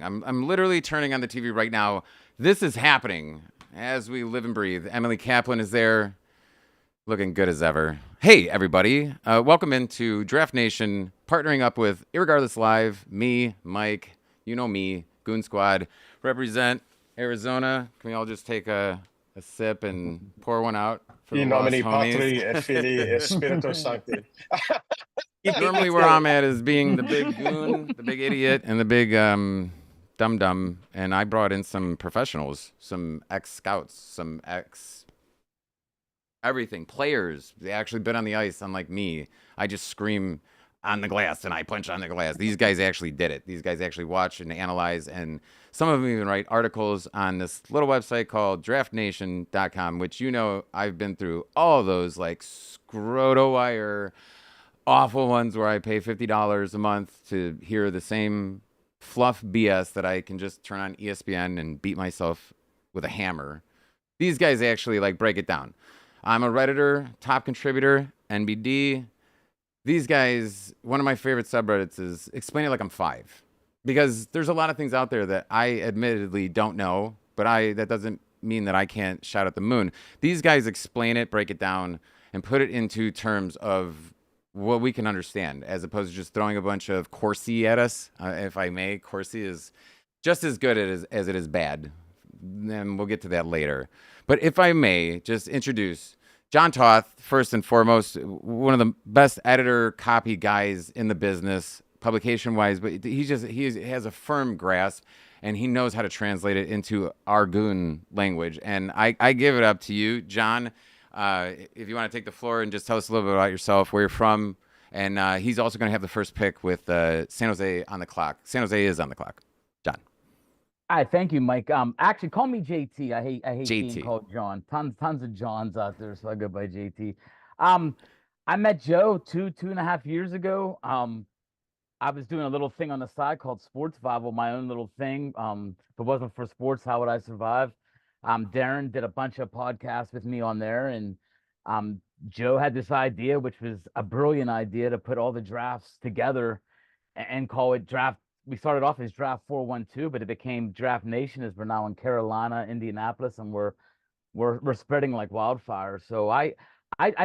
I'm literally turning on the TV right now. This is happening as we live and breathe. Emily Kaplan is there, looking good as ever. Hey, everybody. Welcome into Draft Nation, partnering up with Irregardless Live. Me, Mike, you know me, Goon Squad, represent Arizona. Can we all just take a sip and pour one out for the In lost nomine homies? Patri et Filii et Spiritus Sancti. Normally, where I'm at is being the big goon, the big idiot, and the big dum dum. And I brought in some professionals, some ex scouts, some ex everything players. They actually been on the ice, unlike me. I just scream on the glass and I punch on the glass. These guys actually did it. These guys actually watch and analyze, and some of them even write articles on this little website called DraftNation.com, which I've been through all of those like scroto wire awful ones where I pay $50 a month to hear the same fluff BS that I can just turn on ESPN and beat myself with a hammer. These guys actually like break it down. I'm a Redditor, top contributor, NBD. These guys, one of my favorite subreddits is Explain It Like I'm Five. Because there's a lot of things out there that I admittedly don't know, but that doesn't mean that I can't shout at the moon. These guys explain it, break it down, and put it into terms of what we can understand, as opposed to just throwing a bunch of Corsi at us. If I may, Corsi is just as good as it is bad. And we'll get to that later. But if I may, just introduce John Toth, first and foremost, one of the best editor copy guys in the business, publication-wise, but he has a firm grasp, and he knows how to translate it into our goon language. And I give it up to you, John. If you want to take the floor and just tell us a little bit about yourself, where you're from, and he's also going to have the first pick with San Jose on the clock. San Jose is on the clock. John. Hi, thank you, Mike. Actually, call me JT. I hate being JT. called John. Tons of Johns out there, so I go by JT. Um, I met Joe two and a half years ago. I was doing a little thing on the side called Sports Bible, my own little thing. If it wasn't for sports, how would I survive? Darren did a bunch of podcasts with me on there, and Joe had this idea, which was a brilliant idea, to put all the drafts together and call it draft. We started off as Draft 412, but it became Draft Nation, as we're now in Carolina, Indianapolis, and we're spreading like wildfire. So I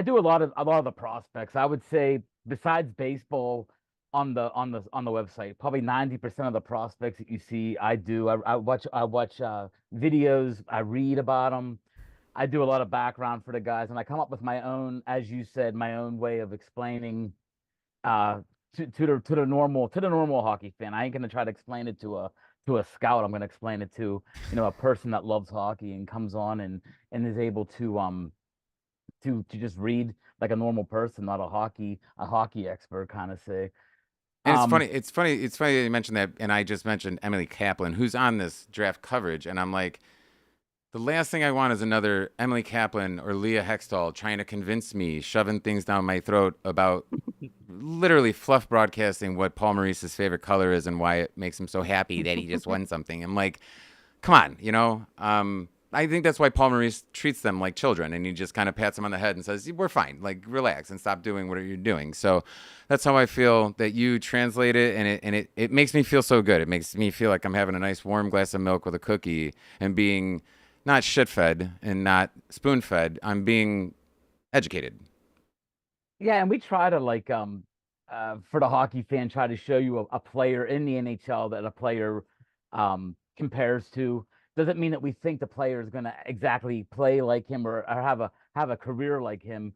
do a lot of the prospects. I would say, besides baseball, on the website, probably 90% of the prospects that you see, I do. I watch videos. I read about them. I do a lot of background for the guys, and I come up with my own, as you said, my own way of explaining uh to the normal hockey fan. I ain't gonna try to explain it to a scout. I'm gonna explain it to a person that loves hockey and comes on and is able to just read like a normal person, not a hockey expert, kind of say. And it's Um, funny. It's funny. It's funny that you mentioned that. And I just mentioned Emily Kaplan, who's on this draft coverage. And I'm like, the last thing I want is another Emily Kaplan or Leah Hextall trying to convince me, shoving things down my throat about literally fluff broadcasting what Paul Maurice's favorite color is and why it makes him so happy that he just won something. I'm like, come on. I think that's why Paul Maurice treats them like children, and he just kind of pats them on the head and says, "We're fine. Like, relax and stop doing what you're doing." So that's how I feel that you translate it, and it makes me feel so good. It makes me feel like I'm having a nice warm glass of milk with a cookie and being not shit fed and not spoon fed. I'm being educated. yeah, and we try to for the hockey fan, try to show you a player in the NHL that a player compares to. Doesn't mean that we think the player is going to exactly play like him or have a career like him.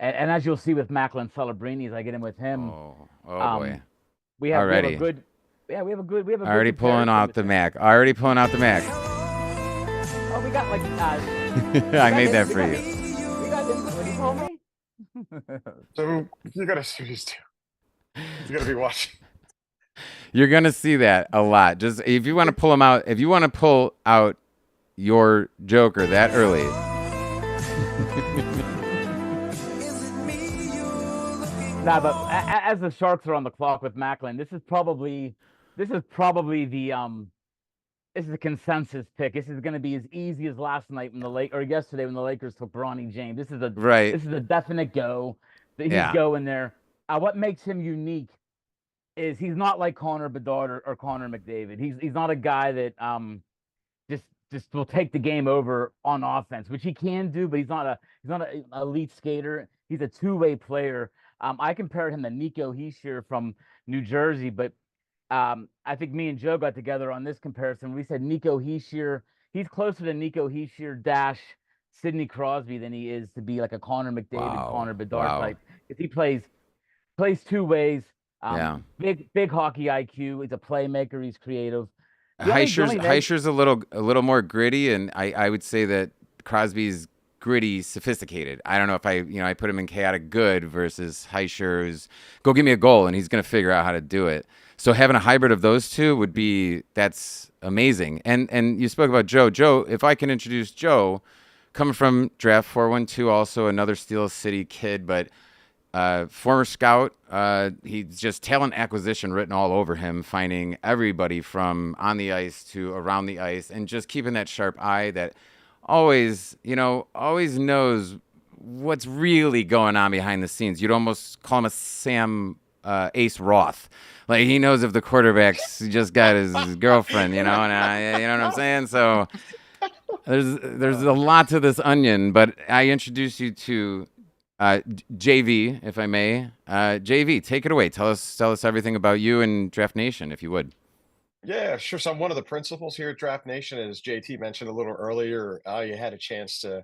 And as you'll see with Macklin Celebrini, as I get in with him, Oh um, boy. we have a Already. good we have a good Already pulling comparison out with the him. Mac. Already pulling out the Mac. Oh, we got I made that for you. we got what do you call me? So you gotta see these two. You gotta be watching. You're gonna see that a lot. Just if you want to pull them out, if you want to pull out your Joker that early. Nah, but as the Sharks are on the clock with Macklin, this is probably this is a consensus pick. This is going to be as easy as last night or yesterday when the Lakers took Bronny James. Right. This is a definite go. That he's Yeah. going there. What makes him unique is he's not like Connor Bedard or Connor McDavid. He's not a guy that just will take the game over on offense, which he can do, but he's not an elite skater. He's a two-way player. I compared him to Nico Hischier from New Jersey, but I think me and Joe got together on this comparison. We said Nico Hischier, he's closer to Nico Hischier dash Sidney Crosby than he is to be like a Connor McDavid, Connor Bedard type. If he plays two ways, big hockey IQ. He's a playmaker. He's creative. Heischer's a little more gritty, and I would say that Crosby's gritty, sophisticated. I don't know if I put him in chaotic good versus Heischer's go give me a goal, and he's going to figure out how to do it. So having a hybrid of those two that's amazing. And you spoke about Joe. Joe, if I can introduce Joe, coming from Draft 412, also another Steel City kid, but former scout. He's just talent acquisition written all over him, finding everybody from on the ice to around the ice, and just keeping that sharp eye that always knows what's really going on behind the scenes. You'd almost call him a Sam Ace Roth. Like, he knows if the quarterback's just got his girlfriend, and you know what I'm saying? So there's a lot to this onion, but I introduce you to JV, if I may. JV, take it away. Tell us everything about you and DraftNation, if you would. Yeah, sure. So I'm one of the principals here at DraftNation, as JT mentioned a little earlier. I had a chance to,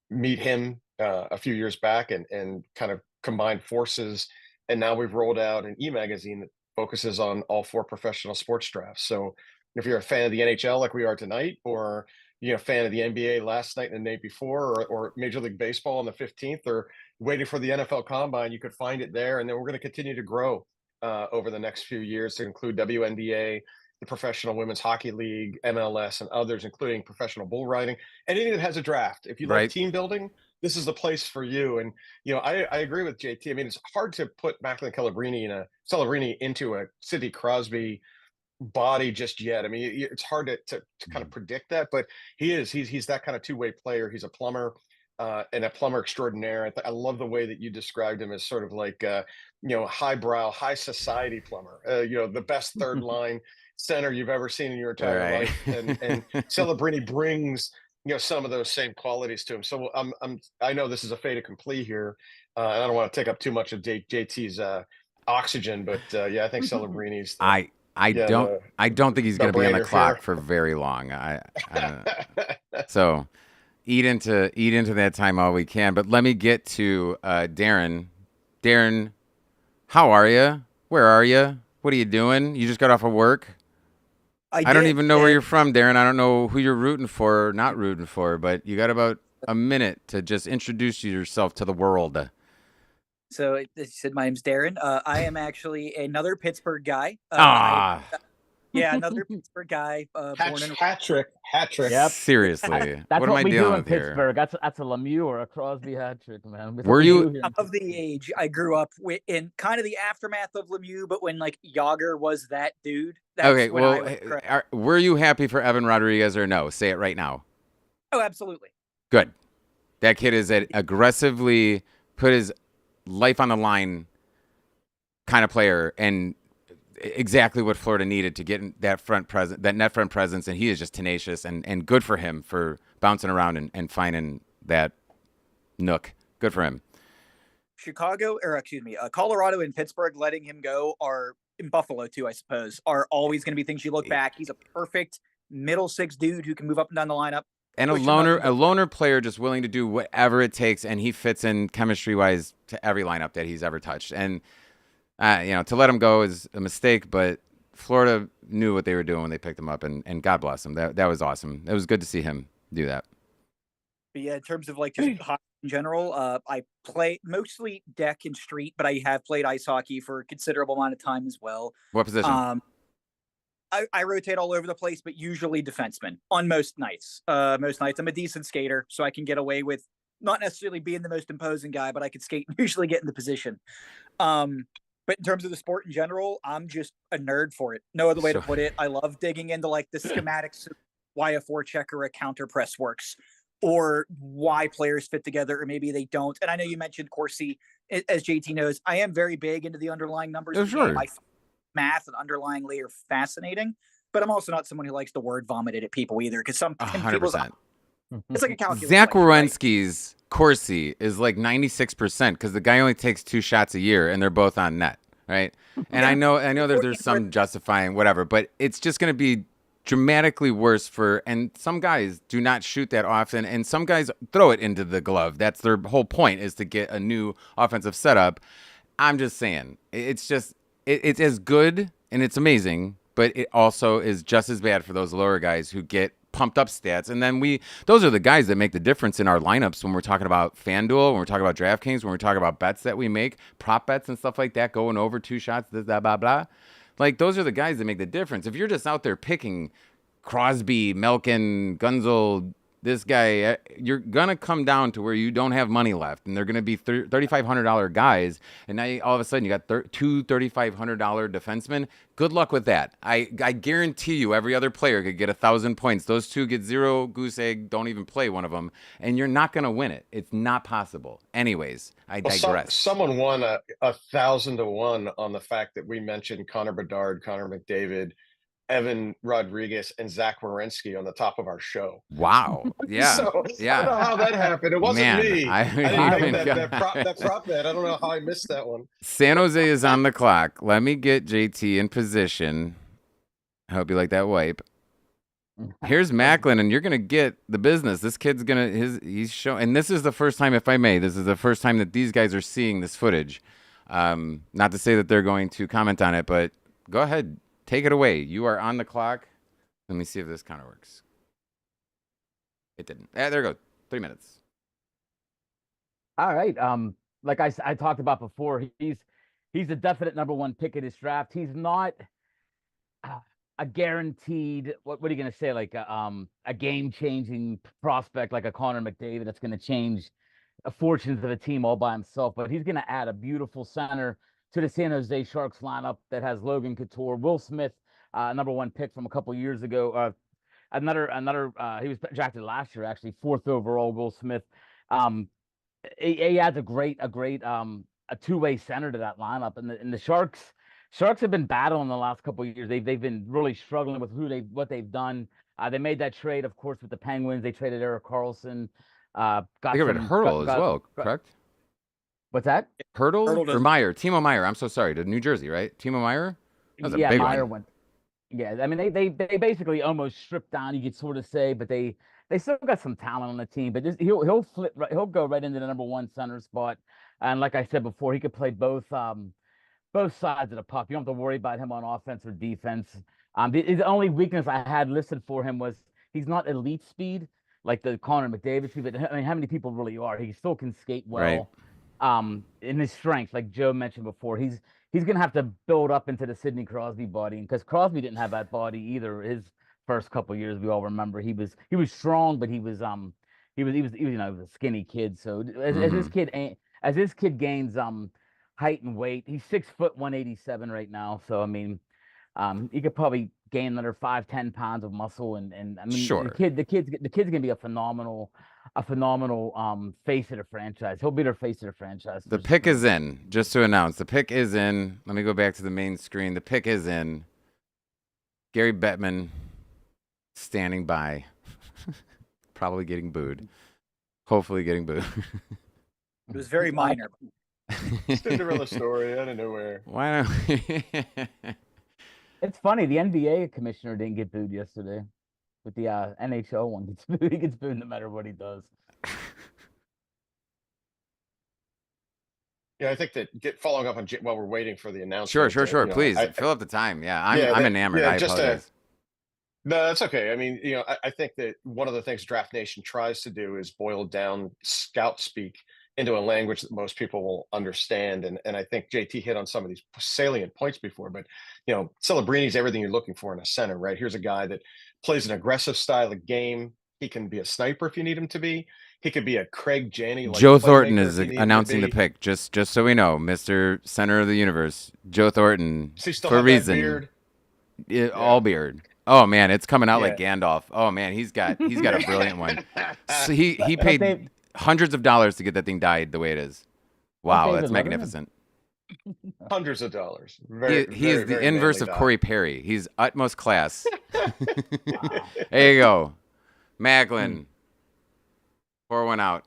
meet him a few years back and kind of combine forces. And now we've rolled out an e-magazine that focuses on all 4 professional sports drafts. So if you're a fan of the NHL like we are tonight, or a fan of the NBA last night and the night before, or Major League Baseball on the 15th, or waiting for the NFL Combine, you could find it there. And then we're going to continue to grow over the next few years to include WNBA, the Professional Women's Hockey League, MLS, and others, including professional bull riding. Anything that has a draft. If you like team building, this is the place for you. And I agree with JT. I mean, it's hard to put Macklin Celebrini into a Sidney Crosby body just yet. I mean, it's hard to kind of predict that, but he's that kind of two-way player. He's a plumber, and a plumber extraordinaire. I love the way that you described him as sort of like highbrow, high society plumber. The best third line center you've ever seen in your entire life, and Celebrini brings some of those same qualities to him. So I know this is a fait accompli here, and I don't want to take up too much of JT's oxygen, but I think Celebrini's I don't think he's going to be on the clock for very long. So eat into that time all we can. But let me get to Darren. Darren, how are you? Where are you? What are you doing? You just got off of work? I don't even know where you're from, Darren. I don't know who you're rooting for or not rooting for, but you got about a minute to just introduce yourself to the world. So you said my name's Darren. I am actually another Pittsburgh guy. Another Pittsburgh guy. Hat trick. Yep. Seriously, that's what am I we dealing do in with here? Pittsburgh. That's a Lemieux or a Crosby hat trick, man. Were you of the age? I grew up in kind of the aftermath of Lemieux, but when like Yager was that dude. Okay, well, were you happy for Evan Rodriguez or no? Say it right now. Oh, absolutely. Good. That kid is aggressively put his life on the line kind of player, and exactly what Florida needed to get that net front presence, and he is just tenacious, and good for him for bouncing around and finding that nook. Good for him. Colorado and Pittsburgh letting him go are, in Buffalo too, I suppose, are always going to be things you look back. He's a perfect middle six dude who can move up and down the lineup. And a loner player just willing to do whatever it takes, and he fits in chemistry-wise to every lineup that he's ever touched. And to let him go is a mistake, but Florida knew what they were doing when they picked him up, and God bless him. That was awesome. It was good to see him do that. But yeah, in terms of like just hockey in general, I play mostly deck and street, but I have played ice hockey for a considerable amount of time as well. What position? I rotate all over the place, but usually defenseman on most nights. Most nights I'm a decent skater, so I can get away with not necessarily being the most imposing guy, but I can skate and usually get in the position. But in terms of the sport in general, I'm just a nerd for it. No other way to put it. I love digging into like the schematics of why a forecheck or a counter press works, or why players fit together, or maybe they don't. And I know you mentioned Corsi as JT knows, I am very big into the underlying numbers Oh, of the game. sure. I find math and underlying layer fascinating, but I'm also not someone who likes to word vomit it at people either, because some people's 100%. it's like a calculus. Zach question, right? Werenski's Corsi is like 96% because the guy only takes 2 shots a year and they're both on net, right? And Yeah. I know there's some justifying whatever, but it's just going to be dramatically worse and some guys do not shoot that often, and some guys throw it into the glove. That's their whole point, is to get a new offensive setup. I'm just saying, it's as good and it's amazing, but it also is just as bad for those lower guys who get pumped up stats. And then those are the guys that make the difference in our lineups when we're talking about FanDuel, when we're talking about DraftKings, when we're talking about bets that we make, prop bets and stuff like that, going over 2 shots, blah, blah, blah. Like, those are the guys that make the difference. If you're just out there picking Crosby, Malkin, Gunzel, this guy, you're going to come down to where you don't have money left, and they're going to be $3,500 guys, and now all of a sudden you got two $3,500 defensemen. Good luck with that. I guarantee you every other player could get 1,000 points. Those two get 0 goose egg, don't even play one of them, and you're not going to win it. It's not possible. Anyways, I digress. Someone won 1,000 to 1 on the fact that we mentioned Connor Bedard, Connor McDavid, Evan Rodriguez, and Zach Werenski on the top of our show. Wow. Yeah. So, yeah. I don't know how that happened. It wasn't Man, me. I didn't make that prop bet. I don't know how I missed that one. San Jose is on the clock. Let me get JT in position. I hope you like that wipe. Here's Macklin, and you're gonna get the business. This kid's he's showing, and this is the first time, if I may, this is the first time that these guys are seeing this footage. Not to say that they're going to comment on it, but go ahead. Take it away. You are on the clock. Let me see if this kind of works. It didn't. There we go. 3 minutes. All right. Like I talked about before, he's a definite #1 pick in this draft. He's not a guaranteed, what are you going to say, like a game-changing prospect like a Connor McDavid that's going to change the fortunes of a team all by himself, but he's going to add a beautiful center to the San Jose Sharks lineup that has Logan Couture, Will Smith, #1 pick from a couple years ago. Another he was drafted last year, actually, 4th overall, Will Smith. He adds a great a two-way center to that lineup, and the Sharks have been battling the last couple of years. They've been really struggling with what they've done. They made that trade, of course, with the Penguins. They traded Erik Karlsson. They got rid of Hurdle as well, correct? What's that? Hurdle or Meyer? Timo Meyer. I'm so sorry. To New Jersey, right? Timo Meyer? That was a big Meyer one. went. Yeah, I mean, they basically almost stripped down, you could sort of say, but they still got some talent on the team. But he'll go right into the #1 center spot. And like I said before, he could play both sides of the puck. You don't have to worry about him on offense or defense. The only weakness I had listed for him was he's not elite speed like the Connor McDavid speed. But I mean, how many people really are? He still can skate well. Right. In his strength, like Joe mentioned before, he's gonna have to build up into the Sidney Crosby body, because Crosby didn't have that body either. His first couple of years, we all remember, he was strong, but he was a skinny kid. So as this kid gains height and weight, he's 6 foot 187 right now. So I mean, he could probably gain another 5-10 pounds of muscle, and I mean, sure. the kid's gonna be a phenomenal face of the franchise. He'll be their face of the franchise. The pick is in. Just to announce, the pick is in. Let me go back to the main screen. The pick is in. Gary Bettman standing by, probably getting booed. Hopefully getting booed. It was very minor. Cinderella story out of nowhere. Why not? It's funny. The NBA commissioner didn't get booed yesterday, but the NHL one gets booed. He gets booed no matter what he does. Yeah, I think that following up on while we're waiting for the announcement. Sure. Please fill up the time. Yeah, I'm enamored. I apologize. No, that's okay. I mean, I think that one of the things DraftNation tries to do is boil down scout speak into a language that most people will understand. And I think JT hit on some of these salient points before, but Celebrini's everything you're looking for in a center, right? Here's a guy that plays an aggressive style of game. He can be a sniper if you need him to be. He could be a Craig Janney. Joe Thornton is announcing the pick, just so we know, Mr. Center of the Universe, Joe Thornton, for a reason. Beard? All beard. Oh man, it's coming out like Gandalf. Oh man, he's got a brilliant one. So he paid hundreds of dollars to get that thing dyed the way it is. Wow, David that's Letterman? magnificent. Hundreds of dollars. He is the inverse of Corey Perry. He's utmost class. Wow. There you go. Macklin. Pour one out.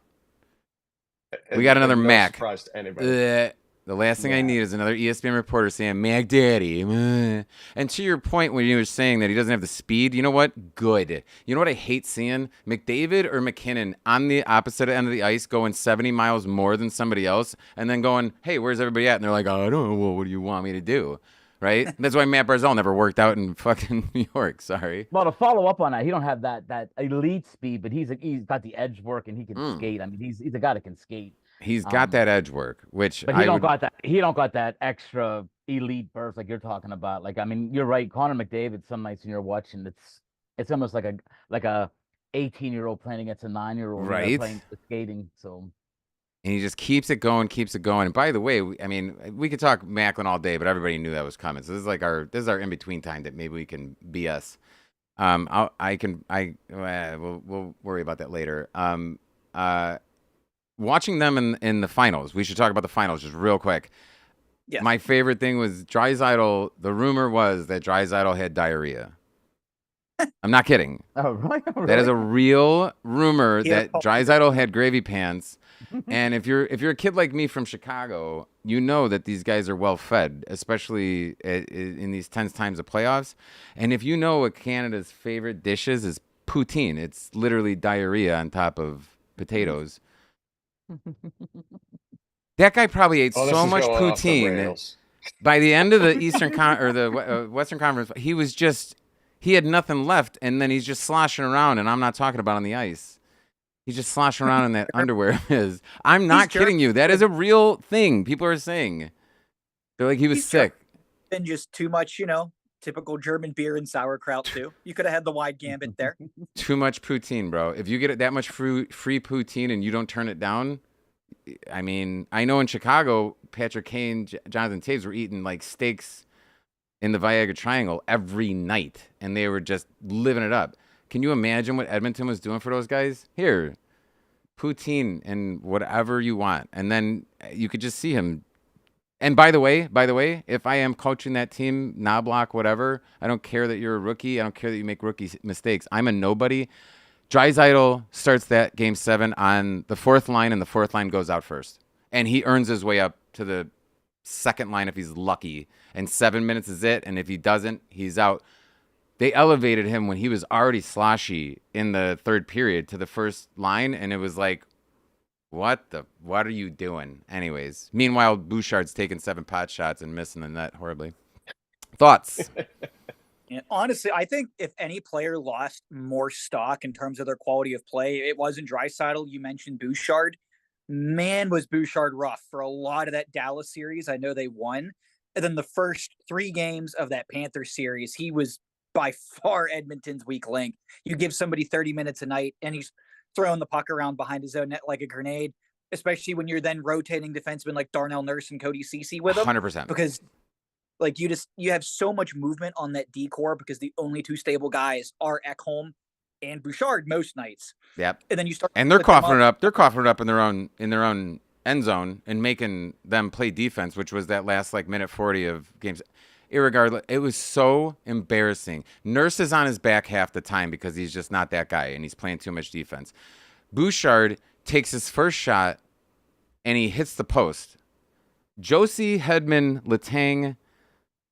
We got another no Mac. surprise to anybody. The last thing I need is another ESPN reporter saying, Mac Daddy. And to your point when you were saying that he doesn't have the speed, you know what? Good. You know what I hate seeing? McDavid or McKinnon on the opposite end of the ice going 70 miles more than somebody else and then going, hey, where's everybody at? And they're like, oh, I don't know. Well, what do you want me to do? Right? That's why Matt Barzal never worked out in fucking New York. Sorry. Well, to follow up on that, he don't have that elite speed, but he's got the edge work and he can skate. I mean, he's a guy that can skate. He's got that edge work, which but he don't got that extra elite burst like you're talking about. Like, I mean, you're right. Connor McDavid, some nights when you're watching, it's almost like a 18-year-old playing against a 9-year-old, right? Playing skating. So, and he just keeps it going. And by the way, I mean, we could talk Macklin all day, but everybody knew that was coming. So this is our in between time that maybe we can BS. We'll worry about that later. Watching them in the finals, we should talk about the finals just real quick. Yeah. My favorite thing was Draisaitl. The rumor was that Draisaitl had diarrhea. I'm not kidding. Oh, really? That is a real rumor that Draisaitl had gravy pants. And if you're a kid like me from Chicago, you know that these guys are well fed, especially in these 10 times of playoffs. And if you know what Canada's favorite dishes is poutine, it's literally diarrhea on top of potatoes. That guy probably ate so much poutine. By the end of the Western Conference, he had nothing left, and then he's just sloshing around. And I'm not talking about on the ice. He's just sloshing around in that underwear of his. I'm not kidding you. That is a real thing. People are saying. They're like, he was sick. And just too much, typical German beer and sauerkraut too. You could have had the wide gambit there. Too much poutine, bro. If you get that much free poutine and you don't turn it down, I mean, I know in Chicago, Patrick Kane, Jonathan Toews were eating like steaks in the Viagra Triangle every night, and they were just living it up. Can you imagine what Edmonton was doing for those guys? Here, poutine and whatever you want, and then you could just see him. And by the way, if I am coaching that team, Knobloch, whatever, I don't care that you're a rookie. I don't care that you make rookie mistakes. I'm a nobody. Draisaitl starts that game 7 on the 4th line, and the 4th line goes out first. And he earns his way up to the 2nd line if he's lucky. And 7 minutes is it, and if he doesn't, he's out. They elevated him when he was already sloshy in the 3rd period to the 1st line, and it was like, what are you doing? Anyways, meanwhile, Bouchard's taking 7 pot shots and missing the net horribly. Thoughts? And honestly, I think if any player lost more stock in terms of their quality of play, it wasn't Draisaitl. You mentioned Bouchard. Man, was Bouchard rough for a lot of that Dallas series. I know they won. And then the first 3 games of that Panthers series, he was by far Edmonton's weak link. You give somebody 30 minutes a night, and he's throwing the puck around behind his own net like a grenade, especially when you're then rotating defensemen like Darnell Nurse and Cody Ceci with him. 100%. Because like you have so much movement on that D-core because the only 2 stable guys are Ekholm and Bouchard most nights. Yep. And then you start, and they're coughing it up. They're coughing it up in their own end zone and making them play defense, which was that last minute 40 of games. Irregardless, it was so embarrassing. Nurse is on his back half the time because he's just not that guy and he's playing too much defense. Bouchard takes his first shot and he hits the post. Josie, Hedman, Letang,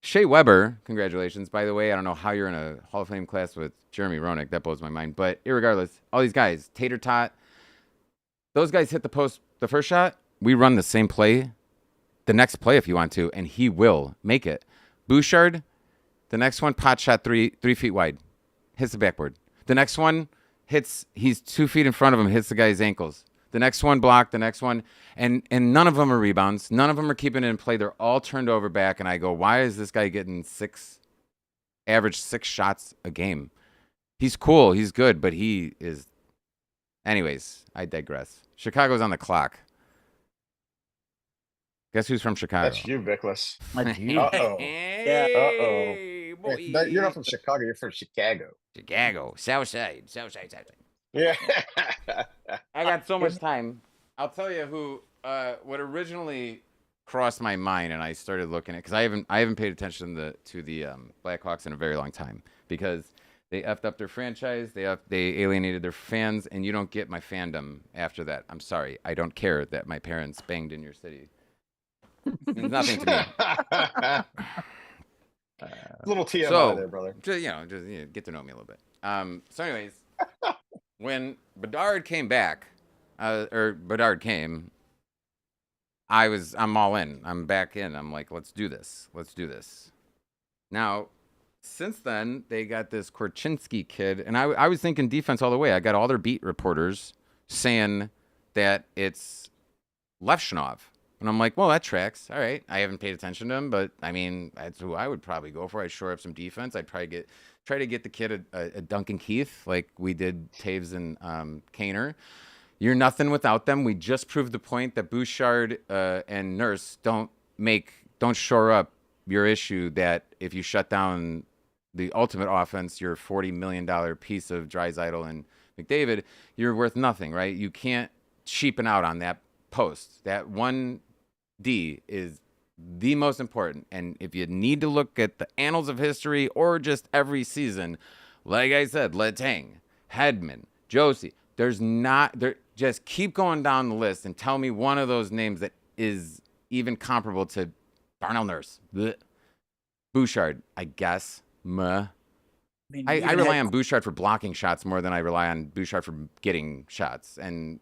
Shea Weber, congratulations, by the way. I don't know how you're in a Hall of Fame class with Jeremy Roenick. That blows my mind. But irregardless, all these guys, Tater Tot, those guys hit the post the first shot. We run the same play, the next play if you want to, and he will make it. Bouchard, the next one, pot shot 3 feet wide, hits the backboard. The next one he's 2 feet in front of him, hits the guy's ankles. The next one blocked, the next one, and none of them are rebounds. None of them are keeping it in play. They're all turned over back, and I go, why is this guy getting average 6 shots a game? He's cool, he's good, but he is. Anyways, I digress. Chicago's on the clock. Guess who's from Chicago? That's you, Vickless. That's you. Uh-oh. Yeah. Uh-oh. You're not from Chicago. You're from Chicago. Chicago. Southside. Yeah. I got so much time. I'll tell you who what originally crossed my mind, and I started looking at, because I haven't paid attention to the Blackhawks in a very long time, because they effed up their franchise, they alienated their fans, and you don't get my fandom after that. I'm sorry, I don't care that my parents banged in your city. It means nothing to me. Little TMI there, brother. Just get to know me a little bit. So anyways, when Bedard came back, Bedard came, I'm all in. I'm back in. I'm like, let's do this. Let's do this. Now, since then, they got this Korchinski kid, and I was thinking defense all the way. I got all their beat reporters saying that it's Levshinov. And I'm like, well, that tracks. All right. I haven't paid attention to him, but I mean, that's who I would probably go for. I'd shore up some defense. I'd probably try to get the kid a Duncan Keith like we did Taves and Kaner. You're nothing without them. We just proved the point that Bouchard and Nurse don't shore up your issue that if you shut down the ultimate offense, your $40 million piece of Draisaitl and McDavid, you're worth nothing, right? You can't cheapen out on that post. That one D is the most important. And if you need to look at the annals of history or just every season, like I said, Letang, Hedman, Josie, just keep going down the list and tell me one of those names that is even comparable to Darnell Nurse. Blech. Bouchard, I guess. I rely on Bouchard for blocking shots more than I rely on Bouchard for getting shots. And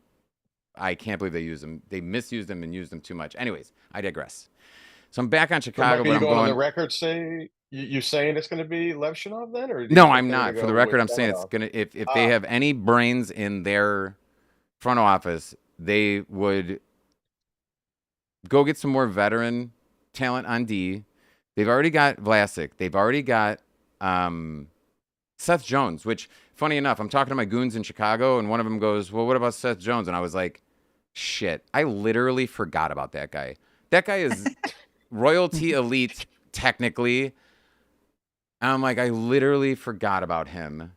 I can't believe they use him. They misused him and used him too much. Anyways, I digress. So I'm back on Chicago. But I'm going on the record say you saying it's going to be Levshinov then, or no? I'm not. For the record, I'm saying it's gonna. If they have any brains in their front office, they would go get some more veteran talent on D. They've already got Vlasic. They've already got Seth Jones. Which, funny enough, I'm talking to my goons in Chicago, and one of them goes, "Well, what about Seth Jones?" And I was like, shit, I literally forgot about that guy. That guy is royalty elite, technically. And I'm like, I literally forgot about him.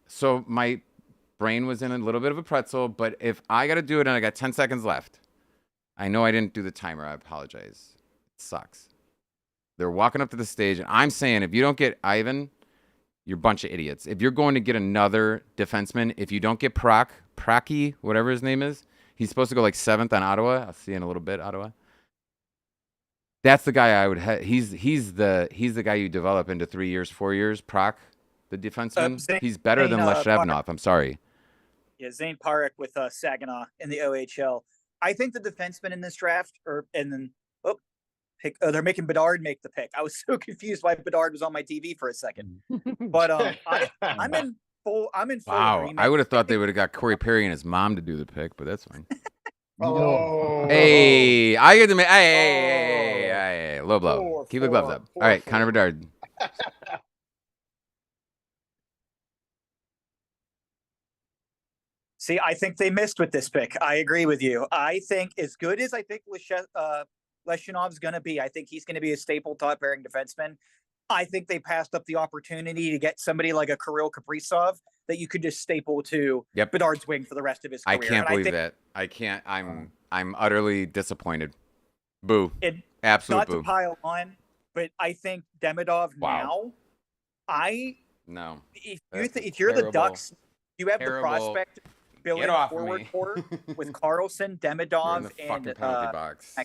So my brain was in a little bit of a pretzel, but if I got to do it and I got 10 seconds left, I know I didn't do the timer. I apologize. It sucks. They're walking up to the stage, and I'm saying if you don't get Ivan, you're a bunch of idiots. If you're going to get another defenseman, if you don't get Pracky, whatever his name is, he's supposed to go like 7th on Ottawa. I'll see you in a little bit, Ottawa. That's the guy I would he's the guy you develop into 3 years, 4 years. Prac, the defenseman. He's better than Leshevnov. I'm sorry. Yeah, Zane Parik with Saginaw in the OHL. I think the defenseman in this draft, they're making Bedard make the pick. I was so confused why Bedard was on my TV for a second. But I'm in full wow, agreement. I would have thought they would have got Corey Perry and his mom to do the pick, but that's fine. Oh, hey, I get to make hey, low blow. Keep the gloves up. All right, Connor Bedard. See, I think they missed with this pick. I agree with you. I think as good as I think Leshinov's going to be, I think he's going to be a staple top pairing defenseman. I think they passed up the opportunity to get somebody like a Kirill Kaprizov that you could just staple to Bedard's wing for the rest of his career. I can't believe that. I can't. I'm utterly disappointed. Boo. Absolute boo. Not to pile on, but I think Demidov now. No. If you're the Ducks, you have the prospect building a forward core with Carlson, Demidov, and box.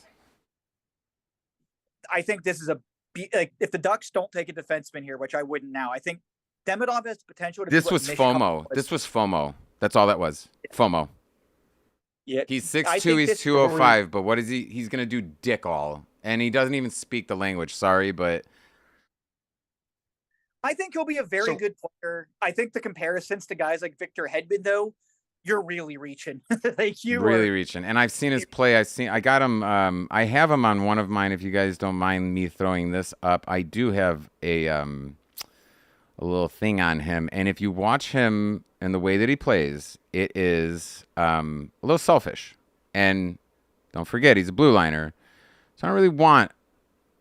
I think this is if the Ducks don't take a defenseman here, which I wouldn't now, I think Demidov has the potential to. This was FOMO. This was FOMO. That's all that was. FOMO. Yeah, he's 6'2", he's 205, but what is he? He's gonna do dick all, and he doesn't even speak the language. Sorry, but I think he'll be a very good player. I think the comparisons to guys like Victor Hedman, though, you're really reaching. Reaching. And I've seen his play. I got him. I have him on one of mine. If you guys don't mind me throwing this up, I do have a little thing on him. And if you watch him and the way that he plays, it is a little selfish. And don't forget, he's a blue liner. So I don't really want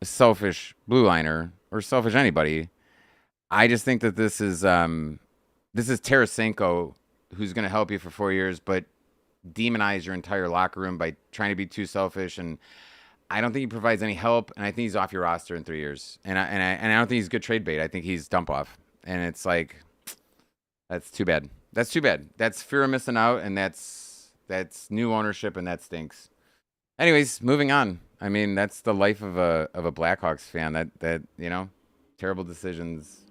a selfish blue liner or selfish anybody. I just think that this is Tarasenko, who's going to help you for 4 years, but demonize your entire locker room by trying to be too selfish. And I don't think he provides any help. And I think he's off your roster in 3 years. And I don't think he's good trade bait. I think he's dump off. And it's like, that's too bad. That's too bad. That's fear of missing out, and that's new ownership, and that stinks. Anyways, moving on. I mean, that's the life of a Blackhawks fan. That terrible decisions.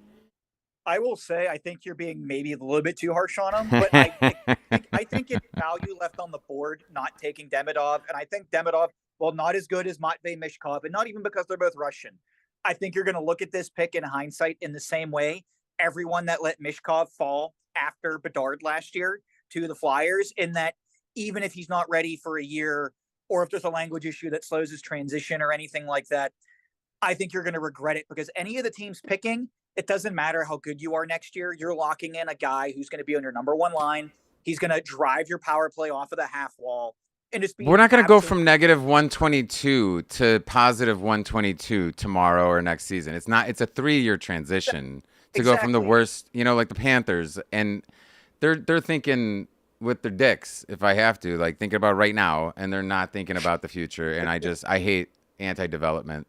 I will say, I think you're being maybe a little bit too harsh on him, but I think it's value left on the board not taking Demidov, and I think Demidov, well, not as good as Matvei Mishkov, and not even because they're both Russian. I think you're going to look at this pick in hindsight in the same way everyone that let Mishkov fall after Bedard last year to the Flyers, in that even if he's not ready for a year, or if there's a language issue that slows his transition or anything like that, I think you're going to regret it, because any of the teams picking, it doesn't matter how good you are next year. You're locking in a guy who's going to be on your number one line. He's going to drive your power play off of the half wall. And just be We're not going to go from negative 122 to positive 122 tomorrow or next season. It's not. It's a 3-year transition to go from the worst, like the Panthers, and they're thinking with their dicks, if I have to, like thinking about right now, and they're not thinking about the future. And I hate anti-development.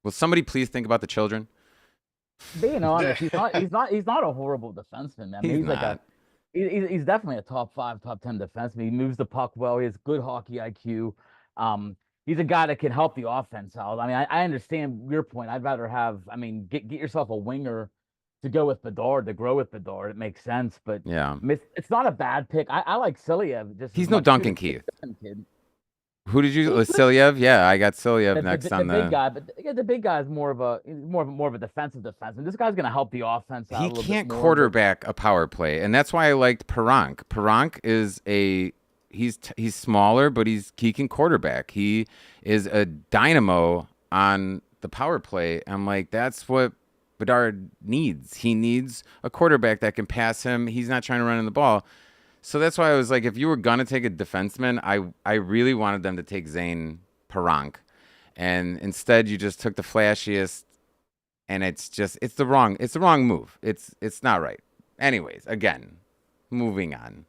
Will somebody please think about the children? Being honest, he's not a horrible defenseman, man. He's not. He's definitely a top 5, top 10 defenseman. He moves the puck well. He has good hockey IQ. He's a guy that can help the offense out. I mean, I understand your point. I'd rather get yourself a winger to go with Bedard, to grow with Bedard. It makes sense, but yeah, it's not a bad pick. I like Silyev. He's no Duncan Keith. Who did you? Silyev? Yeah, I got Silyev next on the big guy, but the big guy is more of a defensive defenseman. This guy's going to help the offense out. He can't quarterback a power play, and that's why I liked Parank. Parank is he's smaller, but he can quarterback. He is a dynamo on the power play. I'm like, that's what Bedard needs. He needs a quarterback that can pass him. He's not trying to run in the ball. So that's why I was like, if you were going to take a defenseman, I really wanted them to take Zane Parank. And instead you just took the flashiest, and it's the wrong move. It's not right. Anyways, again, moving on.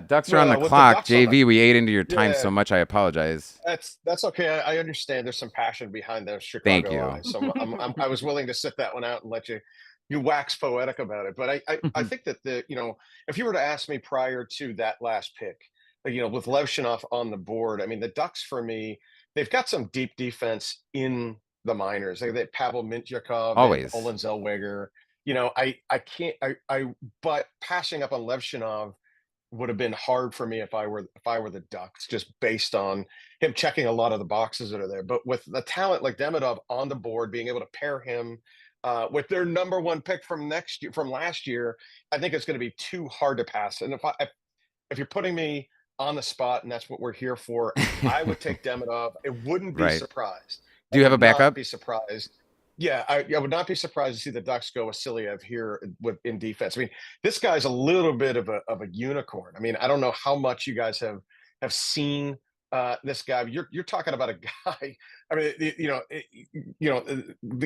Ducks are on the clock. JV, we ate into your time so much. I apologize. That's okay. I understand there's some passion behind those Chicago Thank you. eyes. So I was willing to sit that one out and let you wax poetic about it. But I think that if you were to ask me prior to that last pick, with Levshinov on the board, I mean, the Ducks, for me, they've got some deep defense in the minors. They Pavel Mintyukov, always Olen Zellweger. But passing up on Levshinov would have been hard for me if I were the Ducks, just based on him checking a lot of the boxes that are there. But with the talent like Demidov on the board, being able to pair him with their number one pick from last year, I think it's going to be too hard to pass. And if you're putting me on the spot, and that's what we're here for, I would take Demidov. I wouldn't be surprised. Do you have a backup? Be surprised. Yeah, I would not be surprised to see the Ducks go with Silyev here in defense. I mean, this guy's a little bit of a unicorn. I mean, I don't know how much you guys have seen this guy. You're talking about a guy. I mean,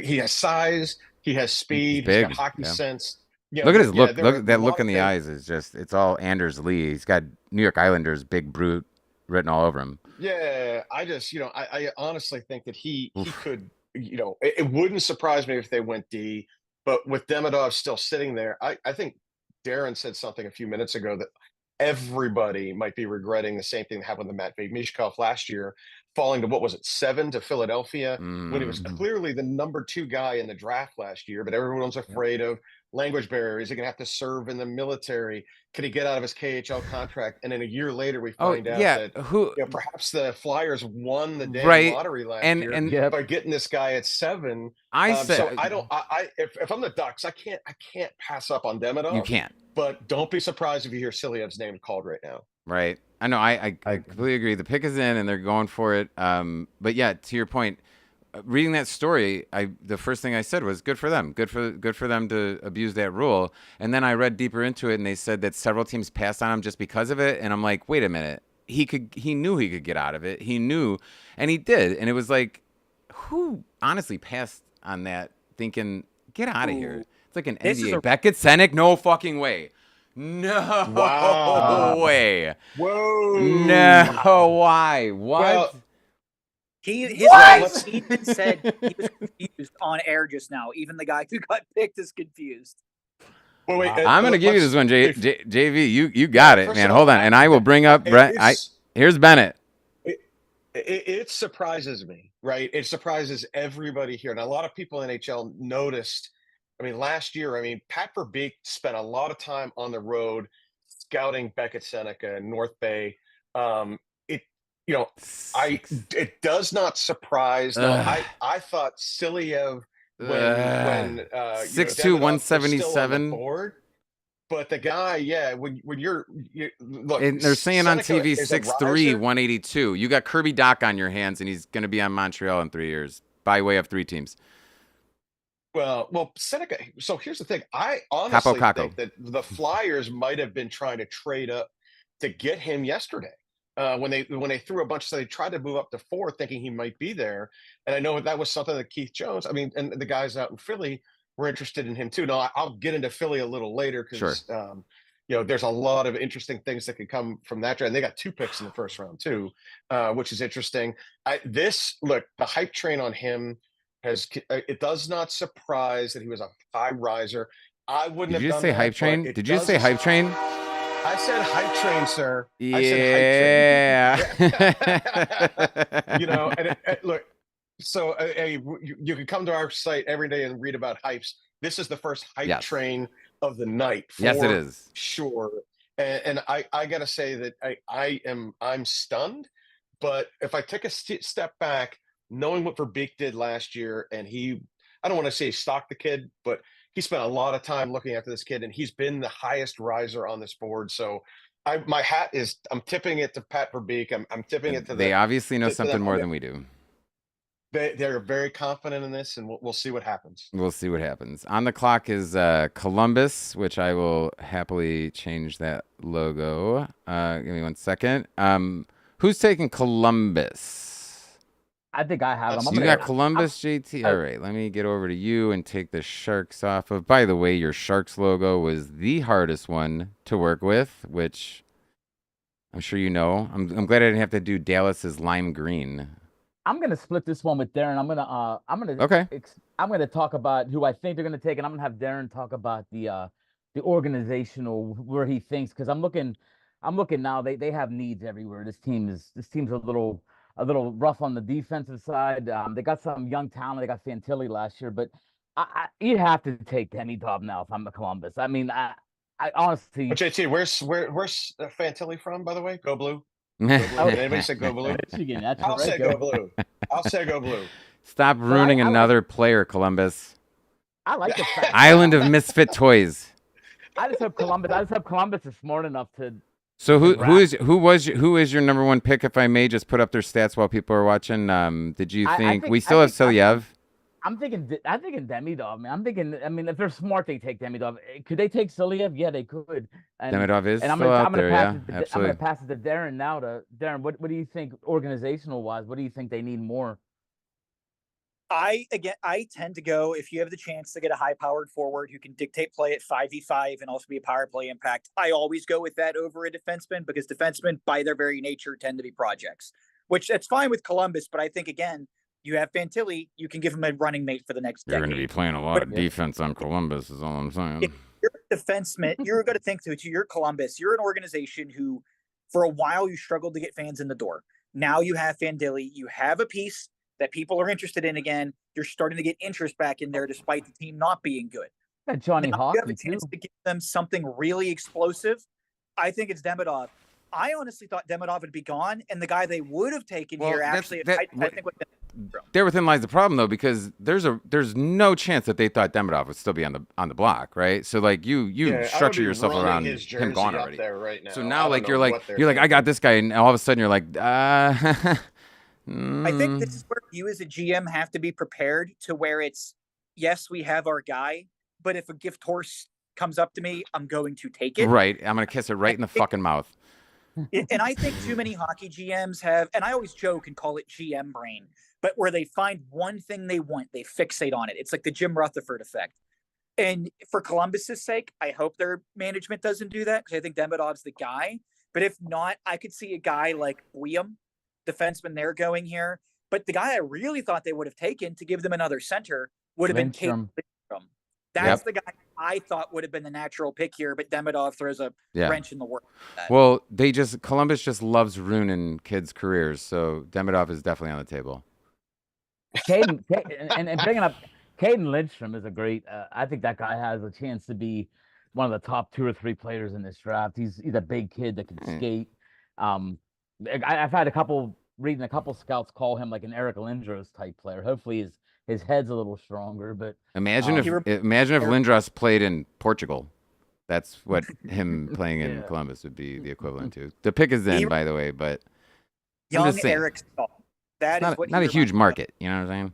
he has size, he has speed, he's got hockey sense. Look at his look. Look at that look in the eyes. It's all Anders Lee. He's got New York Islanders big brute written all over him. Yeah, I honestly think that he could. It wouldn't surprise me if they went D, but with Demidov still sitting there, I think Darren said something a few minutes ago that everybody might be regretting the same thing that happened to Matvei Mishkov last year, falling to 7 to Philadelphia when he was clearly the number 2 guy in the draft last year, but everyone's afraid of language barrier. Is he going to have to serve in the military? Can he get out of his KHL contract? And then a year later, we find out that perhaps the Flyers won the day lottery last year by getting this guy at 7. If I'm the Ducks, I can't pass up on Demidov. You can't. But don't be surprised if you hear Silyev's name called right now. Right. I know. I completely agree. The pick is in, and they're going for it. But yeah, to your point, reading that story, the first thing I said was good for them. Good for them to abuse that rule. And then I read deeper into it, and they said that several teams passed on him just because of it. And I'm like, wait a minute. He knew he could get out of it. He knew, and he did. And it was like, who honestly passed on that thinking, get out of here? It's like an NBA. Beckett Senek? No fucking way. No Wow. way. Whoa. No, why? What? Well, His What? wife even said he was confused on air just now. Even the guy who got picked is confused. well, wait, I'm gonna give you this one, if- JV. You got it, first man. of all, Hold on, and I will bring up Brett. Here's Bennett. It surprises me, right? It surprises everybody here. And a lot of people in NHL noticed. I mean, last year, Pat Verbeek spent a lot of time on the road scouting Beckett Seneca and North Bay. It, it does not surprise. Now, I thought Silyev when 6'2", Demidov was still on the 177. board. But the guy, yeah, when you look, And they're saying on Seneca TV is a 6'3", riser. 182. You got Kirby Doc on your hands, and he's going to be on Montreal in 3 years by way of 3 teams. Well, Seneca. So here's the thing. I honestly think that the Flyers might have been trying to trade up to get him yesterday. When they threw a bunch, so they tried to move up to 4, thinking he might be there. And I know that was something that Keith Jones. And the guys out in Philly were interested in him too. Now I'll get into Philly a little later because there's a lot of interesting things that could come from that draft. And they got 2 picks in the first round too, which is interesting. The hype train on him. It does not surprise that he was a high riser. I wouldn't Did have you done say that, hype train? but Did you say hype train? I said hype train, sir. Yeah. I said hype train. Look, so you can come to our site every day and read about hypes. This is the first hype train of the night. Yes, it is. Sure. And I gotta say that I'm stunned. But if I take a step back, knowing what Verbeek did last year, and I don't want to say stalked the kid, but he spent a lot of time looking after this kid, and he's been the highest riser on this board. So I'm tipping it to Pat Verbeek. I'm tipping it to They obviously know something more than we do. They're very confident in this, and we'll see what happens. We'll see what happens. On the clock is Columbus, which I will happily change that logo. Give me 1 second. Who's taking Columbus? I think I have them. You got Columbus, JT? All right, let me get over to you and take the Sharks off of. By the way, your Sharks logo was the hardest one to work with, which I'm sure you know. I'm glad I didn't have to do Dallas's lime green. I'm gonna split this one with Darren. I'm gonna talk about who I think they're gonna take, and I'm gonna have Darren talk about the organizational where he thinks, because I'm looking now. They have needs everywhere. This team's a little rough on the defensive side. They got some young talent. They got Fantilli last year, but you have to take Demidov now if I'm the Columbus. I honestly. But JT, where's Fantilli from, by the way? Go Blue. Go Blue. Did anybody say Go Blue? Michigan, I'll say Go Blue. I'll say Go Blue. Stop ruining another player, Columbus. I like the fact. Island of misfit toys. I just hope Columbus is smart enough to. So who is your number 1 pick? If I may just put up their stats while people are watching. Did you think we still have Silyev? I'm thinking Demidov, man. I'm thinking. If they're smart, they take Demidov. Could they take Silyev? Yeah, they could. Demidov is still out there. Yeah, absolutely. I'm gonna pass it to Darren now. Darren, what do you think organizational wise? What do you think they need more? I tend to go, if you have the chance to get a high-powered forward who can dictate play at 5v5 and also be a power play impact, I always go with that over a defenseman, because defensemen, by their very nature, tend to be projects, which that's fine with Columbus. But I think, again, you have Fantilli, you can give him a running mate for the next decade. You're going to be playing a lot of defense on Columbus, is all I'm saying. If you're a defenseman, you're going to think to you're Columbus. You're an organization who, for a while, you struggled to get fans in the door. Now you have Fantilli. You have a piece that people are interested in again. You're starting to get interest back in there despite the team not being good. Yeah, Johnny Hockey, you have a chance to give them something really explosive. I think it's Demidov. I honestly thought Demidov would be gone, and the guy they would have taken here I think there within lies the problem, though, because there's no chance that they thought Demidov would still be on the block, right? So like you structure yourself around him gone already. Right now. So now you're like I got this guy, and all of a sudden you're like I think this is where you as a GM have to be prepared to where it's, yes, we have our guy, but if a gift horse comes up to me, I'm going to take it. Right. I'm going to kiss it right in the fucking mouth. And I think too many hockey GMs have, and I always joke and call it GM brain, but where they find one thing they want, they fixate on it. It's like the Jim Rutherford effect. And for Columbus's sake, I hope their management doesn't do that because I think Demidov's the guy. But if not, I could see a guy like William, defenseman they're going here. But the guy I really thought they would have taken to give them another center would have been Kate Lindstrom. That's the guy I thought would have been the natural pick here, but Demidov throws a wrench in the works. Well, Columbus just loves ruining kids' careers, so Demidov is definitely on the table. Caden and bringing up Caden Lindstrom is a great. I think that guy has a chance to be one of the top 2 or 3 players in this draft. He's a big kid that can skate. I've had reading a couple scouts call him like an Eric Lindros type player. Hopefully his head's a little stronger. But imagine if Lindros played in Portugal. That's what him playing in Columbus would be the equivalent to. The pick is in, by the way, but young Eric Stahl. That is not a huge market. You know what I'm saying?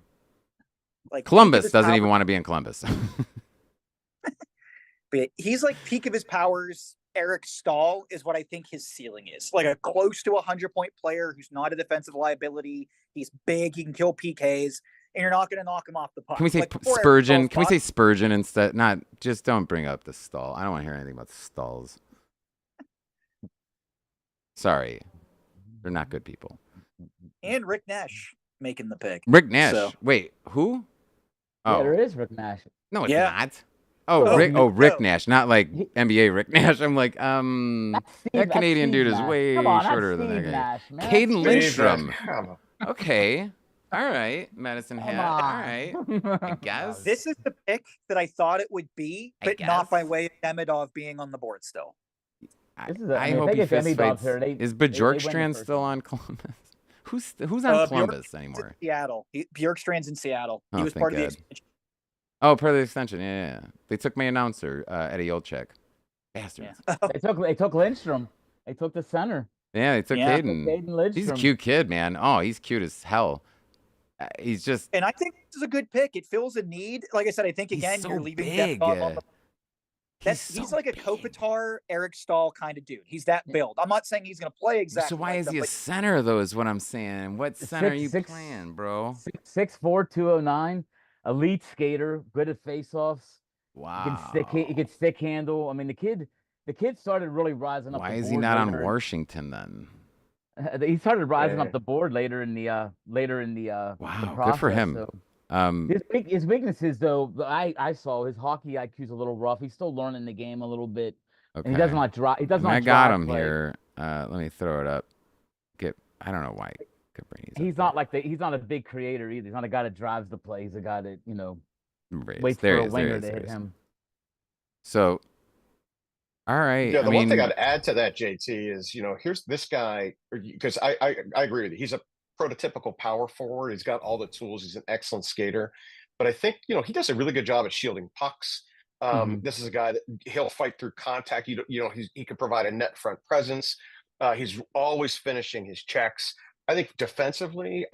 Like Columbus doesn't even want to be in Columbus. But he's like peak of his powers. Eric Stahl is what I think his ceiling is. Like a close to 100-point player who's not a defensive liability. He's big. He can kill PKs. And you're not going to knock him off the puck. Can we say Spurgeon? Can we say Spurgeon instead? Just don't bring up the Stahl. I don't want to hear anything about the Stalls. Sorry. They're not good people. And Rick Nash making the pick. Rick Nash. So. Wait, who? Yeah, there is Rick Nash. No, it's not. Rick Nash, not like NBA Rick Nash. I'm like, that Canadian dude is way shorter than that guy. Caden Lindstrom. Okay. All right, Medicine Hat. All right, I guess. This is the pick that I thought it would be, but not by way of Demidov being on the board still. I hope he fits. Is Bjorkstrand still on Columbus? Who's on Columbus anymore? Seattle. Bjorkstrand's in Seattle. He was part of the extension. Oh, part of the extension. Yeah. They took my announcer, Eddie Olczyk. Bastards. Yeah. They took Lindstrom. They took the center. Yeah, they took Caden. He's a cute kid, man. Oh, he's cute as hell. He's just. And I think this is a good pick. It fills a need. Like I said, I think again you're leaving Demidov on the. He's like a Kopitar, Eric Stahl kind of dude. He's that build. I'm not saying he's going to play exactly. So why is he a center, though, is what I'm saying. What center are you playing, bro? 6'4", 209, elite skater, good at faceoffs. Wow. He can stick handle. I mean, the kid started really rising up. Why is he not on Washington then? He started rising up the board later in the wow, the process, good for him. So. His weaknesses, though, I saw his hockey IQ's a little rough. He's still learning the game a little bit. Okay. And he does not drive. I got him here. Let me throw it up. I don't know why. He's not a big creator either. He's not a guy that drives the play. He's a guy that waits for a winger to hit him. So, all right. Yeah, one thing I'd add to that, JT, is here's this guy, because I agree with you. He's a prototypical power forward. He's got all the tools. He's an excellent skater, but I think he does a really good job at shielding pucks. This is a guy that he'll fight through contact. He can provide a net front presence. He's always finishing his checks. I think defensively,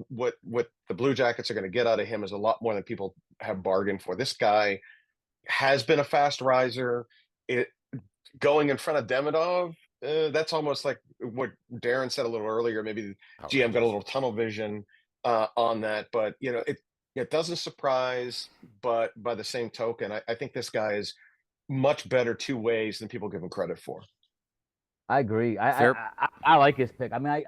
what the Blue Jackets are going to get out of him is a lot more than people have bargained for. This guy has been a fast riser. Going in front of Demidov, that's almost like what Darren said a little earlier. Maybe the GM got a little tunnel vision on that, but it doesn't surprise. But by the same token, I think this guy is much better 2 ways than people give him credit for. I agree. I like his pick. I mean,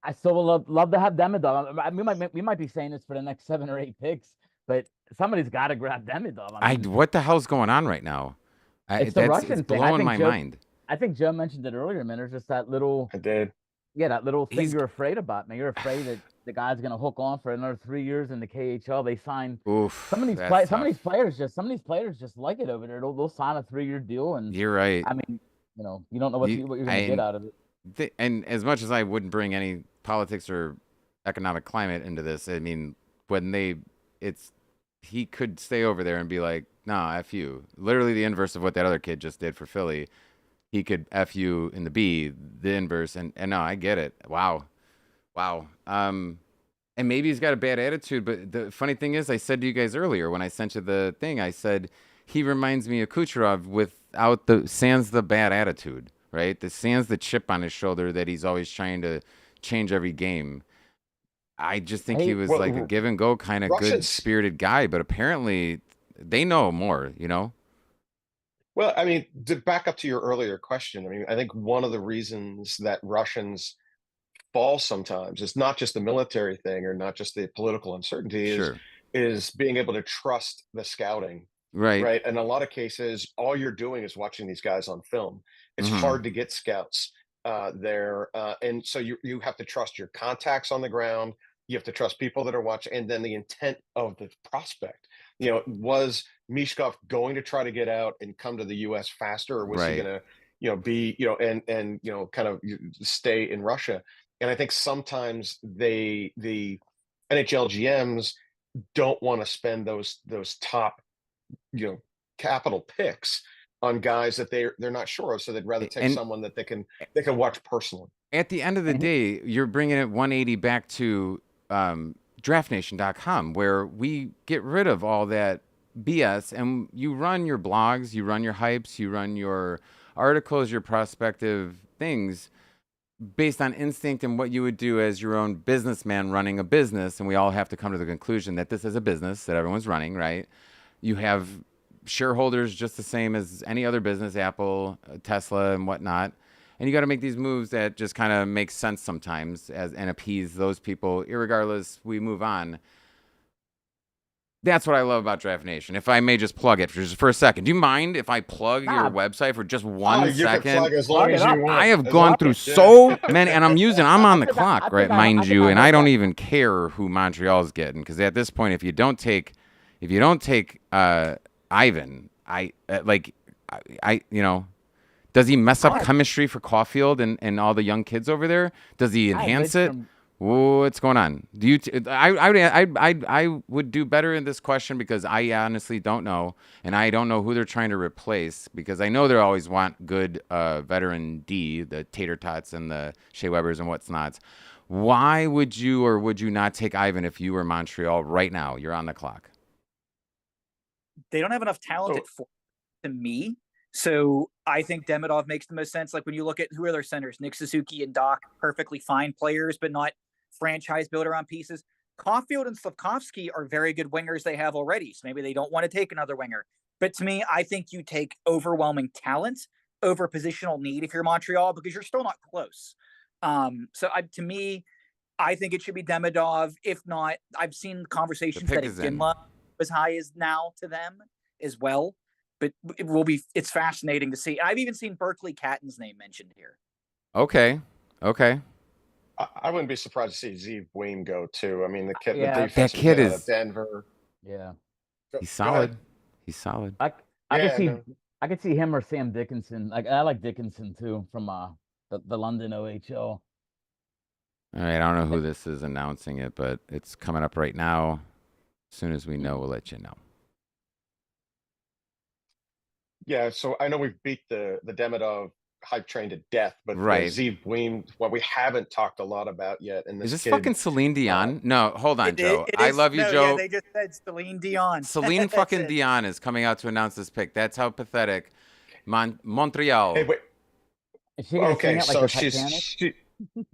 I still would love to have Demidov. We might be saying this for the next 7 or 8 picks, but somebody's got to grab Demidov. What the hell's going on right now? It's the Russian thing. Blowing my mind. I think Joe mentioned it earlier, man. There's just that little. I did. Yeah, that little thing you're afraid about, man. You're afraid that the guy's going to hook on for another 3 years in the KHL. They sign. Some of these players just like it over there. They'll sign a 3-year deal, and you're right. I mean, you don't know what you're going to get out of it. And as much as I wouldn't bring any politics or economic climate into this, I mean, he could stay over there and be like, nah, F you. Literally the inverse of what that other kid just did for Philly. He could F you in the B, the inverse. And no, I get it. Wow. And maybe he's got a bad attitude. But the funny thing is, I said to you guys earlier when I sent you the thing, I said, he reminds me of Kucherov without sans the bad attitude, right? Sans the chip on his shoulder that he's always trying to change every game. I just think he was like a give and go kind of good spirited guy, but apparently they know more, you know? Well, I mean, to back up to your earlier question, I mean, I think one of the reasons that Russians fall sometimes is not just the military thing or not just the political uncertainty Sure. is being able to trust the scouting, Right. right? In a lot of cases, all you're doing is watching these guys on film. It's Mm-hmm. hard to get scouts there, and so you have to trust your contacts on the ground. You have to trust people that are watching, and then the intent of the prospect. You know, was Mishkov going to try to get out and come to the U.S. faster, or was he Right. going to, be, and kind of stay in Russia? And I think sometimes the NHL GMs don't want to spend those top, capital picks on guys that they're not sure of, so they'd rather take And someone that they can watch personally. at the end of the And day, you're bringing it 180 back to DraftNation.com, where we get rid of all that BS, and you run your blogs, you run your hypes, you run your articles, your prospective things based on instinct and what you would do as your own businessman running a business. And we all have to come to the conclusion that this is a business that everyone's running, right? You have shareholders just the same as any other business, Apple, Tesla, and whatnot. And you got to make these moves that just kind of make sense sometimes and appease those people. Irregardless, we move on. That's what I love about Draft Nation. If I may just plug it for a second. Do you mind if I plug your Nah, website for just Oh, one you can second? plug as long Plug as it you up. want. I have As gone long through as- yeah. so many, and I'm on the think I clock, right? think I Mind you, and heard I don't that. even care who Montreal's getting, because at this point, if you don't take Ivan, does he mess up I- chemistry for Caulfield and all the young kids over there? Does he I enhance bitched it? from- What's going on? Do you? I would do better in this question, because I honestly don't know, and I don't know who they're trying to replace, because I know they always want good veteran D, the Tater Tots and the Shea Webbers and what's nots. Why would you or would you not take Ivan if you were Montreal right now? You're on the clock. They don't have enough talented for to me. So I think Demidov makes the most sense. Like when you look at who are their centers, Nick Suzuki and Doc, perfectly fine players, but not franchise builder on pieces. Caulfield and Slavkovsky are very good wingers they have already. So maybe they don't want to take another winger. But to me, I think you take overwhelming talent over positional need if you're Montreal, because you're still not close. To me, I think it should be Demidov. If not, I've seen conversations pick that is in. Iginla as high as now to them as well. But it's fascinating to see. I've even seen Berkeley Catton's name mentioned here. Okay. I wouldn't be surprised to see Zeev Weem go too. I mean, the kid, Yeah. the defensive That kid kid out of is- Denver. Yeah. He's Go ahead. solid. He's solid. I Yeah, could see no. I could see him or Sam Dickinson. Like I like Dickinson too from the London OHL. All right, I don't know who this is announcing it, but it's coming up right now. As soon as we know, we'll let you know. Yeah, so I know we've beat the Demidov hype train to death, but Right. Zeev Weem, what we haven't talked a lot about yet, and Is this this kid, fucking Celine Dion? No, hold on, Joe. It I is- love you, no, Joe. Yeah, they just said Celine Dion. Celine That's fucking it. Dion is coming out to announce this pick. That's how pathetic. Montreal. Hey, wait. Is she gonna sing Okay, it like so the she's Titanic?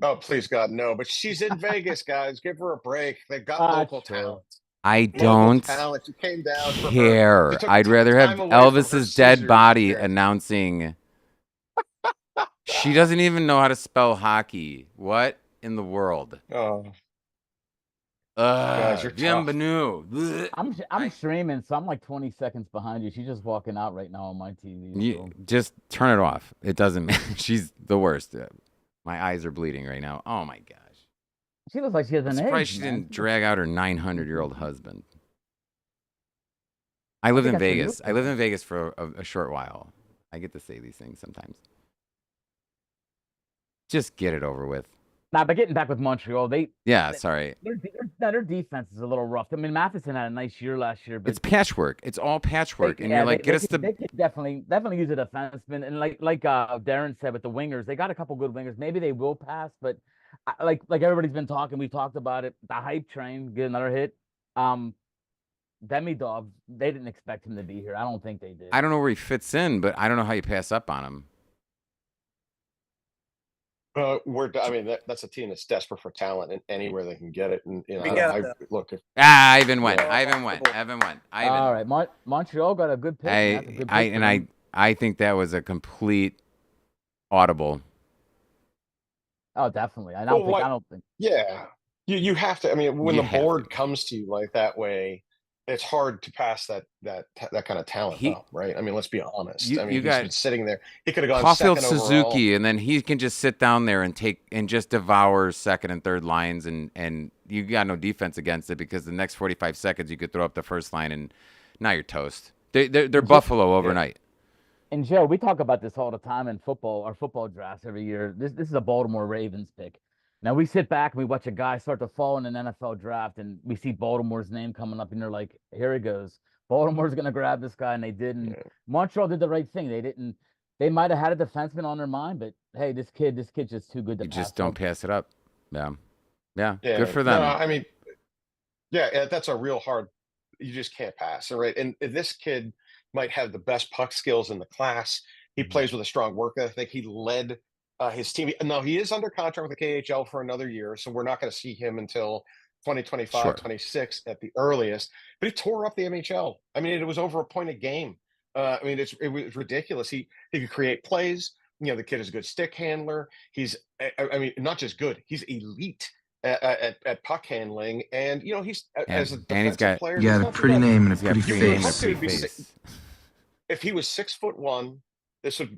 oh, please God, no! But she's in Vegas, guys. Give her a break. They've got Ah, local true. talent. I Local don't talent. She came down for her. care. She took I'd rather have time away from her Elvis's dead Caesars body experience. announcing. She doesn't even know how to spell hockey. What in the world? Oh, guys, you're tough. Bienvenue. Blech. I'm streaming, so I'm like 20 seconds behind you. She's just walking out right now on my TV. You So. just turn it off. It doesn't matter. She's the worst. My eyes are bleeding right now. Oh my gosh. She looks like she has I'm an surprised egg. she man. didn't drag out her 900-year-old husband. I lived in think that's her Vegas. new I lived in Vegas for a short while. I get to say these things sometimes. Just get it over with. Nah, but getting back with Montreal, Yeah, sorry. their defense is a little rough. I mean, Matheson had a nice year last year, but It's patchwork. It's all patchwork. And yeah, you're like, get us they the. could definitely use a defenseman. And like Darren said with the wingers, they got a couple good wingers. Maybe they will pass, but like everybody's been talking, we've talked about it. The hype train get another hit. Demidov, they didn't expect him to be here. I don't think they did. I don't know where he fits in, but I don't know how you pass up on him. I mean, that's a team that's desperate for talent, and anywhere they can get it. And We got the look, if, Ivan went. Yeah. Ivan went. Evan went. Ivan. All right, Montreal got a good pick. Man. That's a good pick for them. I think that was a complete audible. Oh, definitely. I don't think. Yeah, you have to. I mean, when You the have board to. comes to you like that way, it's hard to pass that kind of talent up, right? I mean, let's be honest. I mean, you he's got been sitting there. He could have gone Caulfield second Suzuki, overall. and then he can just sit down there and just devour second and third lines, and you got no defense against it because the next 45 seconds you could throw up the first line, and now you're toast. They're Buffalo overnight. And Joe, we talk about this all the time in football, our football drafts every year. This is a Baltimore Ravens pick. Now we sit back and we watch a guy start to fall in an NFL draft, and we see Baltimore's name coming up, and you're like, here he goes. Baltimore's gonna grab this guy, and they didn't. Yeah. Montreal did the right thing. They didn't. They might have had a defenseman on their mind, but hey, this kid's just too good to You pass just don't up. pass it up. Yeah. Yeah, Good for them. No, I mean, yeah, that's a real hard. You just can't pass, all right? And this kid might have the best puck skills in the class. He Mhm. plays with a strong work ethic. He led his team. Now he is under contract with the KHL for another year, so we're not going to see him until 2025, Sure. 26 at the earliest. But he tore up the NHL. I mean, it was over a point a game. I mean, it was ridiculous. He could create plays. You know, the kid is a good stick handler. He's, I mean, not just good. He's elite at puck handling, and you know he's as a and he's defensive got player. You got a pretty name and a pretty face. If he was 6'1", this would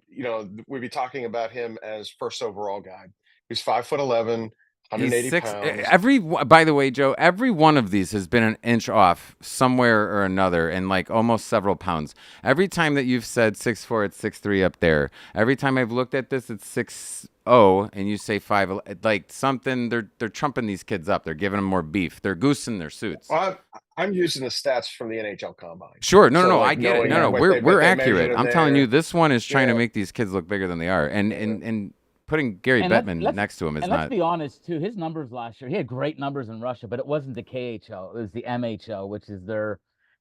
we'd be talking about him as first overall guy. He's 5'11", 180 pounds. By the way, Joe, every one of these has been an inch off somewhere or another, and like almost several pounds. Every time that you've said 6'4", it's 6'3" up there. Every time I've looked at this, it's 6'0", and you say 5. Like something, they're trumping these kids up. They're giving them more beef. They're goosing their suits. Well, I'm using the stats from the NHL Combine. Sure, no, So, I like, get it. knowing No, what we're they measured accurate. in I'm telling there. you, this one is trying to Yeah. make these kids look bigger than they are, and putting Gary And Bettman next to him is and not. let's be honest too. His numbers last year, he had great numbers in Russia, but it wasn't the KHL. It was the MHL, which is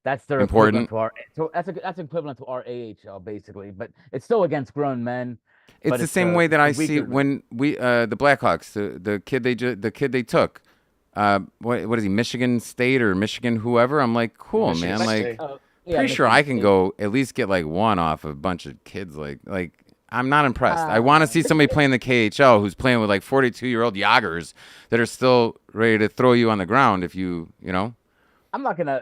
that's their Important. equivalent to our. So that's equivalent to our AHL basically, but it's still against grown men. It's the same way that I see when we the Blackhawks, the kid they took. What is he? Michigan State or Michigan whoever? I'm like, cool, Michigan man. State. Like, pretty sure I can go at least get like one off a bunch of kids. Like I'm not impressed. I want to see somebody playing the KHL who's playing with like 42-year-old Jagers that are still ready to throw you on the ground if you know. I'm not gonna.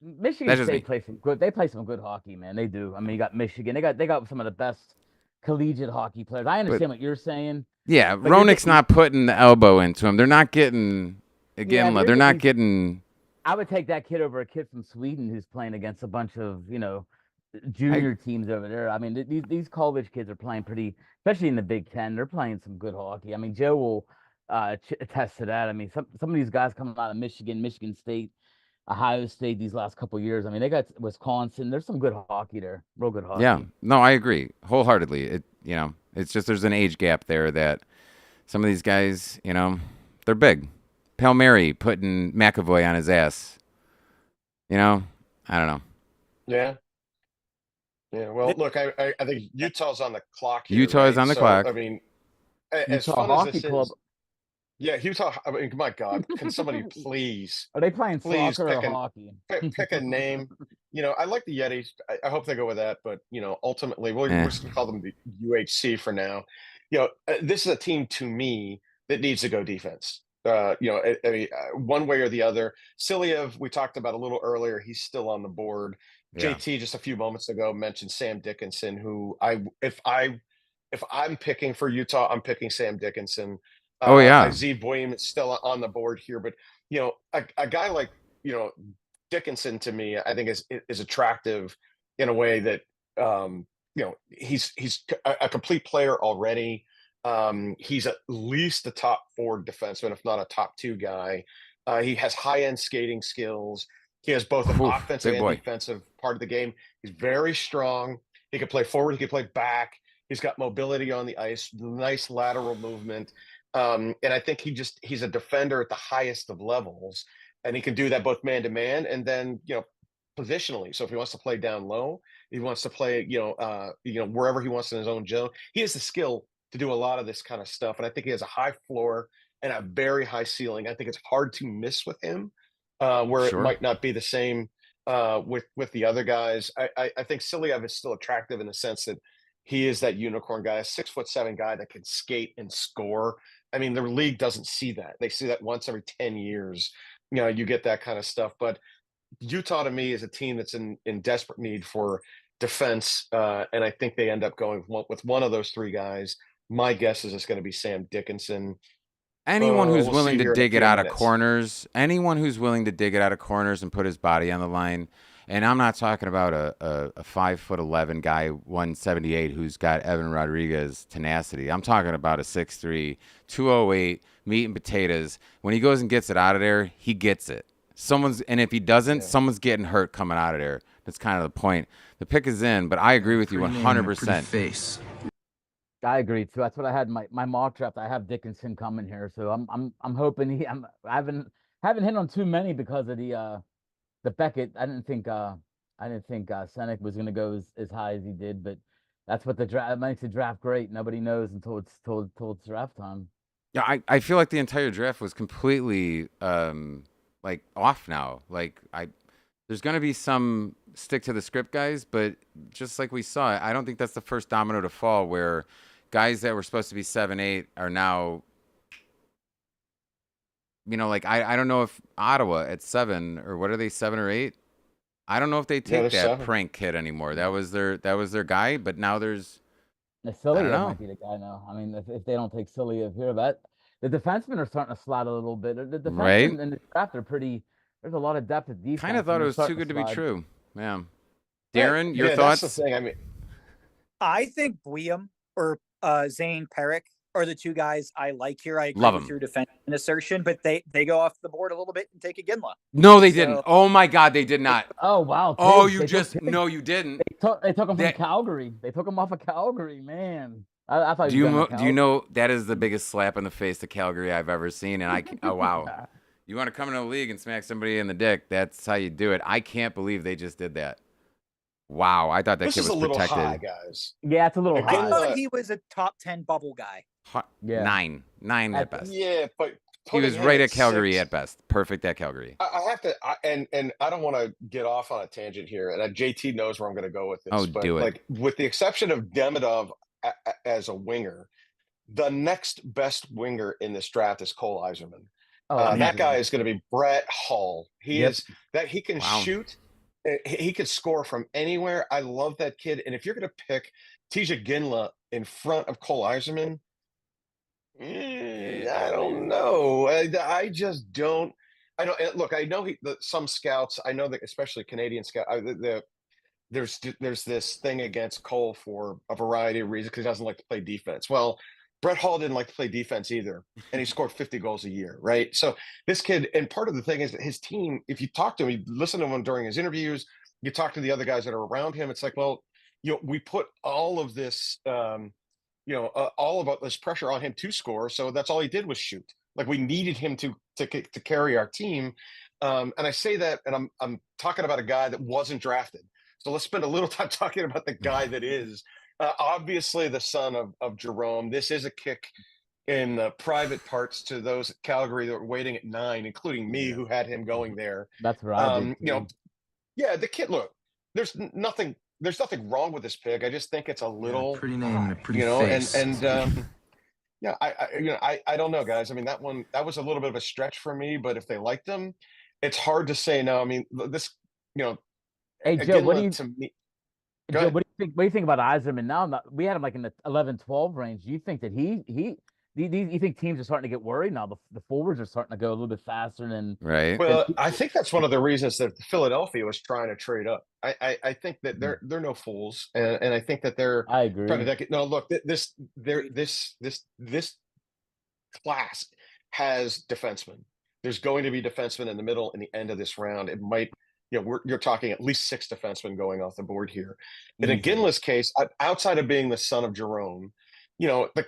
Michigan State plays some good. They play some good hockey, man. They do. I mean, you got Michigan. They got some of the best collegiate hockey players. I understand what you're saying. Yeah, Ronick's not putting the elbow into him. They're not getting they're not getting. I would take that kid over a kid from Sweden who's playing against a bunch of junior teams over there. I mean, these college kids are playing pretty, especially in the Big Ten. They're playing some good hockey. I mean, Joe will attest to that. I mean, some of these guys coming out of Michigan State, Ohio State these last couple of years. I mean, they got Wisconsin. There's some good hockey there, real good hockey. Yeah, no, I agree wholeheartedly. It's just there's an age gap there that some of these guys, they're big. Pale Mary putting McAvoy on his ass. I don't know. Yeah. Yeah. Well, look, I think Utah's on the clock here, Utah is right? on the So, clock. I mean, as Utah fun as Hockey this Club. is, yeah, Utah. I mean, my God, can somebody please Are they playing Please soccer or pick hockey? pick a name? I like the Yetis. I hope they go with that, but ultimately we're just gonna call them the UHC for now. This is a team to me that needs to go defense. I mean, one way or the other. Siliev, we talked about a little earlier. He's still on the board. Yeah. JT just a few moments ago mentioned Sam Dickinson, who if I'm picking for Utah, I'm picking Sam Dickinson. Oh yeah, Zeev Boehm is still on the board here, but a guy like Dickinson to me, I think is attractive in a way that he's a complete player already. He's at least a top 4 defenseman, if not a top 2 guy. He has high-end skating skills. He has both an offensive and defensive part of the game. He's very strong. He can play forward. He can play back. He's got mobility on the ice, nice lateral movement. And I think he's a defender at the highest of levels, and he can do that both man to man and then, positionally. So if he wants to play down low, he wants to play, wherever he wants in his own zone. He has the skill to do a lot of this kind of stuff. And I think he has a high floor and a very high ceiling. I think it's hard to miss with him, where it Sure. might not be the same with the other guys. I think Siliev is still attractive in the sense that he is that unicorn guy, a 6'7" guy that can skate and score. I mean, the league doesn't see that. They see that once every 10 years. You get that kind of stuff. But Utah to me is a team that's in desperate need for defense, and I think they end up going with one of those three guys. My guess is it's going to be Sam Dickinson. Anyone who's We'll willing see to here in a dig it few out of minutes. corners, anyone who's willing to dig it out of corners and put his body on the line. And I'm not talking about a 5'11" guy, 178, who's got Evan Rodriguez tenacity. I'm talking about a 6'3", 208, meat and potatoes. When he goes and gets it out of there, he gets it. And if he doesn't, someone's getting hurt coming out of there. That's kind of the point. The pick is in, but I agree with you Pretty name and a pretty 100%. face. I agree too. That's what I had in my mock draft. I have Dickinson coming here, so I'm hoping I haven't hit on too many because of the Beckett. I didn't think Senek was gonna go as high as he did, but that's what the draft makes the draft great. Nobody knows until it's draft time. Yeah, I feel like the entire draft was completely like off now. Like there's gonna be some stick to the script guys, but just like we saw, I don't think that's the first domino to fall where guys that were supposed to be 7-8 are now, like I don't know if Ottawa at 7 or what are they, 7 or 8? I don't know if they take that 7. prank kid anymore. That was their guy, but now there's Siliev know. might be the guy now. I mean, if they don't take Siliev here, but the defensemen are starting to slide a little bit. The defensemen Right. in the draft are pretty. There's a lot of depth at defense. kind of thought and it they're was starting too good to be slide. true. Yeah. Right. Darren, your Yeah, thoughts? That's the thing. I mean, I think Bouillon or Zane Perrick are the two guys I like here. I agree Love with 'em. your defense and assertion, but they go off the board a little bit and take a Ginla. No, they So- didn't. Oh my God, they did not. Oh wow! Oh, Tiggs. you They took just Tiggs. no, you didn't. They took him from That- Calgary. They took him off of Calgary, man. I thought Do he was you going to do you know that is the biggest slap in the face to Calgary I've ever seen? And oh wow, you want to come into the league and smack somebody in the dick? That's how you do it. I can't believe they just did that. Wow, I thought that this kid is was a little protected. high, guys. Yeah, it's a little Again, I high. thought he was a top 10 bubble guy. Yeah. 9 at best. Yeah, but He was putting him right at Calgary 6, at best. Perfect at Calgary. I have to, and I don't want to get off on a tangent here, and JT knows where I'm going to go with this. Oh, but do it. like with the exception of Demidov as a winger, the next best winger in this draft is Cole Yzerman. Oh, That guy is going to be Brett Hull. He Yep. is that he can Wow. shoot. He could score from anywhere. I love that kid. And if you're going to pick Tija Ginla in front of Cole Yzerman, I don't know. I just don't. I don't look. I know some scouts. I know that especially Canadian scout. There's this thing against Cole for a variety of reasons because he doesn't like to play defense. Well, Brett Hull didn't like to play defense either, and he scored 50 goals a year, right? So this kid, and part of the thing is that his team, if you talk to him, you listen to him during his interviews, you talk to the other guys that are around him, it's like, well, we put all of this, all of this pressure on him to score, so that's all he did was shoot. Like we needed him to carry our team, and I say that, and I'm talking about a guy that wasn't drafted. So let's spend a little time talking about the guy that is. Obviously, the son of Jerome. This is a kick in the private parts to those at Calgary that were waiting at 9, including me, who had him going there. That's right. Yeah, the kid. Look, there's nothing wrong with this pick. I just think it's a little Pretty name and a pretty you know, face. yeah, I don't know, guys. I mean, that was a little bit of a stretch for me, but if they liked him, it's hard to say no. I mean, this, Hey Joe, again, what do you to me? Go Joe, ahead. what do you think? What do you think about Yzerman now? We had him like in the 11-12 range. Do you think that you think teams are starting to get worried now? The forwards are starting to go a little bit faster than Right. Well, I think that's one of the reasons that Philadelphia was trying to trade up. I think that they're no fools, and I think that they're I agree. trying to. No, look, this class has defensemen. There's going to be defensemen in the middle and the end of this round. It might, you're talking at least 6 defensemen going off the board here. And in Easy. Ginla's case, outside of being the son of Jerome, the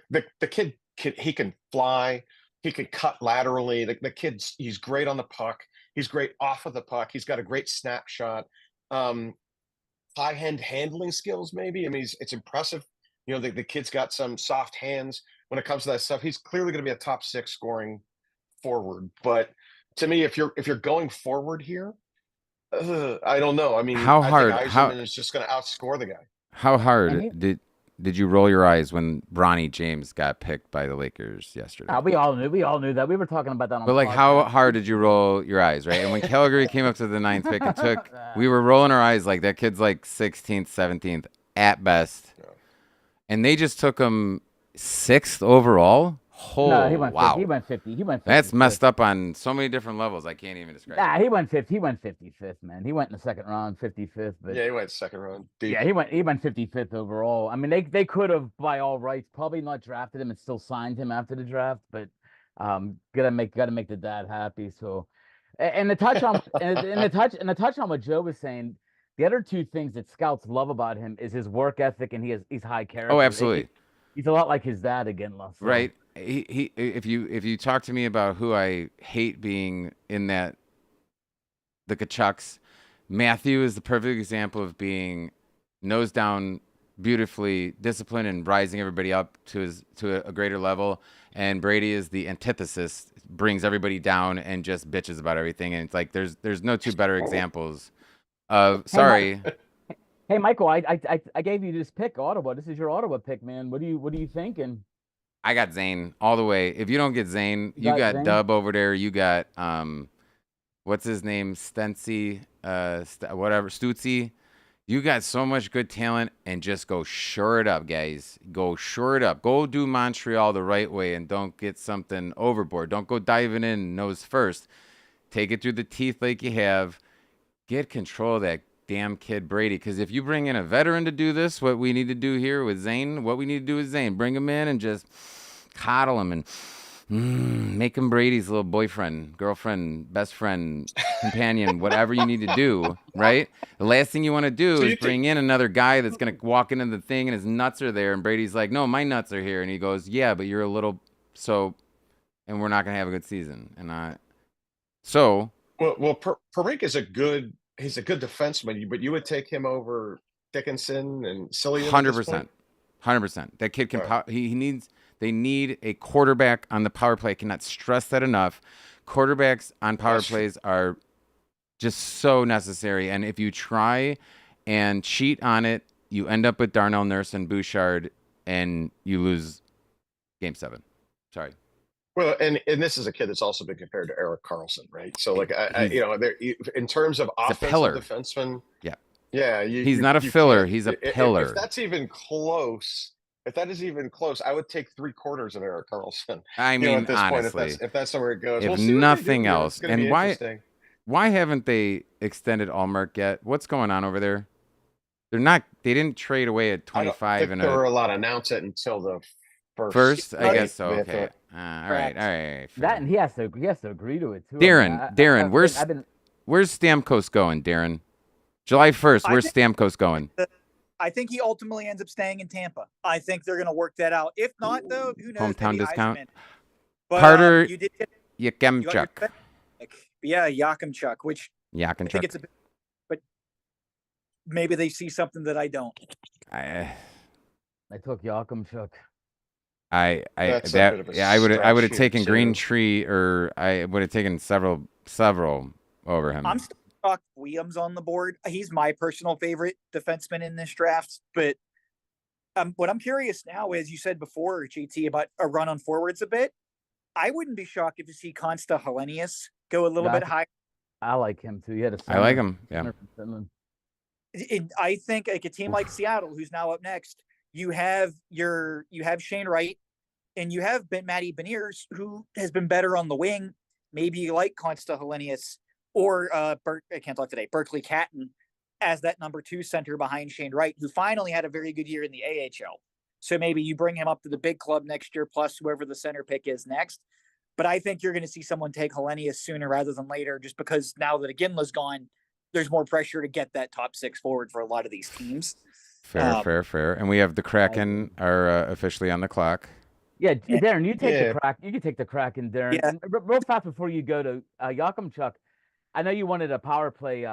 kid he can fly. He can cut laterally. The kid's he's great on the puck. He's great off of the puck. He's got a great snapshot. High-hand handling skills, maybe. I mean, it's impressive You know, the kid's got some soft hands when it comes to that stuff. He's clearly going to be a top 6 scoring forward. But to me, if you're going forward here, I don't know. I mean, How I think hard? Yzerman is just going to outscore the guy. How hard And he- did you roll your eyes when Bronny James got picked by the Lakers yesterday? we all knew that. We were talking about that on But the like, how podcast. hard did you roll your eyes, right? And when Calgary came up to the 9th pick and took, we were rolling our eyes like that kid's like 16th, 17th at best, and they just took him 6th overall. Oh, No, he went wow. 50. He went 50. He went 50. That's messed up on so many different levels. I can't even describe. Nah, he went 50. He went 55th, man. He went in the second round, 55th. But Yeah, he went second round. Deep. yeah, he went 55th overall. I mean, they could have by all rights probably not drafted him and still signed him after the draft, but gotta make the dad happy. So, and the touch on and the touch on what Joe was saying. The other two things that scouts love about him is his work ethic, and he's high character. Oh, absolutely. He's a lot like his dad again, so. Right. He if you talk to me about who I hate being in the Kachucks, Matthew is the perfect example of being nose down, beautifully disciplined and rising everybody up to a greater level. And Brady is the antithesis, brings everybody down and just bitches about everything. And it's like there's no two better examples of Hey Michael, I gave you this pick, Ottawa. This is your Ottawa pick, man. What are you thinking? I got Zane all the way. If you don't get Zane, you got Zane? Dub over there. You got what's his name? Stutzy. You got so much good talent, and just go shore it up, guys. Go shore it up. Go do Montreal the right way, and don't get something overboard. Don't go diving in nose first. Take it through the teeth like you have. Get control of that damn kid Brady, because if you bring in a veteran to do this, what we need to do here with Zane, bring him in and just coddle him and make him Brady's little boyfriend, girlfriend, best friend, companion, whatever you need to do, right? The last thing you want to do is bring in another guy that's going to walk into the thing and his nuts are there, and Brady's like, no, my nuts are here, and he goes, yeah, but you're a little, and we're not going to have a good season. And Well, Parink is a good defenseman, but you would take him over Dickinson and Cillian. 100%. That kid can. They need a quarterback on the power play. I cannot stress that enough. Quarterbacks on power plays are just so necessary. And if you try and cheat on it, you end up with Darnell Nurse and Bouchard, and you lose Game 7. Sorry. Well, and this is a kid that's also been compared to Erik Karlsson, right? So, like, in terms of offensive defenseman, he's not a filler. He's a pillar. If that's even close, I would take 3/4 of Erik Karlsson. I mean, at this honestly, point, if that's somewhere it goes, if nothing else, and why haven't they extended Allmark yet? What's going on over there? They didn't trade away at 25. There were a lot announced it until the first. I guess so. Okay. All right. Fair. That, and he has to agree to it too. Darren, where's Stamkos going, Darren? July 1st, where's Stamkos going? I think he ultimately ends up staying in Tampa. I think they're going to work that out. If not, though, who knows? Hometown discount. But, Carter Yakemchuk. Yeah, Yakemchuk, which I think it's a bit, but maybe they see something that I don't. I took Yakemchuk. I would have taken Green Tree, or I would have taken several over him. I'm still shocked Williams on the board. He's my personal favorite defenseman in this draft. But what I'm curious now is, you said before, JT, about a run on forwards a bit. I wouldn't be shocked if you see Consta Helenius go a little bit higher. I like him too. I like him. Yeah. I think like a team like Seattle, who's now up next, you have Shane Wright, and you have Matty Beniers, who has been better on the wing. Maybe you like Consta Helenius or I can't talk today, Berkeley Catton as that number 2 center behind Shane Wright, who finally had a very good year in the AHL. So maybe you bring him up to the big club next year, plus whoever the center pick is next. But I think you're going to see someone take Helenius sooner rather than later, just because now that Iginla's gone, there's more pressure to get that top 6 forward for a lot of these teams. Fair. And we have the Kraken are officially on the clock. Yeah, Darren, you take the Kraken. You can take the Kraken, Darren. Yeah. And real fast before you go to Yakemchuk, I know you wanted a power play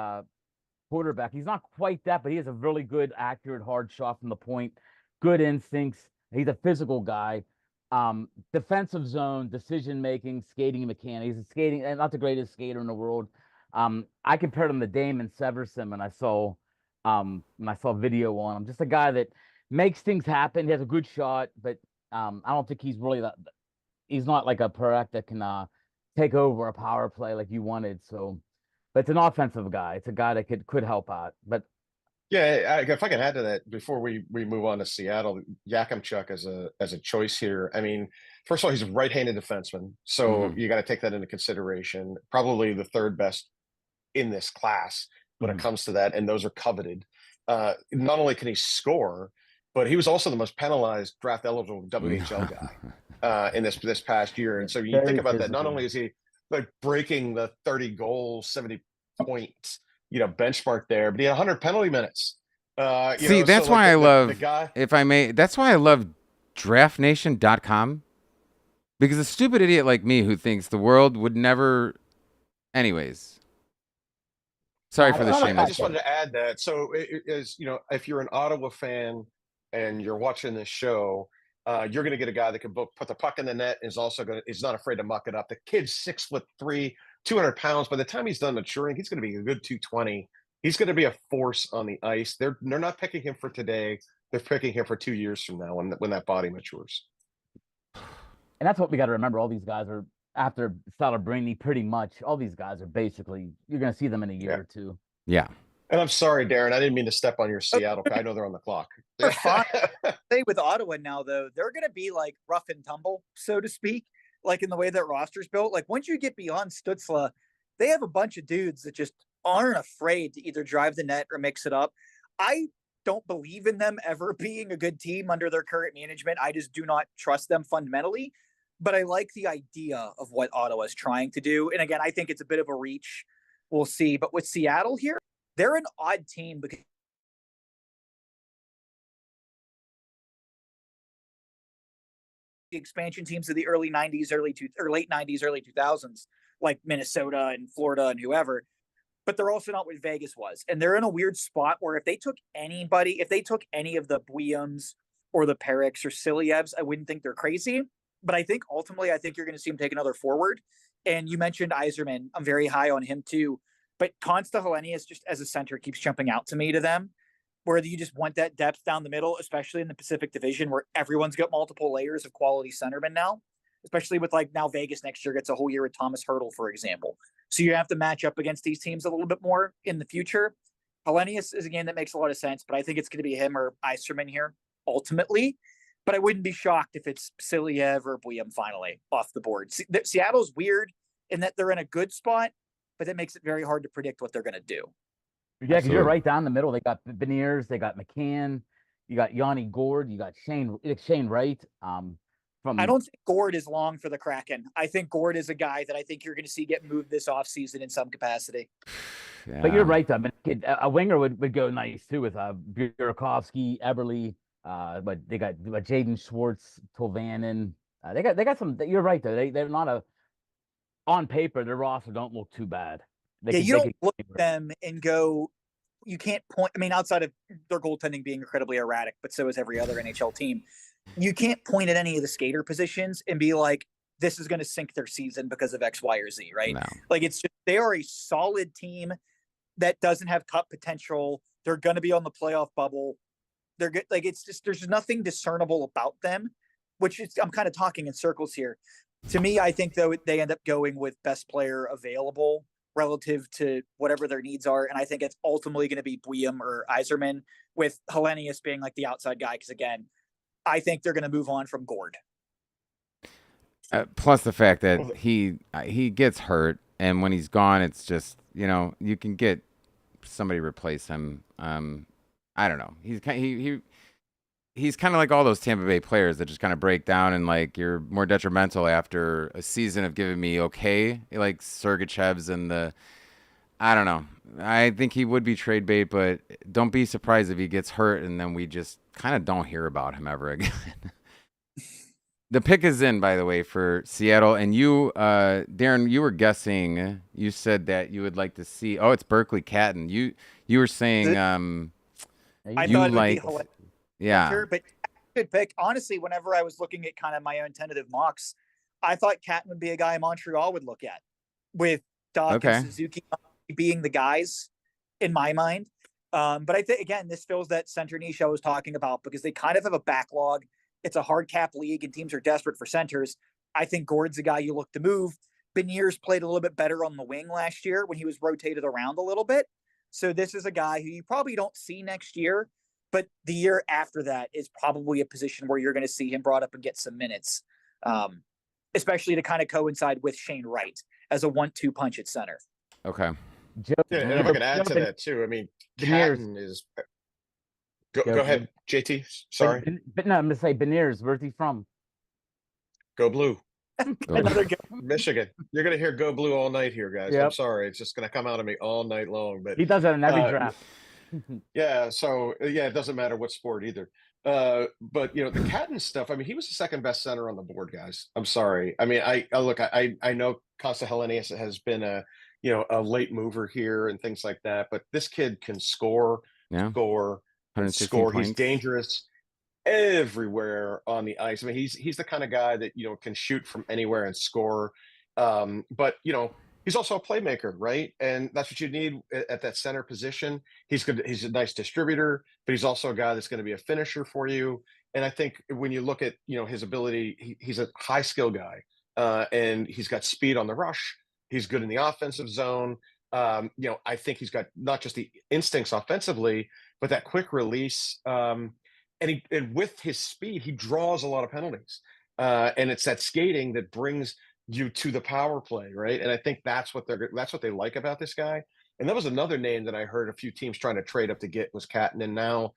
quarterback. He's not quite that, but he has a really good, accurate, hard shot from the point. good instincts. He's a physical guy. Defensive zone, decision making, skating mechanics. He's skating, and not the greatest skater in the world. I compared him to Damon Severson when I saw video on him. Just a guy that makes things happen. He has a good shot, but I don't think he's really that. He's not like a Perek that can take over a power play like you wanted. So, but it's an offensive guy. It's a guy that could help out. But Yeah, if I can add to that before we move on to Seattle, Yakimchuk as a choice here. I mean, first of all, he's a right-handed defenseman, so you got to take that into consideration. Probably the third best in this class when it comes to that, and those are coveted. Not only can he score, but he was also the most penalized draft eligible WHL guy in this past year. And so you Very think about that. physical. Not only is he like breaking the 30 goals, 70 points, benchmark there, but he had 100 penalty minutes. See, that's so, like, why I love, the guy. if I may, that's why I love DraftNation.com, because a stupid idiot like me who thinks the world would never, anyways. Sorry for the I shameless. just wanted to add that. So it is, if you're an Ottawa fan and you're watching this show, you're going to get a guy that can both put the puck in the net and is not afraid to muck it up. The kid's 6'3", 200 pounds. By the time he's done maturing, he's going to be a good 220. He's going to be a force on the ice. They're not picking him for today. They're picking him for 2 years from now when that body matures. And that's what we got to remember. All these guys are, after Salabrini, pretty much all these guys are basically, you're going to see them in a year or two. Yeah. And I'm sorry, Darren, I didn't mean to step on your Seattle. I know they're on the clock. They're fine. Say with Ottawa now, though, they're going to be like rough and tumble, so to speak, like in the way that roster's built. Like once you get beyond Stützle, they have a bunch of dudes that just aren't afraid to either drive the net or mix it up. I don't believe in them ever being a good team under their current management. I just do not trust them fundamentally. But I like the idea of what Ottawa is trying to do. And again, I think it's a bit of a reach. We'll see. But with Seattle here, they're an odd team because the expansion teams of the early 90s, late 90s, early 2000s, like Minnesota and Florida and whoever. But they're also not what Vegas was. And they're in a weird spot where if they took any of the Buyums or the Pereks or Silievs, I wouldn't think they're crazy. But I think ultimately, you're going to see him take another forward. And you mentioned Yzerman. I'm very high on him too. But Consta Helenius, just as a center, keeps jumping out to me to them, where you just want that depth down the middle, especially in the Pacific Division, where everyone's got multiple layers of quality centermen now, especially with like now Vegas next year gets a whole year with Thomas Hertl, for example. So you have to match up against these teams a little bit more in the future. Helenius is a game that makes a lot of sense, but I think it's going to be him or Yzerman here ultimately. But I wouldn't be shocked if it's Siliev or Buyum finally off the board. Seattle's weird in that they're in a good spot, but that makes it very hard to predict what they're going to do. Yeah, because you're right down the middle. They got Beniers, they got McCann, you got Yanni Gord, you got Shane Wright. I don't think Gord is long for the Kraken. I think Gord is a guy that I think you're going to see get moved this offseason in some capacity. Yeah. But you're right, though. I mean, a winger would go nice too with Burakovsky, Eberle. But they got Jaden Schwartz, Tolvanen. They got some. You're right though. They're not on paper. Their roster don't look too bad. You don't look at them and go. You can't point. I mean, outside of their goaltending being incredibly erratic, but so is every other NHL team. You can't point at any of the skater positions and be like, "This is going to sink their season because of X, Y, or Z." Right? No. Like it's just they are a solid team that doesn't have cup potential. They're going to be on the playoff bubble. They're good. Like it's just there's nothing discernible about them, which is I'm kind of talking in circles here. To me, I think though they end up going with best player available relative to whatever their needs are, and I think it's ultimately going to be Buyum or Yzerman, with Helenius being like the outside guy. Because again, I think they're going to move on from Gord. Plus the fact that he gets hurt, and when he's gone, it's just you can get somebody replace him. I don't know. He's kind of like all those Tampa Bay players that just kind of break down and like you're more detrimental after a season of giving me okay, like Sergachev's and I don't know. I think he would be trade bait, but don't be surprised if he gets hurt and then we just kind of don't hear about him ever again. The pick is in, by the way, for Seattle. And you, Darren, you were guessing. You said that you would like to see. Oh, it's Berkeley Catton. You were saying. I thought it would be yeah. Hunter, but good pick. Honestly, whenever I was looking at kind of my own tentative mocks, I thought Catton would be a guy Montreal would look at, with Doc and Suzuki being the guys in my mind. But I think, again, this fills that center niche I was talking about, because they kind of have a backlog. It's a hard cap league and teams are desperate for centers. I think Gord's a guy you look to move. Beniers played a little bit better on the wing last year when he was rotated around a little bit. So this is a guy who you probably don't see next year, but the year after that is probably a position where you're going to see him brought up and get some minutes, especially to kind of coincide with Shane Wright as a 1-2 punch at center. Okay. Yeah, and if I can add to that too, I mean, Catton is. Go ahead, JT. Sorry. But no, I'm gonna say Beniers. Where's he from? Go Blue. Another guy. Michigan. You're gonna hear Go Blue all night here, guys. Yep. I'm sorry, it's just gonna come out of me all night long. But He does that in every draft. yeah, so it doesn't matter what sport either. But the Catton stuff. I mean, he was the second best center on the board, guys. I'm sorry. I mean, I know Costa Helenius has been a late mover here and things like that, but this kid can score, score. He's dangerous everywhere on the ice. I mean, he's the kind of guy that can shoot from anywhere and score. But he's also a playmaker, right? And that's what you need at that center position. He's good. He's a nice distributor, but he's also a guy that's going to be a finisher for you. And I think when you look at his ability, he's a high skill guy, and he's got speed on the rush. He's good in the offensive zone. I think he's got not just the instincts offensively, but that quick release. And with his speed, he draws a lot of penalties. And it's that skating that brings you to the power play, right? And I think that's what they like about this guy. And that was another name that I heard a few teams trying to trade up to get was Catton. And now,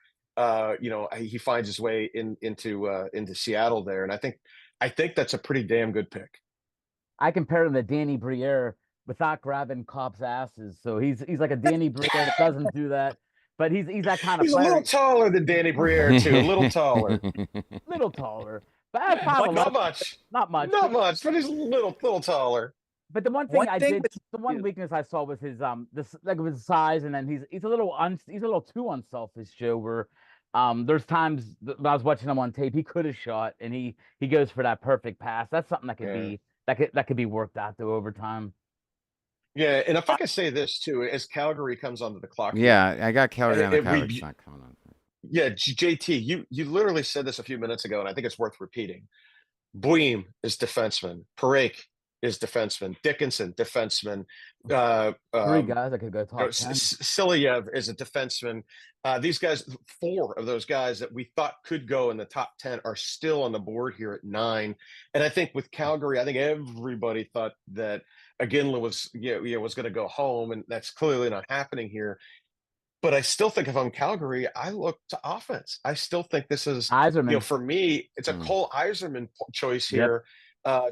he finds his way into Seattle there. And I think that's a pretty damn good pick. I compare him to Danny Briere without grabbing cops' asses. So he's like a Danny Briere that doesn't do that. But he's that kind of He's player. a little taller than Danny Briere, too. A little taller. Little taller. But not much. Not much, but he's a little taller. But the one thing the one weakness I saw was his his size, and then he's a little too unselfish, Joe. Where there's times when I was watching him on tape, he could have shot, and he goes for that perfect pass. That's something that could be worked out though over time. Yeah, and if I could say this too, as Calgary comes onto the clock. Yeah, I got Calgary on the clock. It's not coming on. Yeah, JT, you literally said this a few minutes ago, and I think it's worth repeating. Buim is defenseman. Parake is defenseman. Dickinson, defenseman. Three guys that could go top 10. Silyev is a defenseman. These guys, 4 of those guys that we thought could go in the top 10 are still on the board here at 9. And I think with Calgary, I think everybody thought that Iginla was going to go home, and that's clearly not happening here. But I still think if I'm Calgary, I look to offense. I still think this is, for me, it's a Cole Yzerman choice here,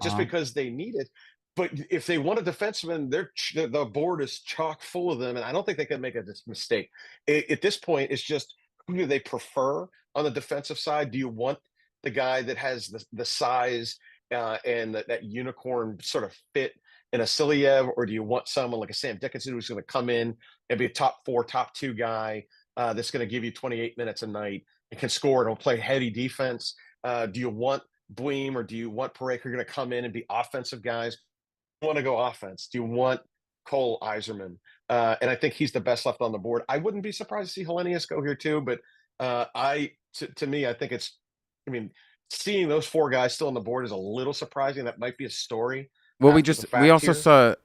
just because they need it. But if they want a defenseman, the board is chock full of them, and I don't think they can make a mistake. At this point, it's just who do they prefer on the defensive side? Do you want the guy that has the size and that unicorn sort of fit in a Silyev, or do you want someone like a Sam Dickinson who's going to come in and be a top 4, top 2 guy that's going to give you 28 minutes a night and can score and will play heady defense? Do you want Buim or do you want Parake going to come in and be offensive guys? Do you want to go offense? Do you want Cole Yzerman? And I think he's the best left on the board. I wouldn't be surprised to see Helenius go here too, but to me, I think seeing those 4 guys still on the board is a little surprising. That might be a story. Well, we also saw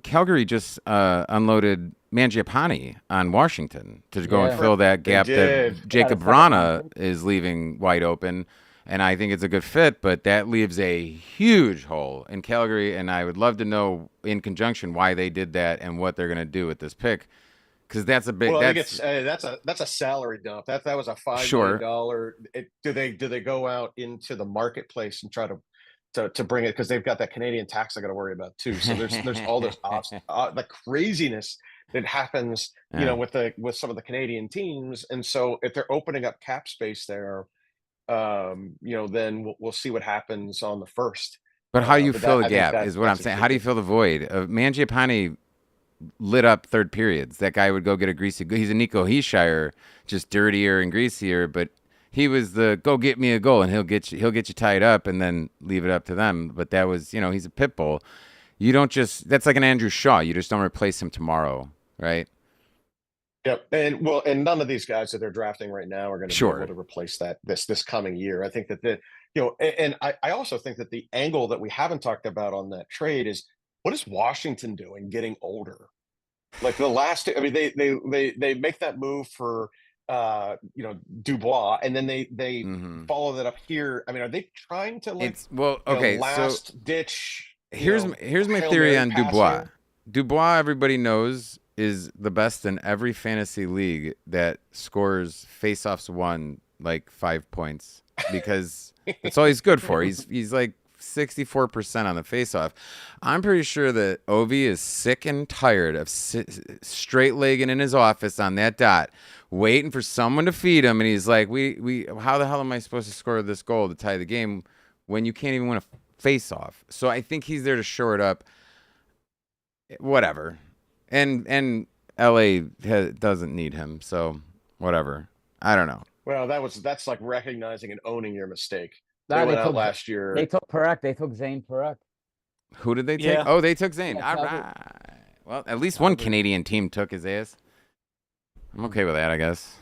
Calgary just unloaded Mangiapane on Washington to go and fill that gap that Jacob Vrana is leaving wide open, and I think it's a good fit. But that leaves a huge hole in Calgary, and I would love to know in conjunction why they did that and what they're going to do with this pick, because that's a big. Well, I think that's a salary dump. That was a $5 million. Do they go out into the marketplace and try to bring it, because they've got that Canadian tax I got to worry about too. So there's all this the craziness that happens, with some of the Canadian teams. And so if they're opening up cap space there, then we'll see what happens on the first. But how you fill the gap is what I'm saying. How do you fill the void? Mangiapane lit up third periods. That guy would go get a greasy. He's a Nico Heishire, just dirtier and greasier, but he was the go get me a goal, and he'll get you tied up and then leave it up to them. But that was, he's a pit bull. You don't just, that's like an Andrew Shaw. You just don't replace him tomorrow, right? Yep. And none of these guys that they're drafting right now are going to be able to replace that this coming year. I think that and I also think that the angle that we haven't talked about on that trade is, what is Washington doing getting older? Like the last, I mean, they make that move for Dubois, and then they follow that up here. I mean, are they trying to last ditch? Here's my theory on Dubois. Dubois, everybody knows, is the best in every fantasy league that scores faceoffs won like 5 points, because that's all he's good for. He's like 64% on the faceoff. I'm pretty sure that Ovi is sick and tired of straight legging in his office on that dot, waiting for someone to feed him, and he's like, "We how the hell am I supposed to score this goal to tie the game when you can't even win a face-off?" So I think he's there to shore it up. Whatever, and LA doesn't need him, so whatever. I don't know. Well, that's like recognizing and owning your mistake. They went out last year. They took Parekh. They took Zane Parekh. Who did they take? Yeah. Oh, they took Zane. Yeah, All right. Well, at least one Canadian team took his ass. I'm okay with that, I guess.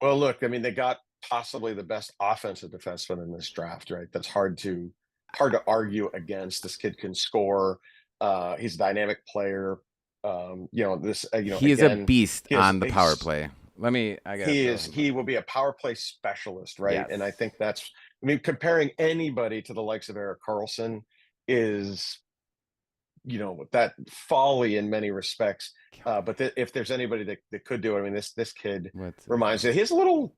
Well, look, I mean, they got possibly the best offensive defenseman in this draft, right? That's hard to argue against. This kid can score. He's a dynamic player. He is a beast on the power play. He will be a power play specialist, right? Yes. And I think comparing anybody to the likes of Erik Karlsson is, that folly in many respects. But if there's anybody that could do it, I mean, this kid reminds me. He's a little,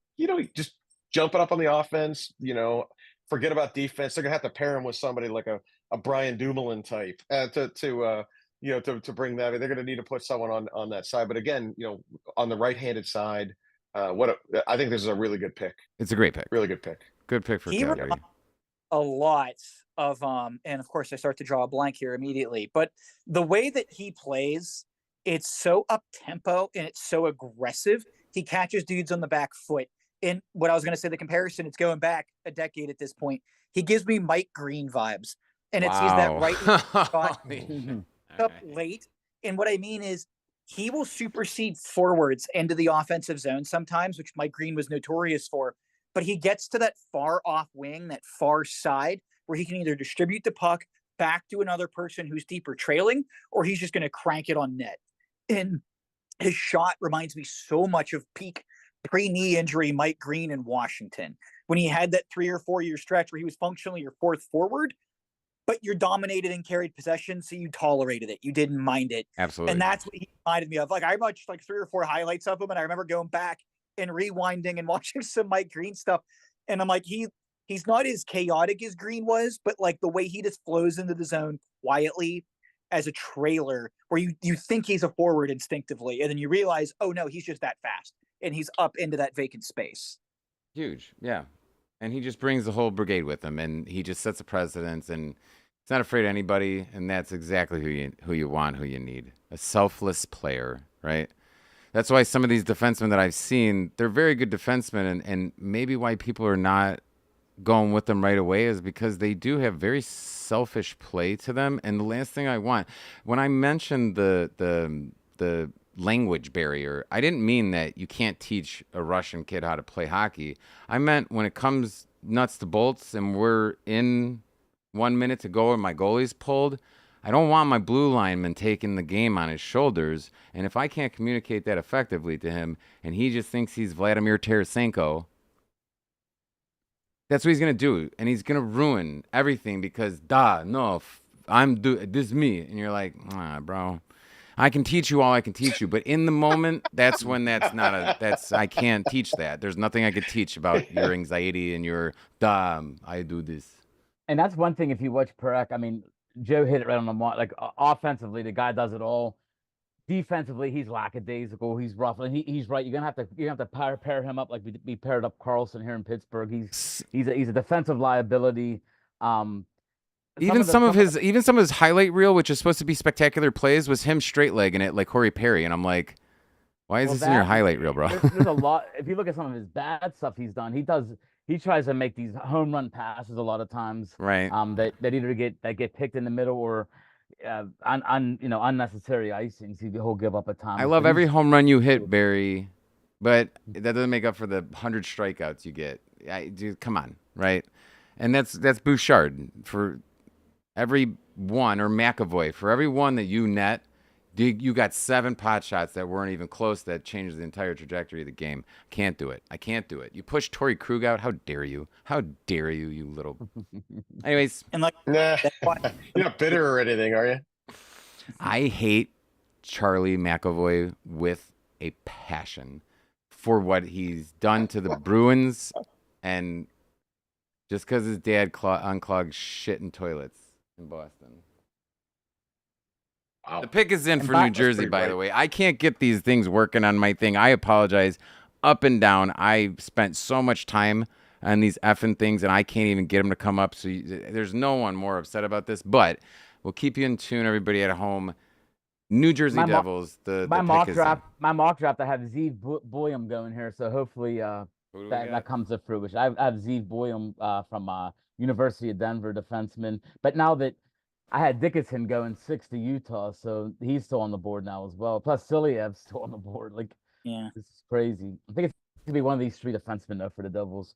just jumping up on the offense. Forget about defense. They're gonna have to pair him with somebody like a Brian Dumoulin type to bring that. They're going to need to put someone on that side. But again, on the right-handed side, I think this is a really good pick. It's a great pick. Really good pick. Good pick for Calgary. A lot of and of course I start to draw a blank here immediately, but the way that he plays, it's so up tempo and it's so aggressive. He catches dudes on the back foot. And what I was going to say, the comparison, it's going back a decade at this point. He gives me Mike Green vibes, and he's that right shot up late. And what I mean is, he will supersede forwards into the offensive zone sometimes, which Mike Green was notorious for. But he gets to that far off wing, that far side, where he can either distribute the puck back to another person who's deeper trailing, or he's just going to crank it on net. And his shot reminds me so much of peak pre-knee injury Mike Green in Washington, when he had that 3 or 4 year stretch where he was functionally your fourth forward, but you're dominated and carried possession, so you tolerated it. You didn't mind it. Absolutely. And that's what he reminded me of. Like, I watched like 3 or 4 highlights of him, and I remember going back and rewinding and watching some Mike Green stuff. And I'm like, he's not as chaotic as Green was, but like the way he just flows into the zone quietly as a trailer, where you think he's a forward instinctively, and then you realize, oh no, he's just that fast, and he's up into that vacant space. Huge, yeah. And he just brings the whole brigade with him, and he just sets a precedence, and he's not afraid of anybody, and that's exactly who you want, who you need. A selfless player, right? That's why some of these defensemen that I've seen, they're very good defensemen, and maybe why people are not going with them right away is because they do have very selfish play to them. And the last thing I want, when I mentioned the language barrier, I didn't mean that you can't teach a Russian kid how to play hockey. I meant when it comes nuts to bolts and we're in 1 minute to go and my goalie's pulled, I don't want my blue lineman taking the game on his shoulders. And if I can't communicate that effectively to him and he just thinks he's Vladimir Tarasenko, that's what he's going to do. And he's going to ruin everything because, this is me. And you're like, bro, I can teach you all I can teach you. But in the moment, that's when I can't teach that. There's nothing I could teach about your anxiety and your, I do this. And that's one thing, if you watch Parekh, I mean, Joe hit it right on the mark. Like, offensively, the guy does it all. Defensively, he's lackadaisical. He's rough, and he's right. You're gonna have to pair him up like we paired up Karlsson here in Pittsburgh. He's a defensive liability. Even some of his highlight reel, which is supposed to be spectacular plays, was him straight legging it like Corey Perry, and I'm like, Why is Well, this in your that highlight reel, bro? there's a lot. If you look at some of his bad stuff he's done, he tries to make these home run passes a lot of times. Right. That either get picked in the middle or unnecessary icings. He'll give up at times. I love but every he's- home run you hit, Barry, but that doesn't make up for the 100 strikeouts you get. Dude, come on, right? And that's Bouchard. For every one, or McAvoy, for every one that you net, you got 7 pot shots that weren't even close that changed the entire trajectory of the game. Can't do it. I can't do it. You pushed Torrey Krug out. How dare you? How dare you, you little. Anyways, And like, Nah, that's why you're not bitter or anything, are you? I hate Charlie McAvoy with a passion for what he's done to the Bruins, and just because his dad unclogged shit in toilets in Boston. Wow. The pick is in And for by- New Jersey, pretty by bright. the way. I can't get these things working on my thing. I apologize. Up and down. I spent so much time on these effing things, and I can't even get them to come up. So there's no one more upset about this, but we'll keep you in tune, everybody at home. New Jersey My mo- Devils. The my pick mock is draft. My mock draft. I have Zeev Boyum going here, so hopefully in. Who do we that got? comes to fruition. I have Zeev Boyum from University of Denver, defenseman. But now that I had Dickinson going 6 to Utah, so he's still on the board now as well. Plus Siliev's still on the board. Like, yeah. this is crazy. I think it's gonna be one of these 3 defensemen though for the Devils.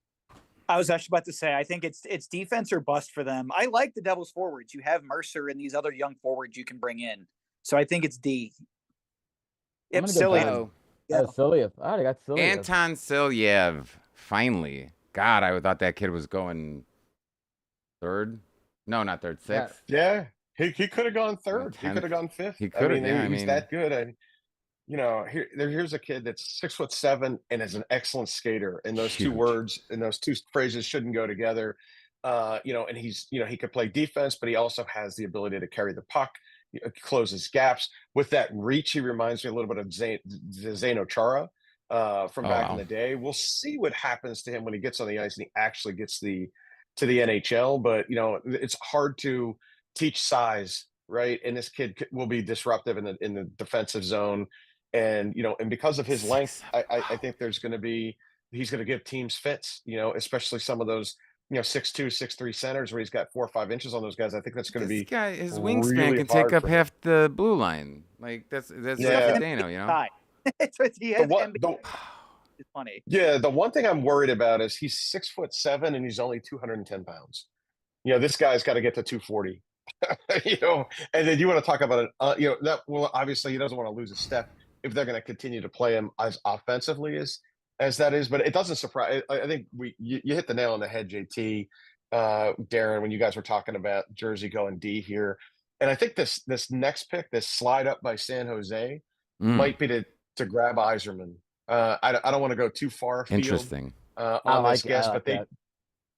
I was actually about to say, I think it's defense or bust for them. I like the Devils forwards. You have Mercer and these other young forwards you can bring in. So I think it's D. I'm It's gonna go silly. back. Oh, Yeah. Oh, Siliev. All right, I got Siliev. Anton Silyev. Finally. God, I thought that kid was going 3rd. No, not 3rd, 6th. Yeah, he could have gone 3rd. He 10th. could have gone 5th. He could've, yeah, I he's mean- that good. And here's a kid that's 6'7" and is an excellent skater. And those two Huge. words and those two phrases shouldn't go together. And he's he could play defense, but he also has the ability to carry the puck, closes gaps with that reach. He reminds me a little bit of Zdeno Chara from back wow. in the day. We'll see what happens to him when he gets on the ice and he actually gets to the NHL. But it's hard to teach size, right? And this kid will be disruptive in the defensive zone, and and because of his length, I think he's going to give teams fits, especially some of those 6'2", 6'3" centers where he's got 4 or 5 inches on those guys. I think that's going to This be guy, his really wingspan can hard take up for him. half the blue line. Like that's Yeah. Zdeno, It's what he has. The NBA. It's funny. Yeah, the one thing I'm worried about is he's 6'7" and he's only 210 pounds. This guy's got to get to 240. And then you want to talk about it. Obviously he doesn't want to lose a step if they're going to continue to play him as offensively as that is. But it doesn't surprise. I think you hit the nail on the head, JT, Darren, when you guys were talking about Jersey going D here. And I think this next pick, this slide up by San Jose, might be to grab Yzerman. I don't want to go too far afield. Interesting. On this guess, but that.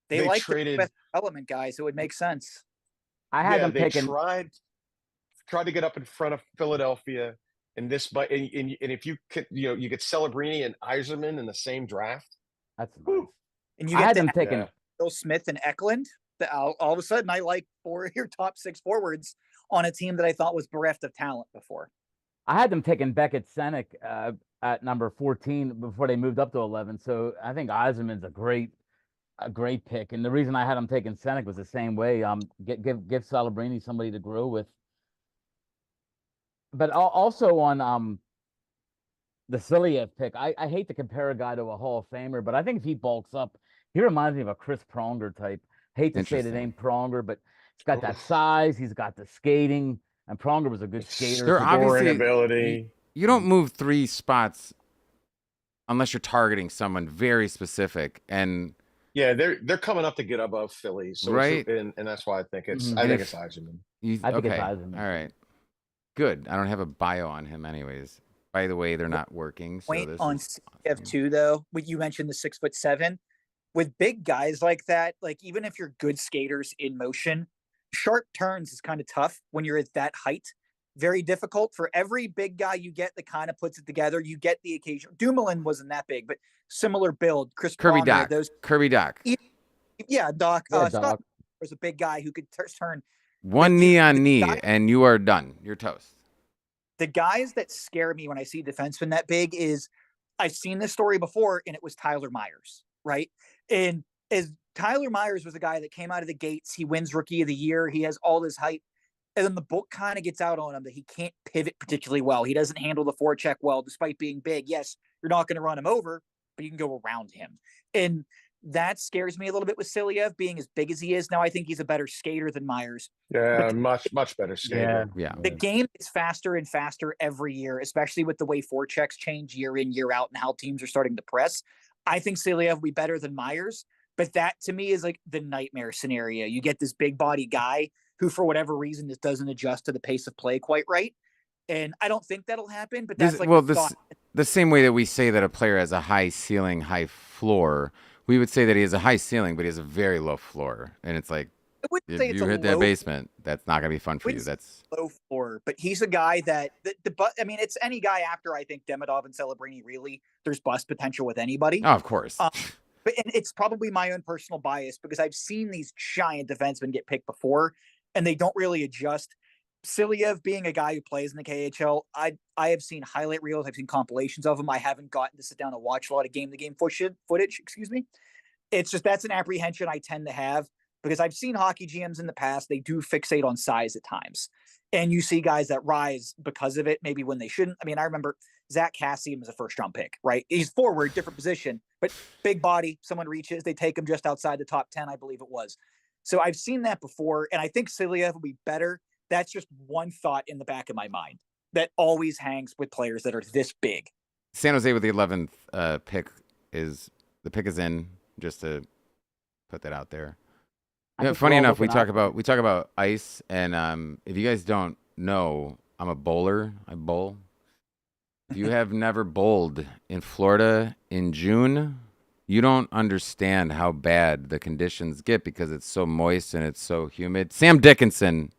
They they like traded- the element guys, so it would make sense. I had them they taking. tried to get up in front of Philadelphia, and if you could, you get Celebrini and Yzerman in the same draft. That's nice. Whew. And you I get had the them taking. Yeah. Bill Smith and Eklund. All of a sudden, I like 4 of your top 6 forwards on a team that I thought was bereft of talent before. I had them taking Beckett Senek at number 14 before they moved up to 11. So I think Yzerman's a great pick. And the reason I had him taking Senek was the same way. Give Celebrini somebody to grow with. But also on the Siliev pick, I hate to compare a guy to a Hall of Famer, but I think if he bulks up, he reminds me of a Chris Pronger type. Hate to say the Interesting. name Pronger, but he's got that size, he's got the skating, and Pronger was a good skater. They're so- obviously- Scoring ability. You don't move 3 spots unless you're targeting someone very specific. And Yeah, they're coming up to get above Philly, so Right. and that's why I think it's Mhm. I And think if- it's Yzerman. I think it's okay, Yzerman. all right, good. I don't have a bio on him, anyways. By the way, they're not working. So Point this on is awesome. CF2 though, when you mentioned the 6'7", with big guys like that, like even if you're good skaters in motion, sharp turns is kind of tough when you're at that height. Very difficult for every big guy you get that kind of puts it together. You get the occasion. Dumoulin wasn't that big, but similar build. Chris Kirby Pronger, Doc. those Kirby Doc. yeah, Doc. Yeah, Scott Doc. was a big guy who could turn. One But knee the on knee, guy- and you are done. You're toast. The guys that scare me when I see defensemen that big is I've seen this story before, and it was Tyler Myers, right? And as Tyler Myers was a guy that came out of the gates, he wins Rookie of the Year, he has all this hype, and then the book kind of gets out on him that he can't pivot particularly well. He doesn't handle the forecheck well, despite being big. Yes, you're not going to run him over, but you can go around him. And that scares me a little bit with Silyev being as big as he is. Now I think he's a better skater than Myers. Yeah, much better skater. Yeah. The game is faster and faster every year, especially with the way forechecks change year in, year out, and how teams are starting to press. I think Silyev will be better than Myers, but that to me is like the nightmare scenario. You get this big body guy who, for whatever reason, just doesn't adjust to the pace of play quite right. And I don't think that'll happen, but that's the same way that we say that a player has a high ceiling, high floor, we would say that he has a high ceiling, but he has a very low floor. And it's like, if you hit that basement, that's not going to be fun for you. That's low floor, but he's a guy that I mean, it's any guy after, I think, Demidov and Celebrini, really, there's bust potential with anybody. Oh, of course. But and it's probably my own personal bias because I've seen these giant defensemen get picked before and they don't really adjust. Silyev being a guy who plays in the KHL, I have seen highlight reels, I've seen compilations of him. I haven't gotten to sit down and watch a lot of game-to-game footage, excuse me. It's just that's an apprehension I tend to have because I've seen hockey GMs in the past. They do fixate on size at times. And you see guys that rise because of it, maybe when they shouldn't. I mean, I remember Zach Kassian was a first-round pick, right? He's forward, different position, but big body, someone reaches, they take him just outside the top 10, I believe it was. So I've seen that before, and I think Silyev will be better. That's just one thought in the back of my mind that always hangs with players that are this big. San Jose with the 11th pick is in, just to put that out there. Yeah, funny enough, we talk about ice, and if you guys don't know, I'm a bowler. I bowl. If you have never bowled in Florida in June, you don't understand how bad the conditions get because it's so moist and it's so humid. Sam Dickinson.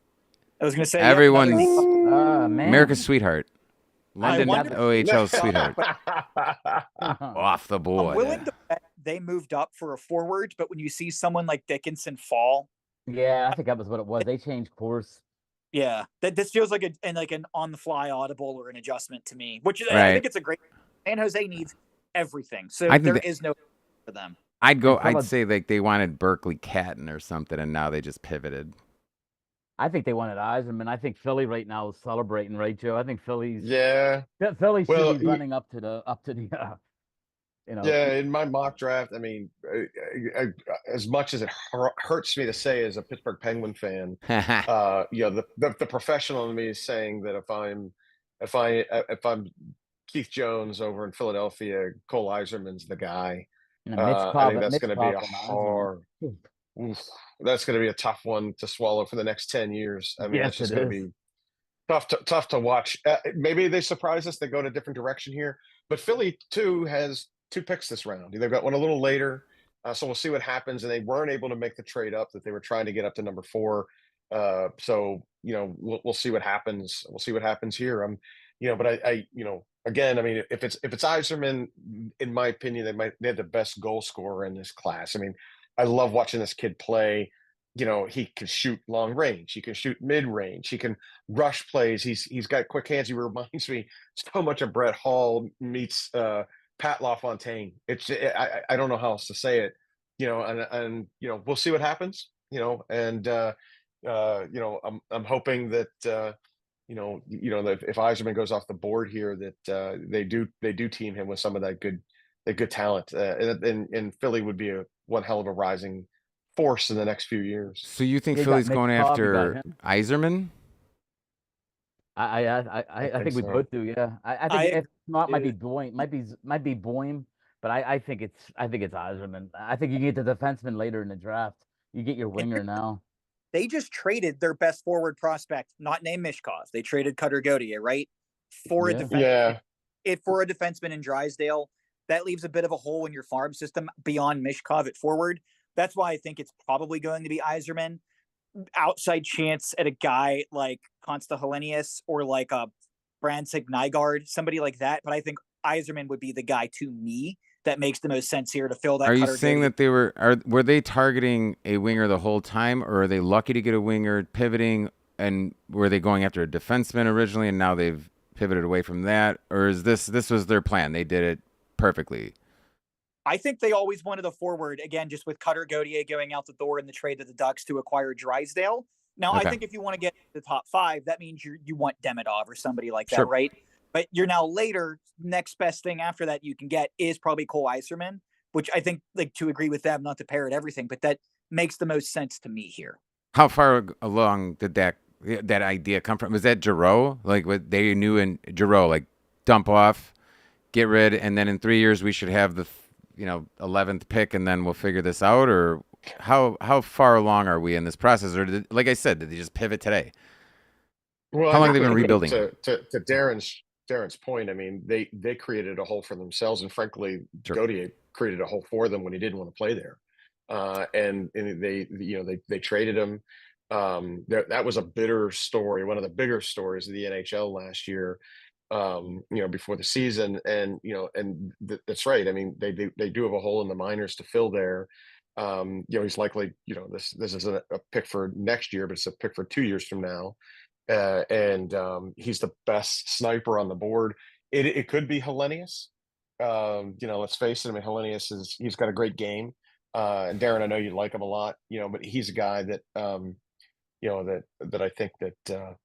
I was going to say everyone's man. America's sweetheart. London OHL sweetheart. Off the board. I'm willing to bet they moved up for a forward, but when you see someone like Dickinson fall. Yeah, I think that was what it was. They changed course. Yeah, this feels like an on-the-fly audible or an adjustment to me, which right. I think it's a great. San Jose needs everything, so there is no for them. I'd say like they wanted Berkeley Catton or something, and now they just pivoted. I think they wanted Eiserman. I think Philly right now is celebrating, right, Joe? I think Philly should be running up to the you know. Yeah, in my mock draft, I mean, as much as it hurts me to say as a Pittsburgh Penguin fan, the professional in me is saying that if I'm Keith Jones over in Philadelphia, Cole Eiserman's the guy. I think that's going to be a hard. That's going to be a tough one to swallow for the next 10 years. I mean, yes, it's just going to be tough to watch. Maybe they surprise us. They go in a different direction here. But Philly, too, has 2 picks this round. They've got one a little later. So we'll see what happens. And they weren't able to make the trade up that they were trying to get up to number 4. So, we'll see what happens. We'll see what happens here. But again, I mean, if it's Yzerman, in my opinion, they have the best goal scorer in this class. I mean, I love watching this kid play. He can shoot long range. He can shoot mid range. He can rush plays. He's got quick hands. He reminds me so much of Brett Hall meets Pat LaFontaine. I don't know how else to say it. And we'll see what happens. I'm hoping that that if Yzerman goes off the board here, that they do team him with some of that good talent, and Philly would be one hell of a rising force in the next few years. So you think Philly's going after Yzerman? I think we both do. Yeah, I think if not, might be Boehm, might be Boehm, but I think it's Yzerman. I think you get the defenseman later in the draft. You get your winger now. They just traded their best forward prospect, not named Mishkov. They traded Cutter Gauthier, right? For a defenseman. For a defenseman in Drysdale, that leaves a bit of a hole in your farm system beyond Mishkov at forward. That's why I think it's probably going to be Yzerman. Outside chance at a guy like Konsta Helenius or like a Brandsic Nygaard, somebody like that. But I think Yzerman would be the guy to me that makes the most sense here to fill that. Are you saying that were they targeting a winger the whole time, or are they lucky to get a winger pivoting? And were they going after a defenseman originally, and now they've pivoted away from that, or is this was their plan? They did it perfectly. I think they always wanted a forward, again, just with Cutter Gauthier going out the door in the trade to the Ducks to acquire Drysdale. Now, Okay. I think if you want to get the top 5, that means you want Demidov or somebody like that, Sure. right? But you're now later, next best thing after that you can get is probably Cole Eiserman, which I think, like, to agree with them, not to parrot everything, but that makes the most sense to me here. How far along did that idea come from? Was that Giroux? Like, what they knew in Giroux, like, dump off, get rid, and then in 3 years we should have the 11th pick, and then we'll figure this out? Or how far along are we in this process? Or like I said, did they just pivot today? Well, How long have they been rebuilding? To Darren's point, I mean, they created a hole for themselves, and frankly, Sure. Gauthier created a hole for them when he didn't want to play there, and they traded him. That was a bitter story, one of the bigger stories of the NHL last year. Before the season, and that's right. I mean, they do have a hole in the minors to fill there. He's likely, this isn't a pick for next year, but it's a pick for 2 years from now. And he's the best sniper on the board. It could be Hellenius. Let's face it. I mean, Hellenius he's got a great game. And Darren, I know you like him a lot, but he's a guy that, that I think that,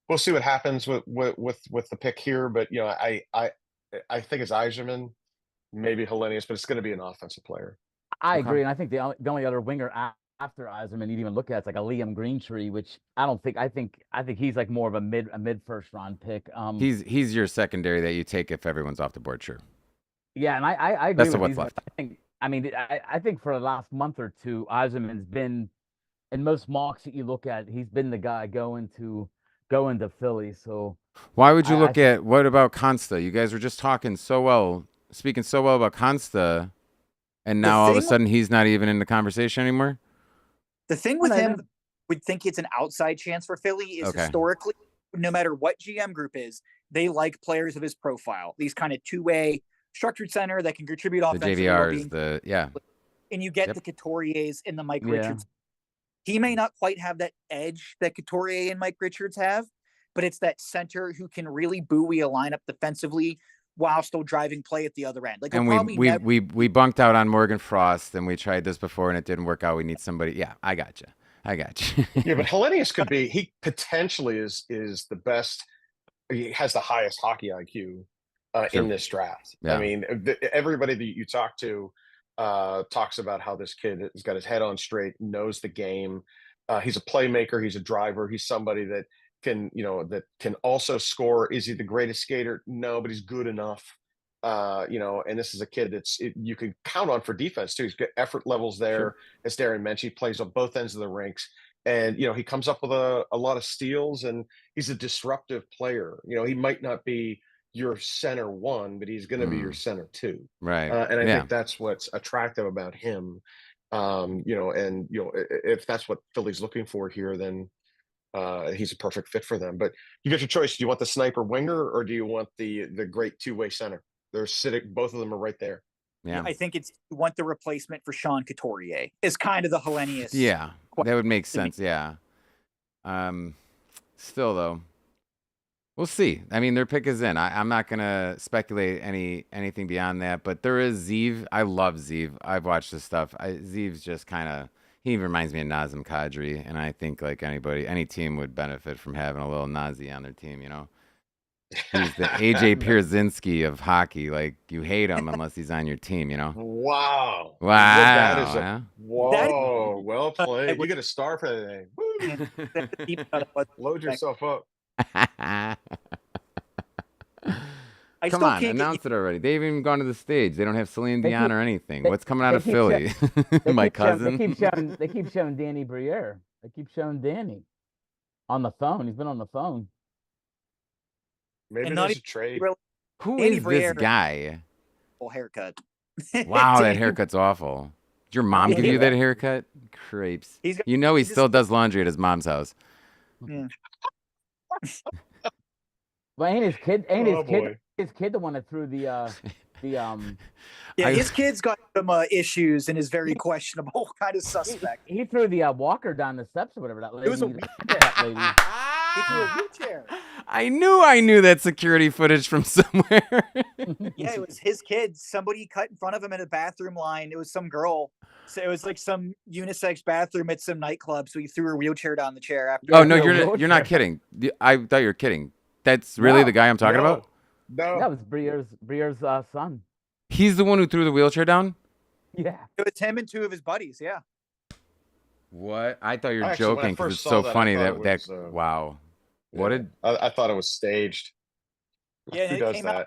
we'll see what happens with the pick here. But, I think it's Eiserman, maybe Hellenius, but it's going to be an offensive player. I Okay. agree, and I think the only other winger after Eiserman you'd even look at is like a Liam Greentree, which I think he's like more of a mid first round pick. He's your secondary that you take if everyone's off the board, sure. Yeah, and I agree That's with what's these. left. I think for the last month or two, Eiserman's been in most mocks that you look at, he's been the guy going to Philly. So why would you look at what about Consta? You guys were just speaking so well about Consta, and now all of a sudden he's not even in the conversation anymore. The thing with him, would think it's an outside chance for Philly is historically, no matter what GM group is, they like players of his profile. These kind of two-way structured center that can contribute offensively. The JVRs, and you get the Couturiers and the Mike Richards. He may not quite have that edge that Couturier and Mike Richards have, but it's that center who can really buoy a lineup defensively while still driving play at the other end. Like, and we bunked out on Morgan Frost, and we tried this before, and it didn't work out. We need somebody. Yeah, I got you. Yeah, but Hellenius could be. He potentially is the best. He has the highest hockey IQ in this draft. Yeah. I mean, everybody that you talk to talks about how this kid has got his head on straight, knows the game. He's a playmaker. He's a driver. He's somebody that can also score. Is he the greatest skater? No, but he's good enough. And this is a kid you can count on for defense too. He's got effort levels there. Sure. As Darren mentioned, he plays on both ends of the rinks, and he comes up with a lot of steals, and he's a disruptive player. He might not be your center one, but he's going to be your center two. Right. And I think that's what's attractive about him. If that's what Philly's looking for here, then he's a perfect fit for them. But you get your choice. Do you want the sniper winger, or do you want the great two-way center? They're sitting, both of them are right there. Yeah. I think you want the replacement for Sean Couturier is kind of the Hellenius. Yeah, that would make sense. Yeah. Still though, we'll see. I mean, their pick is in. I'm not gonna speculate anything beyond that. But there is Zeev. I love Zeev. I've watched this stuff. Zeev's just kind of. He reminds me of Nazem Kadri, and I think like any team would benefit from having a little Nazi on their team. He's the AJ Pierzynski of hockey. Like, you hate him unless he's on your team. Wow. Wow. Whoa. Well played. You get a star for that name. Load yourself up. Come on, announce it already. They've even gone to the stage. They don't have Celine Dion or anything. What's coming out of Philly? My cousin. They keep showing Danny Briere. They keep showing Danny on the phone. He's been on the phone. Maybe there's a trade. Who is this guy? Full haircut. Wow, that haircut's awful. Did your mom give you that haircut? Creeps. He still does laundry at his mom's house. Yeah. Well, ain't his kid the one that threw the his kid's got some issues and is very questionable, kind of suspect. He threw the walker down the steps or whatever. That lady. It was a wheelchair. Lady. He threw a wheelchair. I knew that security footage from somewhere. Yeah, it was his kids. Somebody cut in front of him in a bathroom line. It was some girl. So it was like some unisex bathroom at some nightclub. So he threw her wheelchair down the chair after. Oh no, Yeah, you're not kidding. I thought you were kidding. That's really the guy I'm talking about? No. That was Brier's son. He's the one who threw the wheelchair down? Yeah. It was him and two of his buddies. Yeah. What? I thought you were Actually, when I joking because first it's saw so that, I funny thought that it was, wow. What Yeah. did I thought it was staged. Yeah, Who it does came that? out.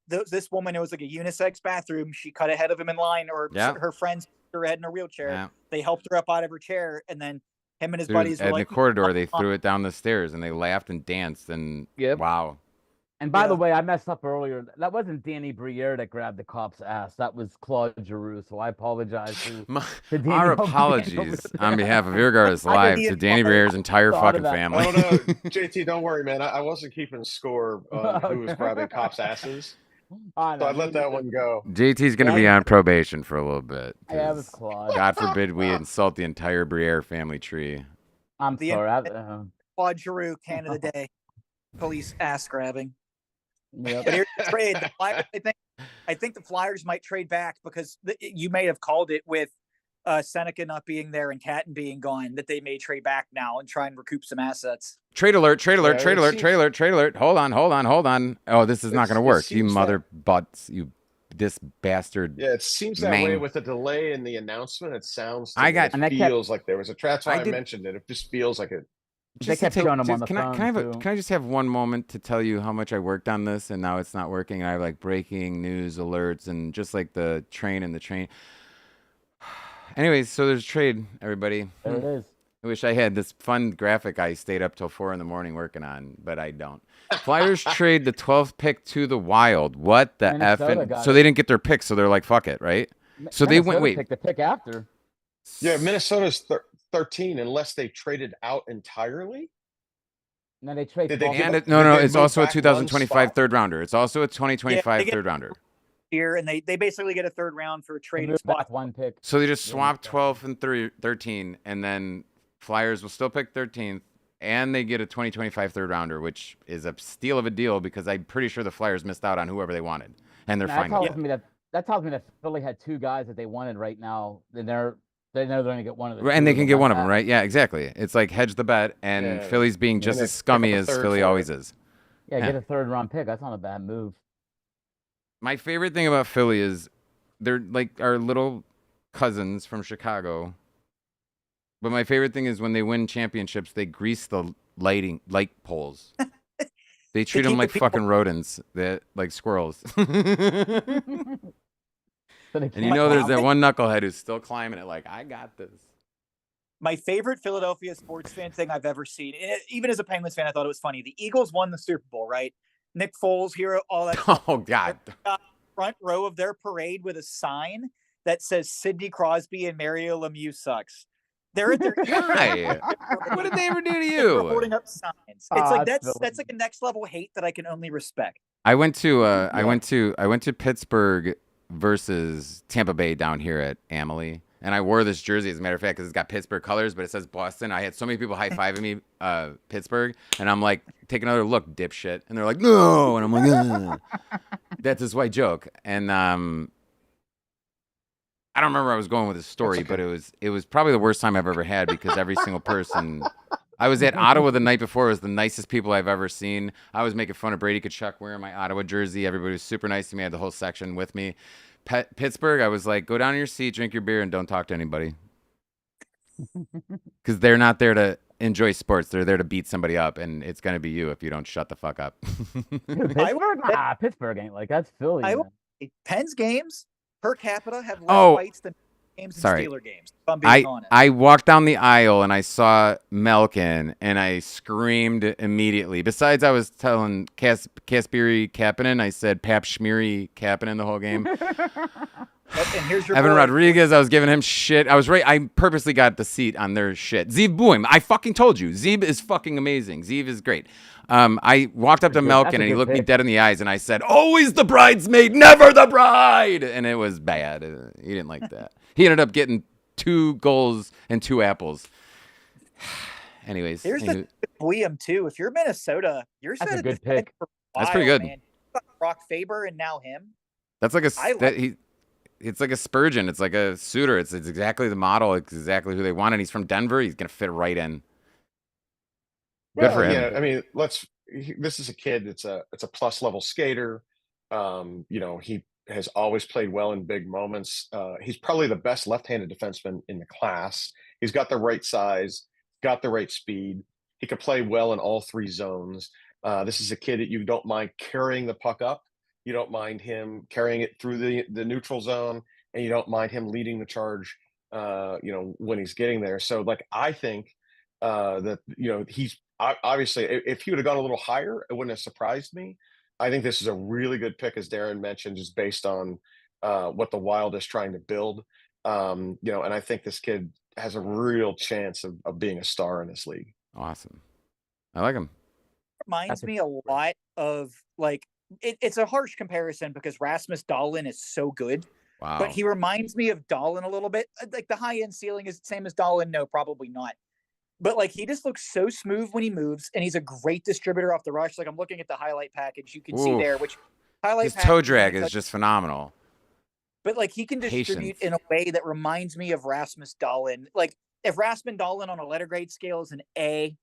But this woman, it was like a unisex bathroom. She cut ahead of him in line, or Yeah. her friends put her head in a wheelchair. Yeah. They helped her up out of her chair, and then him and his Dude, buddies were in like, the corridor they threw it down the stairs and they laughed and danced and Yep. wow. And by Yeah. the way, I messed up earlier. That wasn't Danny Briere that grabbed the cop's ass. That was Claude Giroux. So I apologize to Our Daniel apologies over on there. behalf of Irregardless I Live didn't to Danny even Brier's entire thought fucking of that. family. Oh no, JT, don't worry, man. I wasn't keeping score on who was grabbing cops' asses, I so I know, let that one go. JT's gonna be on probation for a little bit. Yeah, it was 'cause Claude. God forbid we insult the entire Briere family tree. I'm The sorry. Claude Giroux, can of the day, police ass grabbing. Yep. But here's the trade. The Flyers, I think the Flyers might trade back because you may have called it with Seneca not being there and Catton being gone, that they may trade back now and try and recoup some assets. Trade alert, trade alert, Yeah, trade it alert, seems- trade alert, trade alert. Hold on. Oh, this is not gonna It work. You seems mother butts, this bastard. Yeah, it seems that way Man. with the delay in the announcement. It sounds. To I me, got- it And they kept- feels like there was a. That's why I I did- mentioned it. It just feels like it. They kept showing him on the can phone, too. can I just have one moment to tell you how much I worked on this and now it's not working? And I have like breaking news alerts and just like the train. Anyways, so there's a trade, everybody. There it is. I wish I had this fun graphic I stayed up till 4 a.m. working on, but I don't. Flyers trade the 12th pick to the Wild. What the F? Minnesota got So it. they didn't get their pick, so they're like, fuck it, right? So they went, Minnesota wait. picked the pick after. Yeah, Minnesota's 13, unless they traded out entirely. No, they trade. Did they 12 give And up- no, Did no, they it's move also a back one 2025 spot? third rounder. It's also a 2025 get- third rounder. Here, and they basically get a third round for a They traded moved spot. back one pick. So they just Yeah, swapped yeah. 12 and 13, and then Flyers will still pick 13th, and they get a 2025 third rounder, which is a steal of a deal because I'm pretty sure the Flyers missed out on whoever they wanted, and they're Now, fine. that with tells it. me that tells me that Philly had two guys that they wanted right now. Then they know they're gonna get one of the And two they can get like one of that. them, right? Yeah, exactly. It's like hedge the bet, and Yeah. Philly's being just they as scummy pick up a as third Philly for always it. is. Yeah, Yeah. get a third round pick. That's not a bad move. My favorite thing about Philly is they're like our little cousins from Chicago. But my favorite thing is when they win championships, they grease the light poles. They treat them keep like the people- fucking rodents, like squirrels. So they And you can't know, there's stop that it. one knucklehead who's still climbing it. Like, I got this. My favorite Philadelphia sports fan thing I've ever seen, and even as a Penguins fan, I thought it was funny. The Eagles won the Super Bowl, right? Nick Foles, hero, all that stuff. Oh God. Front row of their parade with a sign that says Sidney Crosby and Mario Lemieux sucks. They're at their Why? What did they ever do to They're you? holding up signs. It's Ah, like that's that's like a next level hate that I can only respect. I went to I went to Pittsburgh versus Tampa Bay down here at Amalie, and I wore this jersey as a matter of fact because it's got Pittsburgh colors, but it says Boston. I had so many people high fiving me Pittsburgh, and I'm like, take another look, dipshit, and they're like, no, and I'm like, ugh. That's this white joke, and I don't remember where I was going with this story, okay. but it was probably the worst time I've ever had because every single person. I was at Ottawa the night before. It was the nicest people I've ever seen. I was making fun of Brady Tkachuk wearing my Ottawa jersey. Everybody was super nice to me. I had the whole section with me. Pittsburgh, I was like, go down in your seat, drink your beer, and don't talk to anybody. Because they're not there to enjoy sports. They're there to beat somebody up, and it's going to be you if you don't shut the fuck up. Pittsburgh? Nah, Pittsburgh ain't like that's Philly. I man. Penn's games per capita have less Oh, fights than games and sorry. Steeler games. If I'm being honest. I walked down the aisle and I saw Malkin and I screamed immediately. Besides, I was telling Kasperi Kapanen, I said Pap Schmeary Kapanen the whole game. And here's your Evan boy. Rodriguez, I was giving him shit. I was right. I purposely got the seat on their shit. Zeeb Boehm, I fucking told you. Zeeb is fucking amazing. Zeeb is great. I walked up to That's a Malkin and he good looked me pick. dead in the eyes and I said, always the bridesmaid, never the bride. And it was bad. He didn't like that. He ended up getting 2 goals and 2 apples. Anyways, Here's the William too. If you're Minnesota, you're That's a set good pick. That's pretty good. Man. Brock Faber and now him. That's like it's like a Spurgeon. It's like a Suter. It's exactly the model. It's exactly who they want. And he's from Denver. He's gonna fit right in. Good for him. Yeah, I mean, this is a kid. It's a plus level skater. He has always played well in big moments. He's probably the best left-handed defenseman in the class. He's got the right size, got the right speed. He could play well in all three zones. This is a kid that you don't mind carrying the puck up. You don't mind him carrying it through the neutral zone, and you don't mind him leading the charge, when he's getting there. So, like, I think that, he's obviously, if he would have gone a little higher, it wouldn't have surprised me. I think this is a really good pick, as Darren mentioned, just based on what the Wild is trying to build. And I think this kid has a real chance of being a star in this league. Awesome. I like him. Reminds me a lot of, like, it's a harsh comparison because Rasmus Dahlin is so good. Wow. But he reminds me of Dahlin a little bit. Like, the high end ceiling is the same as Dahlin. No, probably not. But, like, he just looks so smooth when he moves, and he's a great distributor off the rush. Like, I'm looking at the highlight package you can see there, which his toe drag is just phenomenal. But, like, he can distribute in a way that reminds me of Rasmus Dahlin. Like, if Rasmus Dahlin on a letter grade scale is an A,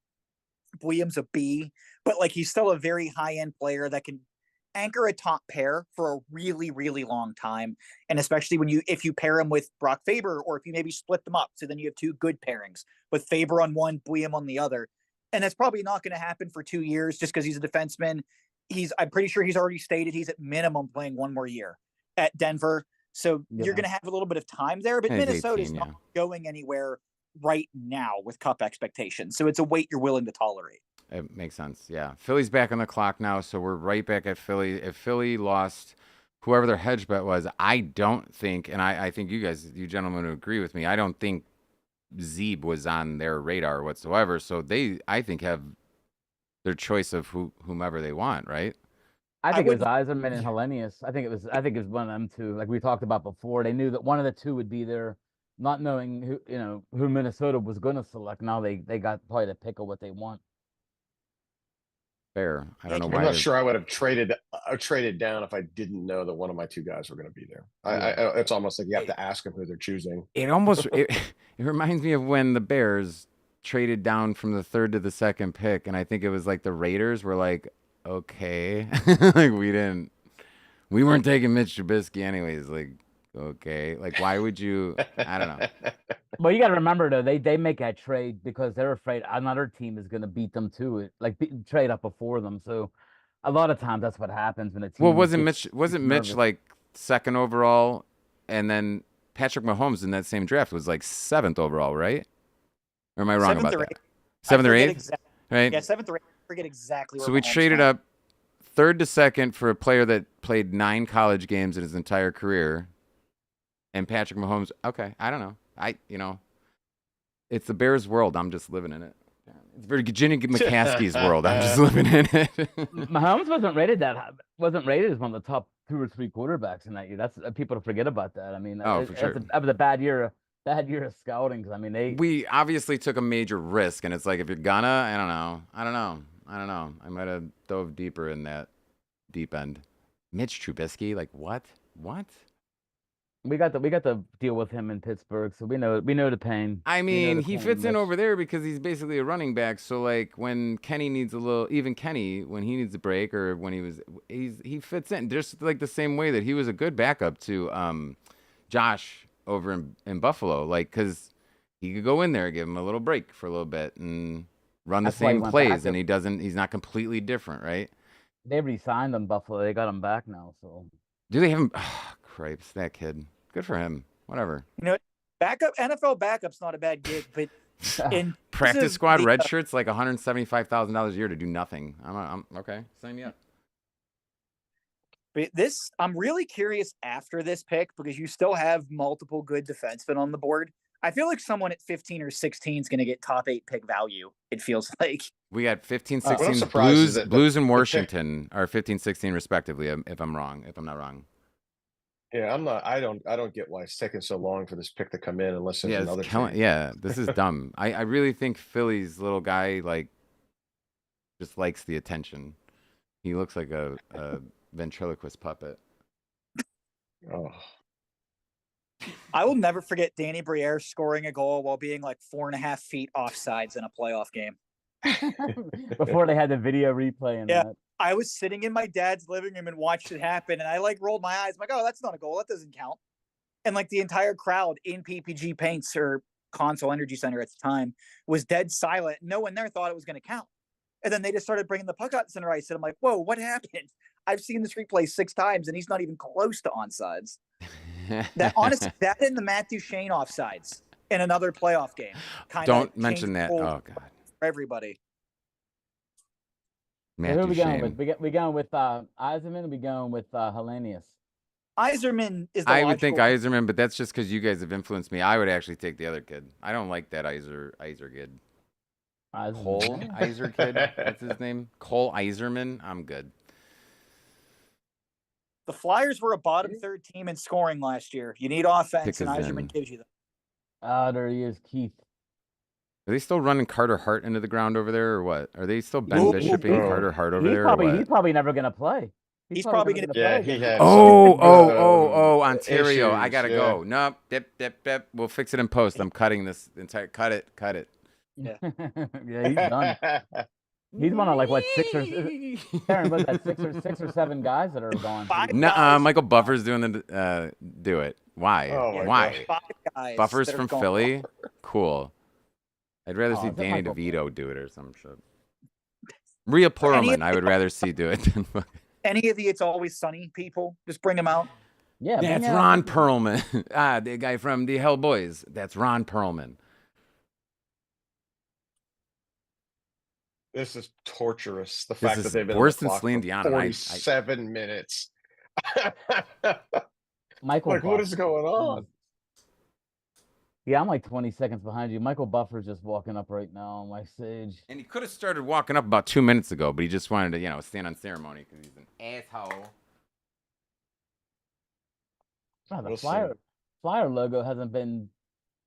Williams a B, but, like, he's still a very high end player that can anchor a top pair for a really, really long time. And especially if you pair him with Brock Faber, or if you maybe split them up, so then you have two good pairings with Faber on one, William on the other. And that's probably not going to happen for 2 years just because he's a defenseman. I'm pretty sure he's already stated he's at minimum playing one more year at Denver. So you're going to have a little bit of time there, but Minnesota is not going anywhere right now with cup expectations. So it's a weight you're willing to tolerate. It makes sense. Yeah. Philly's back on the clock now, so we're right back at Philly. If Philly lost whoever their hedge bet was, I don't think, and I think you gentlemen would agree with me, I don't think Zeeb was on their radar whatsoever. So I think, have their choice of whomever they want, right? I think it was Yzerman and Hellenius. I think it was one of them two. Like we talked about before, they knew that one of the two would be there, not knowing who Minnesota was going to select. Now they got probably to pick of what they want. Fair. I don't know why. I'm not sure I would have traded down if I didn't know that one of my two guys were going to be there. It's almost like you have to ask them who they're choosing. It reminds me of when the Bears traded down from the 3rd to the 2nd pick, and I think it was like the Raiders were like, okay, like we weren't taking Mitch Trubisky anyways. Like, okay, like why would you? I don't know. Well, you got to remember though, they make that trade because they're afraid another team is going to beat them too. Trade up before them. So a lot of times that's what happens when a team. Well, wasn't Mitch like 2nd overall, and then Patrick Mahomes in that same draft was like 7th overall, right? Or am I wrong about that? 7th or 8th, exactly. Right? Yeah, 7th or 8th. I forget exactly. So we traded up 3rd to 2nd for a player that played 9 college games in his entire career, and Patrick Mahomes. Okay, I don't know. It's the Bears world. I'm just living in it. It's Virginia McCaskey's world. I'm just living in it. Mahomes wasn't rated as one of the top 2 or 3 quarterbacks in that year. That's people forget about that. I mean, for sure. That was a bad year of scouting. Cause, I mean, we obviously took a major risk, and it's like if you're gonna, I don't know. I might have dove deeper in that deep end. Mitch Trubisky, like what? We got to deal with him in Pittsburgh, so we know the pain. I mean, he fits in over there because he's basically a running back. So like when Kenny needs when he needs a break, or when he fits in just like the same way that he was a good backup to Josh over in Buffalo, like because he could go in there, give him a little break for a little bit, and run the same plays, and he's not completely different, right? They re-signed him, Buffalo. They got him back now, so. Do they have him? Oh, cripes, that kid. Good for him. Whatever. NFL backup's not a bad gig, but in practice squad red shirts like $175,000 a year to do nothing. I'm okay. Sign me up. But I'm really curious after this pick because you still have multiple good defensemen on the board. I feel like someone at 15 or 16 is going to get top 8 pick value. It feels like we got 15, 16 Blues and Washington are 15, 16 respectively. If I'm not wrong. Yeah, I'm not. I don't get why it's taking so long for this pick to come in unless there's Yeah, another it's killing. trade. Yeah, this is dumb. I really think Philly's little guy like just likes the attention. He looks like a ventriloquist puppet. Oh, I will never forget Danny Briere scoring a goal while being like 4.5 feet offsides in a playoff game. Before they had the video replay and Yeah. that. I was sitting in my dad's living room and watched it happen, and I like rolled my eyes. I'm like, oh, that's not a goal. That doesn't count. And like the entire crowd in PPG Paints or Console Energy Center at the time was dead silent. No one there thought it was going to count. And then they just started bringing the puck out to center ice, and I'm like, whoa, what happened? I've seen this replay 6 times, and he's not even close to onside. That honestly, that and the Matt Duchene offsides in another playoff game. Don't mention that. Oh God. For everybody. Matt Who are we going Duchene. with? We going with Eiserman, or we going with Hellenius? Iserman is the I would think logical- Iserman, but that's just because you guys have influenced me. I would actually take the other kid. I don't like that Iser kid. Cole Iser kid. What's his name? Cole Iserman. I'm good. The Flyers were a bottom third team in scoring last year. You need offense, Pick and us Iserman in. gives you that. There he is, Keith. Are they still running Carter Hart into the ground over there, or what? Are they still Ben Nope. Bishoping No. Carter Hart over He's there, probably or what? he's probably never gonna play. He's probably never gonna- yeah, play he again. had. Oh, some, Ontario. I gotta issues, go. Nope. Dip. We'll fix it in post. I'm cutting this entire. Cut it. Yeah, he's done. He's one of like what 6 or Karen, was that 6 or 7 guys that are gone. 5 No, guys- Michael Buffer's doing the. Do it. Why? Oh my Why? God. 5 guys Buffers that are from gone. Philly. Cool. I'd rather Oh, see is that Danny Michael DeVito do it or some shit. Rhea Perlman, I would rather see do it than. Any of the It's Always Sunny people, just bring them out. Yeah, That's bring out- Ron Perlman. The guy from the Hellboys. That's Ron Perlman. This is torturous. The This fact is that they've been worse on the than clock Celine for Dion. 47 minutes. Michael. Like, what Buffer. is going on? Yeah, I'm like 20 seconds behind you. Michael Buffer's just walking up right now on my stage. And he could have started walking up about 2 minutes ago, but he just wanted to, stand on ceremony because he's an asshole. Wow, the We'll see. flyer logo hasn't been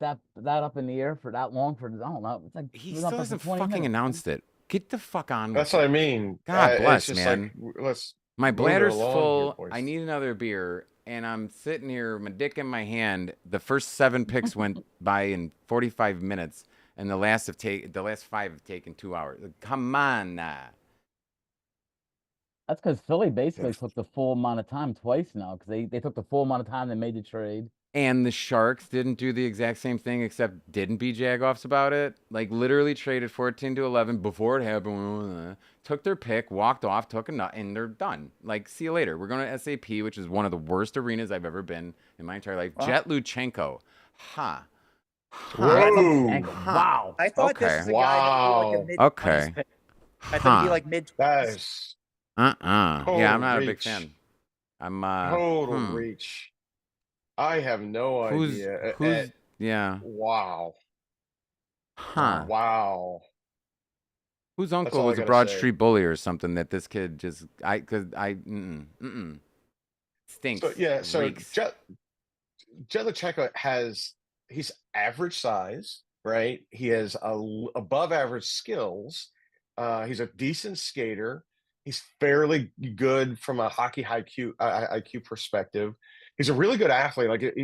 that up in the air for that long. For I don't know. It's like He it was still up there for hasn't 20 fucking minutes. announced it. Get the fuck on with That's it. what I mean. God It's bless, just man. Like, let's. My Move it bladder's along full. here, boys. I need another beer, and I'm sitting here, my dick in my hand. The first 7 picks went by in 45 minutes, and the last 5 have taken 2 hours. Come on, nah. That's because Philly basically took the full amount of time twice now. Because they took the full amount of time they made the trade. And the Sharks didn't do the exact same thing, except didn't be jagoffs about it. Like literally traded 14-11 before it happened. Took their pick, walked off, took a nut, and they're done. Like, see you later. We're going to SAP, which is one of the worst arenas I've ever been in my entire life. Wow. Jet Luchenko. Ha. Whoa. Wow. I thought Okay. this was a guy that would be like a mid Okay. pick. I thought he'd be like mid. That is Yeah, I'm not a big reach. fan. I'm total reach. I have no Who's idea. yeah. Wow. Huh. Wow. Whose uncle all I was a gotta Broad say. Street bully or something that this kid just stinks. So yeah, so reeks. Jelacheko he's average size, right? He has above average skills. He's a decent skater. He's fairly good from a hockey IQ perspective. He's a really good athlete. Like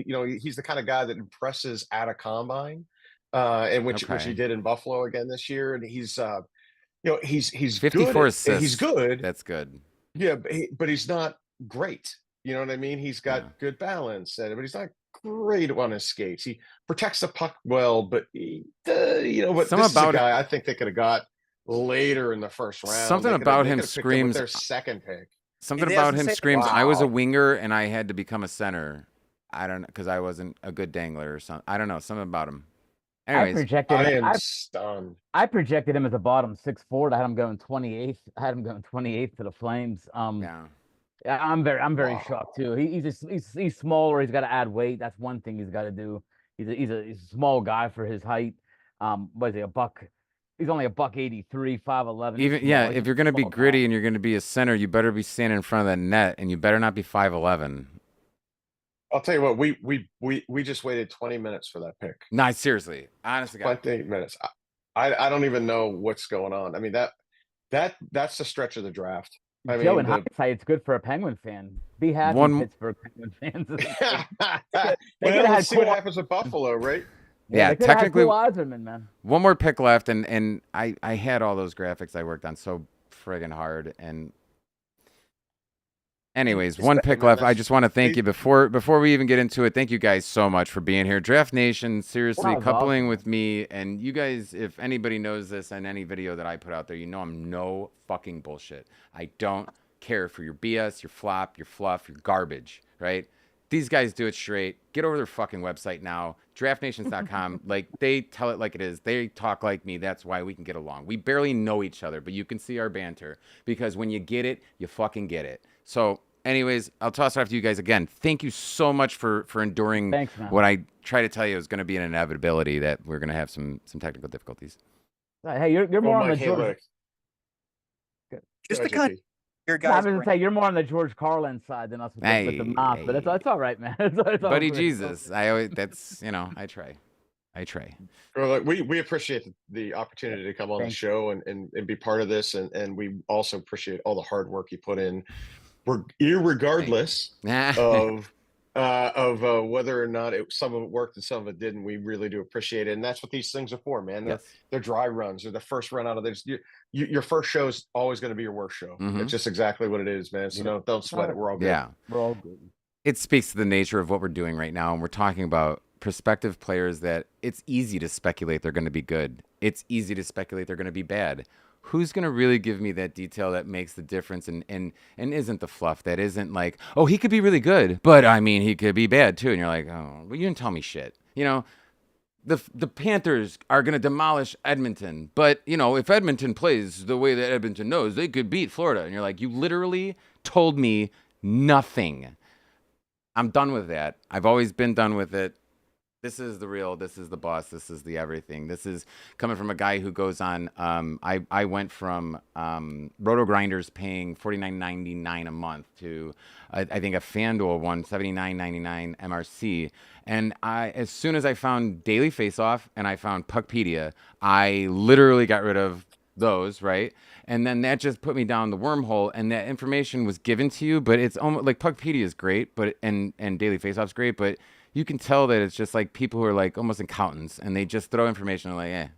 he's the kind of guy that impresses at a combine, and which he Okay. did in Buffalo again this year. And he's he's 54 good. assists. He's good. That's good. Yeah, but he's not great. You know what I mean? He's got Yeah. good balance, but he's not great on his skates. He protects the puck well, but but Something this is a about guy I think they could have got later in the first round. Something They could about have- him they could have picked him screams- with their second pick. Something It about doesn't him say- screams, I was a Wow. winger and I had to become a center. I don't know, because I wasn't a good dangler or something. I don't know, something about him. I Anyways, projected. I am I, stunned. I projected him as a bottom 6 forward. I had him going 28th. I had him going 28th to the Flames. yeah. Yeah, I'm very Wow. shocked too. He's smaller. He's got to add weight. That's one thing he's got to do. He's a small guy for his height. What is he, a buck? He's only a buck 83, 5'11". He's Even small. He's if a you're gonna be small guy. gritty and you're gonna be a center, you better be standing in front of that net and you better not be 5'11". I'll tell you what, we just waited 20 minutes for that pick. Nice, seriously, honestly, God. 20 minutes. I don't even know what's going on. I mean, that's the stretch of the draft. I Joe, mean, in hindsight, it's good for a Penguin fan. Be happy, One- Pittsburgh Penguin fans. well, They could have let's had see what cool. happens with Buffalo, right? Yeah, they could have had technically, cool Eiserman, man. one more pick left, and I had all those graphics I worked on so friggin' hard, and anyways, one pick left. I just want to thank you before we even get into it. Thank you guys so much for being here. Draft Nation, seriously, Wow, coupling awesome. with me, and you guys, if anybody knows this in any video that I put out there, you know I'm no fucking bullshit. I don't care for your BS, your flop, your fluff, your garbage, right? These guys do it straight. Get over their fucking website now, draftnations.com. Like, they tell it like it is. They talk like me. That's why we can get along. We barely know each other, but you can see our banter because when you get it, you fucking get it. So, anyways, I'll toss it off to you guys again. Thank you so much for enduring Thanks, man. what I try to tell you is going to be an inevitability that we're going to have some technical difficulties. Hey, you're more on the Mike, hey, George. look. Just Go to ahead, cut JT. your I guys. was gonna say you're more on the George Carlin side than us with the math, but it's all right, man. It's all Buddy good. Jesus, I always I try. Well, look, we appreciate the opportunity to come on the Thanks. show and be part of this, and we also appreciate all the hard work you put in. We're irregardless of whether or not some of it worked and some of it didn't. We really do appreciate it, and that's what these things are for, man. Yes. They're dry runs. They're the first run out of this. Your first show is always going to be your worst show. Mhm. It's just exactly what it is, man. So don't sweat it. We're all good. Yeah. We're all good. It speaks to the nature of what we're doing right now, and we're talking about prospective players that it's easy to speculate they're going to be good. It's easy to speculate they're going to be bad. Who's going to really give me that detail that makes the difference and isn't the fluff, that isn't like, oh, he could be really good, but I mean, he could be bad too. And you're like, oh, well, you didn't tell me shit. You know, the Panthers are going to demolish Edmonton, but, you know, if Edmonton plays the way that Edmonton knows, they could beat Florida. And you're like, you literally told me nothing. I'm done with that. I've always been done with it. This is the real, this is the boss, this is the everything. This is coming from a guy who goes on, I went from Roto Grinders paying $49.99 a month to, I think a FanDuel one, $79.99 MRC. And as soon as I found Daily Faceoff and I found Puckpedia, I literally got rid of those, right? And then that just put me down the wormhole, and that information was given to you, but it's almost like Puckpedia is great, but and Daily Faceoff's great, but you can tell that it's just like people who are like almost accountants, and they just throw information like,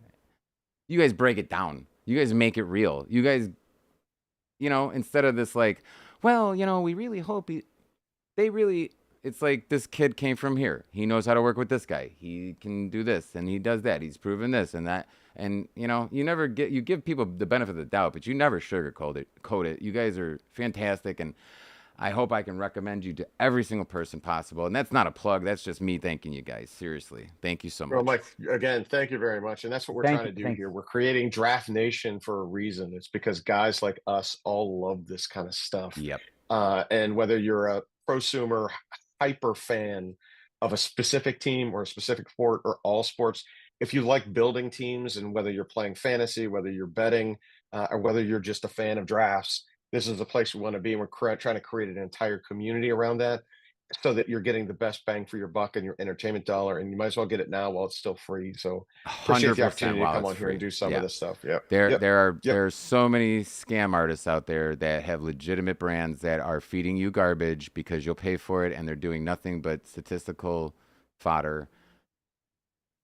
you guys break it down. You guys make it real. You guys, you know, instead of this like, well, you know, we really hope it's like this kid came from here. He knows how to work with this guy. He can do this and he does that. He's proven this and that. And, you know, you give people the benefit of the doubt, but you never sugarcoat it. You guys are fantastic. And I hope I can recommend you to every single person possible. And that's not a plug. That's just me thanking you guys. Seriously. Thank you so much. Well, Mike, again, thank you very much. And that's what we're trying to do here. We're creating Draft Nation for a reason. It's because guys like us all love this kind of stuff. Yep. And whether you're a prosumer hyper fan of a specific team or a specific sport or all sports, if you like building teams, and whether you're playing fantasy, whether you're betting, or whether you're just a fan of drafts, this is the place we want to be. And we're trying to create an entire community around that so that you're getting the best bang for your buck and your entertainment dollar. And you might as well get it now while it's still free. So appreciate the opportunity to come on here and do some of this stuff. Yeah. There are so many scam artists out there that have legitimate brands that are feeding you garbage because you'll pay for it, and they're doing nothing but statistical fodder.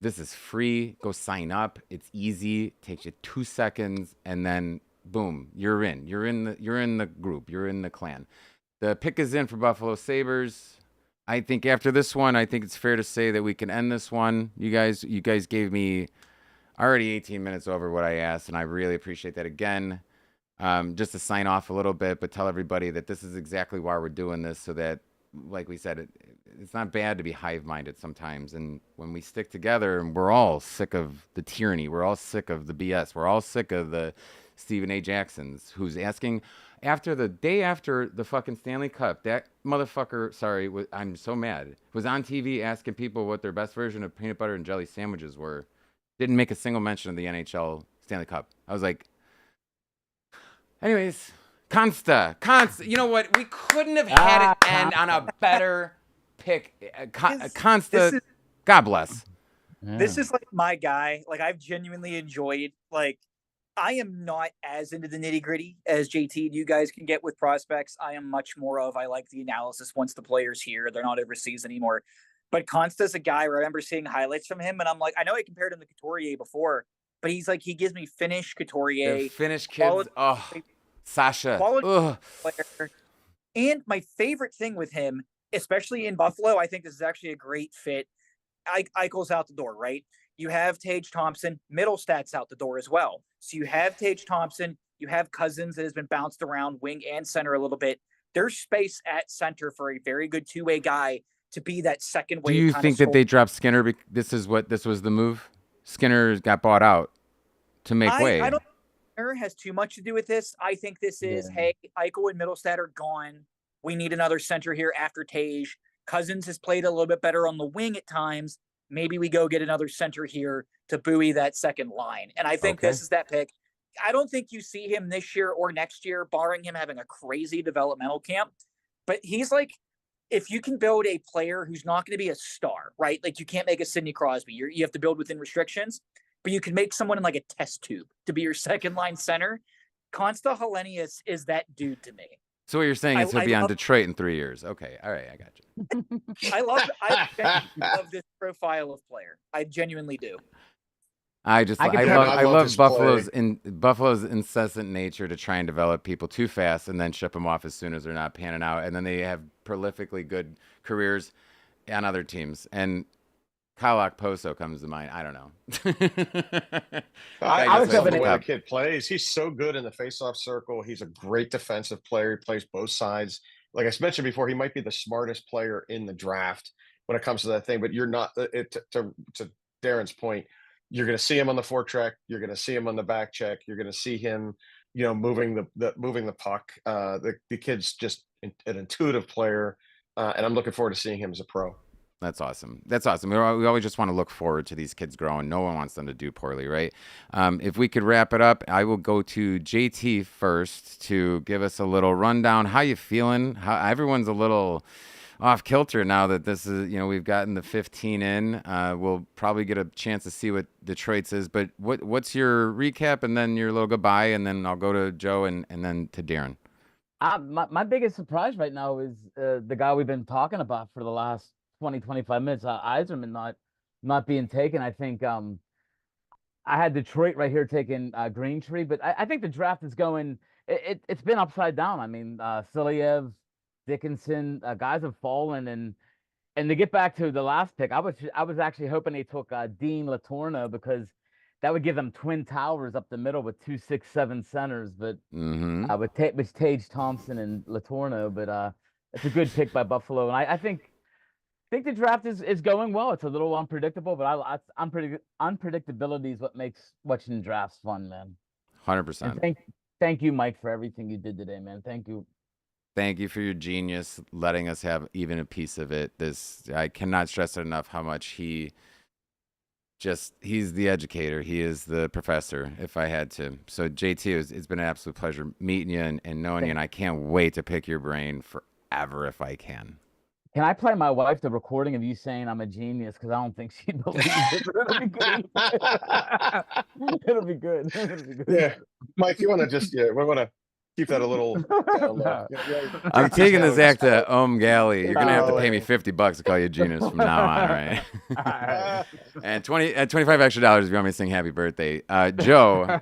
This is free. Go sign up. It's easy. Takes you 2 seconds, and then boom, you're in. You're in the group. You're in the clan. The pick is in for Buffalo Sabres. I think after this one, I think it's fair to say that we can end this one. You guys gave me already 18 minutes over what I asked, and I really appreciate that again. Just to sign off a little bit, but tell everybody that this is exactly why we're doing this, so that, like we said, it's not bad to be hive-minded sometimes. And when we stick together, and we're all sick of the tyranny, we're all sick of the BS, we're all sick of the Stephen A. Jacksons, who's asking after the day after the fucking Stanley Cup, that motherfucker, I'm so mad, was on TV asking people what their best version of peanut butter and jelly sandwiches were. Didn't make a single mention of the NHL Stanley Cup. I was like, anyways, Consta, you know what? We couldn't have had it end on a better pick This Consta. is God bless. this is like my guy. Like I've genuinely enjoyed. Like I am not as into the nitty gritty as JT and you guys can get with prospects. I am much more of I like the analysis once the player's here. They're not overseas anymore. But Consta's a guy. I remember seeing highlights from him, and I'm like, I know I compared him to Couturier before, but he's like he gives me Finnish Couturier. The Finnish quality- kids. Oh, Sasha. quality Ugh. player. And my favorite thing with him, especially in Buffalo, I think this is actually a great fit. Eichel's out the door, right? You have Tage Thompson, Middlestad's out the door as well. So you have Tage Thompson, you have Cousins that has been bounced around wing and center a little bit. There's space at center for a very good two-way guy to be that second wave. Do you think that they dropped Skinner? This was the move. Skinner got bought out to make way. I don't think Skinner has too much to do with this. I think this is, hey, Eichel and Middlestad are gone. We need another center here after Tage. Cousins has played a little bit better on the wing at times. Maybe we go get another center here to buoy that second line. And I think this is that pick. I don't think you see him this year or next year, barring him having a crazy developmental camp. But he's like, if you can build a player who's not going to be a star, right? Like you can't make a Sidney Crosby. You have to build within restrictions, but you can make someone in like a test tube to be your second line center. Consta Hellenius is that dude to me. So what you're saying is he'll be on Detroit in 3 years. Okay, all right, I got you. I love this profile of player. I genuinely do. I love Buffalo's incessant nature to try and develop people too fast and then ship them off as soon as they're not panning out, and then they have prolifically good careers on other teams. And Kyle Okposo comes to mind. I don't know. I was hoping the way the kid plays. He's so good in the faceoff circle. He's a great defensive player. He plays both sides. Like I mentioned before, he might be the smartest player in the draft when it comes to that thing. But you're not. To Darren's point, you're going to see him on the forecheck. You're going to see him on the back check. You're going to see him, moving the puck. The kid's just an intuitive player, and I'm looking forward to seeing him as a pro. That's awesome. That's awesome. We always just want to look forward to these kids growing. No one wants them to do poorly, right? If we could wrap it up, I will go to JT first to give us a little rundown. How you feeling? How everyone's a little off kilter now that this is, we've gotten the 15 in. We'll probably get a chance to see what Detroit's is. But what's your recap and then your little goodbye, and then I'll go to Joe and then to Darren. My biggest surprise right now is the guy we've been talking about for the last 20-25 minutes, Yzerman not being taken. I think I had Detroit right here taking Green Tree, but I think the draft is going. It's been upside down. I mean, Silyev, Dickinson, guys have fallen, and to get back to the last pick, I was actually hoping they took Dean Letourneau, because that would give them twin towers up the middle with 2 6-7 centers. But with Tage Thompson and Letourneau, but it's a good pick by Buffalo, and I think the draft is going well. It's a little unpredictable, but unpredictability is what makes watching drafts fun, man. 100%. Thank you, Mike, for everything you did today, man. Thank you. Thank you for your genius, letting us have even a piece of it. I cannot stress it enough how much he's the educator. He is the professor, if I had to. So JT, it's been an absolute pleasure meeting you and knowing you, and I can't wait to pick your brain forever if I can. Can I play my wife the recording of you saying I'm a genius? Because I don't think she'd believe it, but it'll be good. It'll be good. It'll be good. Yeah, Mike, you want to we want to keep that a little down low. I'm taking this act to Galley. You're gonna have to pay me $50 to call you a genius from now on, right? All right. And $25 extra if you want me to sing happy birthday. Joe,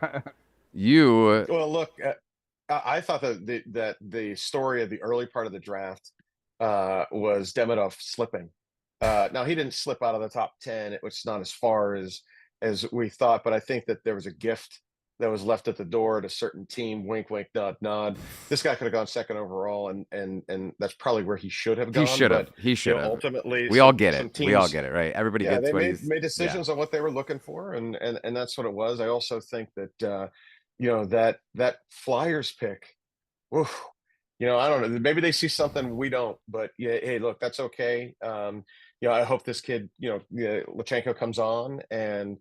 you. Well, look, I thought that the story of the early part of the draft was Demidov slipping. Now he didn't slip out of the top 10. It was not as far as we thought, but I think that there was a gift that was left at the door at a certain team. Wink, wink, nod, nod. This guy could have gone second overall, and that's probably where he should have gone. He should have. Ultimately, we all get it. We all get it, right? Everybody gets they what made decisions on what they were looking for, and that's what it was. I also think that that Flyers pick. Oof, I don't know. Maybe they see something we don't, but yeah, hey, look, that's okay. I hope this kid, Lachenko comes on and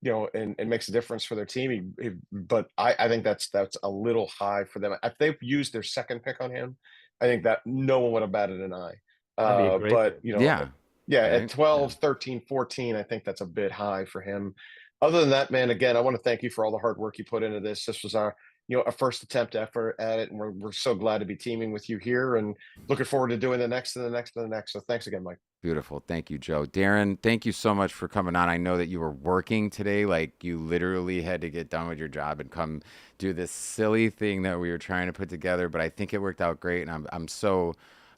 makes a difference for their team. But I think that's a little high for them. If they've used their second pick on him, I think that no one would have batted an eye. That'd be a great But, pick. you know, Yeah. yeah, Right? at 12, 13, 14, I think that's a bit high for him. Other than that, man, again, I want to thank you for all the hard work you put into this. This was our, a first attempt effort at it, and we're so glad to be teaming with you here, and looking forward to doing the next and the next and the next. So thanks again, Mike. Beautiful. Thank you, Joe. Darren, thank you so much for coming on. I know that you were working today. Like, you literally had to get done with your job and come do this silly thing that we were trying to put together, but I think it worked out great, and I'm so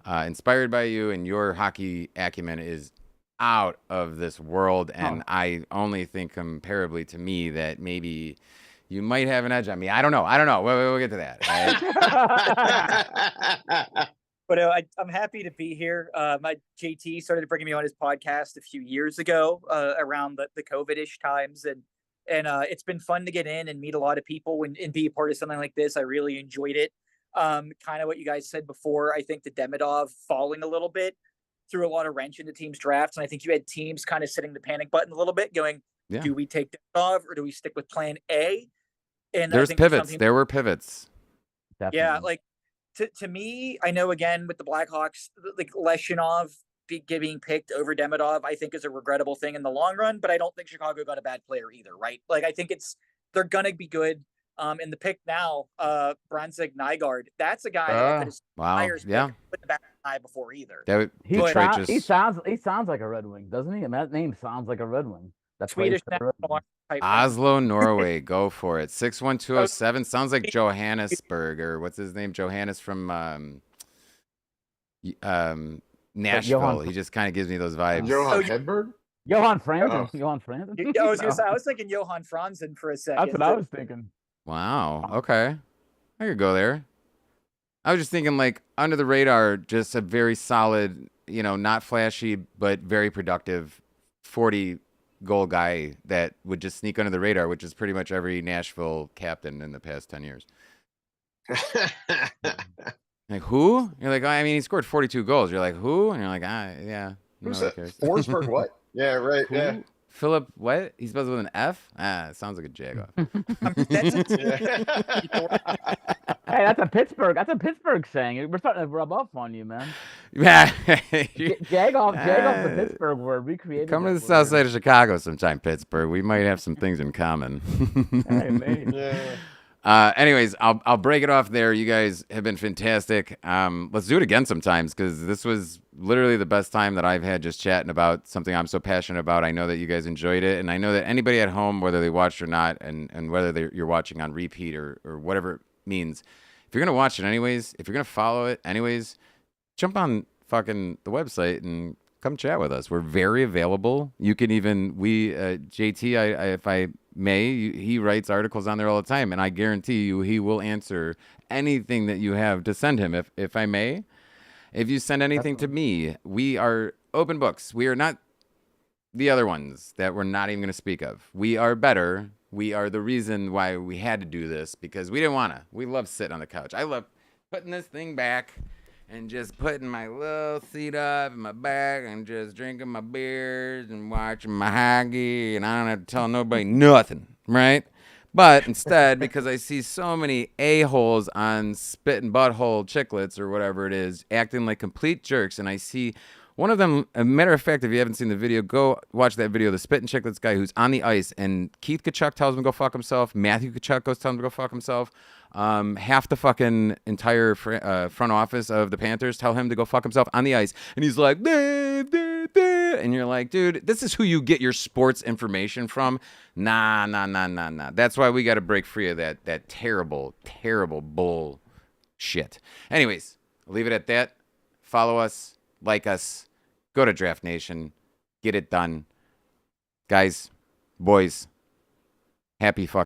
inspired by you, and your hockey acumen is out of this world, and I only think comparably to me that maybe you might have an edge on me. I don't know. We'll get to that. Right? But I'm happy to be here. My JT started bringing me on his podcast a few years ago, around the COVID-ish times, and it's been fun to get in and meet a lot of people and be a part of something like this. I really enjoyed it. Kind of what you guys said before. I think the Demidov falling a little bit threw a lot of wrench into teams' drafts, and I think you had teams kind of setting the panic button a little bit, going, "Do we take Demidov or do we stick with Plan A?" And there's pivots. There were pivots. Definitely. Yeah, like. To me, I know again with the Blackhawks, like Leshinov being picked over Demidov, I think is a regrettable thing in the long run. But I don't think Chicago got a bad player either, right? Like I think they're gonna be good. In the pick now, Brunzig Nygaard, that's a guy that I could have Flyers put the back eye before either. He sounds like a Red Wing, doesn't he? I mean, that name sounds like a Red Wing. That's Swedish Oslo, Norway. Go for it. 61207 sounds like Johannesburg, or what's his name? Johannes from Nashville. He just kind of gives me those vibes. Johan Hedberg? Johan Franzen. Johan Franzen. I was thinking Johan Franzen for a second. That's what I was thinking. Wow. Okay. I could go there. I was just thinking, like, under the radar, just a very solid, not flashy, but very productive 40-goal guy that would just sneak under the radar, which is pretty much every Nashville captain in the past 10 years. Like, who? You're like, I mean, he scored 42 goals. You're like, who? And you're like, yeah. Who's that? Forsberg, what? Yeah, right. Who? Yeah. Philip, what? He spells with an F? It sounds like a Jagoff. Hey, that's a Pittsburgh saying. We're starting to rub off on you, man. Yeah. Jagoff, the Pittsburgh word. Recreated. Come to the south side of Chicago sometime, Pittsburgh. We might have some things in common. Hey, man. Yeah. Anyways, I'll break it off there. You guys have been fantastic. Let's do it again sometimes, because this was literally the best time that I've had just chatting about something I'm so passionate about. I know that you guys enjoyed it, and I know that anybody at home, whether they watched or not, and whether you're watching on repeat or whatever it means, if you're going to watch it anyways, if you're going to follow it anyways, jump on fucking the website and come chat with us. We're very available. You can even, JT, if I may, he writes articles on there all the time, and I guarantee you he will answer anything that you have to send him. If I may, if you send anything to me, we are open books. We are not the other ones that we're not even going to speak of. We are better. We are the reason why we had to do this, because we didn't want to. We love sitting on the couch. I love putting this thing back and just putting my little seat up in my back and just drinking my beers and watching my hockey, and I don't have to tell nobody nothing, right? But instead, because I see so many a-holes on Spit and Butthole Chicklets or whatever it is, acting like complete jerks, and I see one of them, a matter of fact, if you haven't seen the video, go watch that video, the Spit and Chicklets guy who's on the ice, and Keith Kachuk tells him to go fuck himself, Matthew Kachuk goes tells him to go fuck himself, half the fucking entire front office of the Panthers tell him to go fuck himself on the ice, and he's like, and you're like, dude, this is who you get your sports information from? Nah. That's why we got to break free of that terrible bullshit. Anyways, I'll leave it at that. Follow us, like us, go to DraftNation, get it done. Guys, boys, happy fucking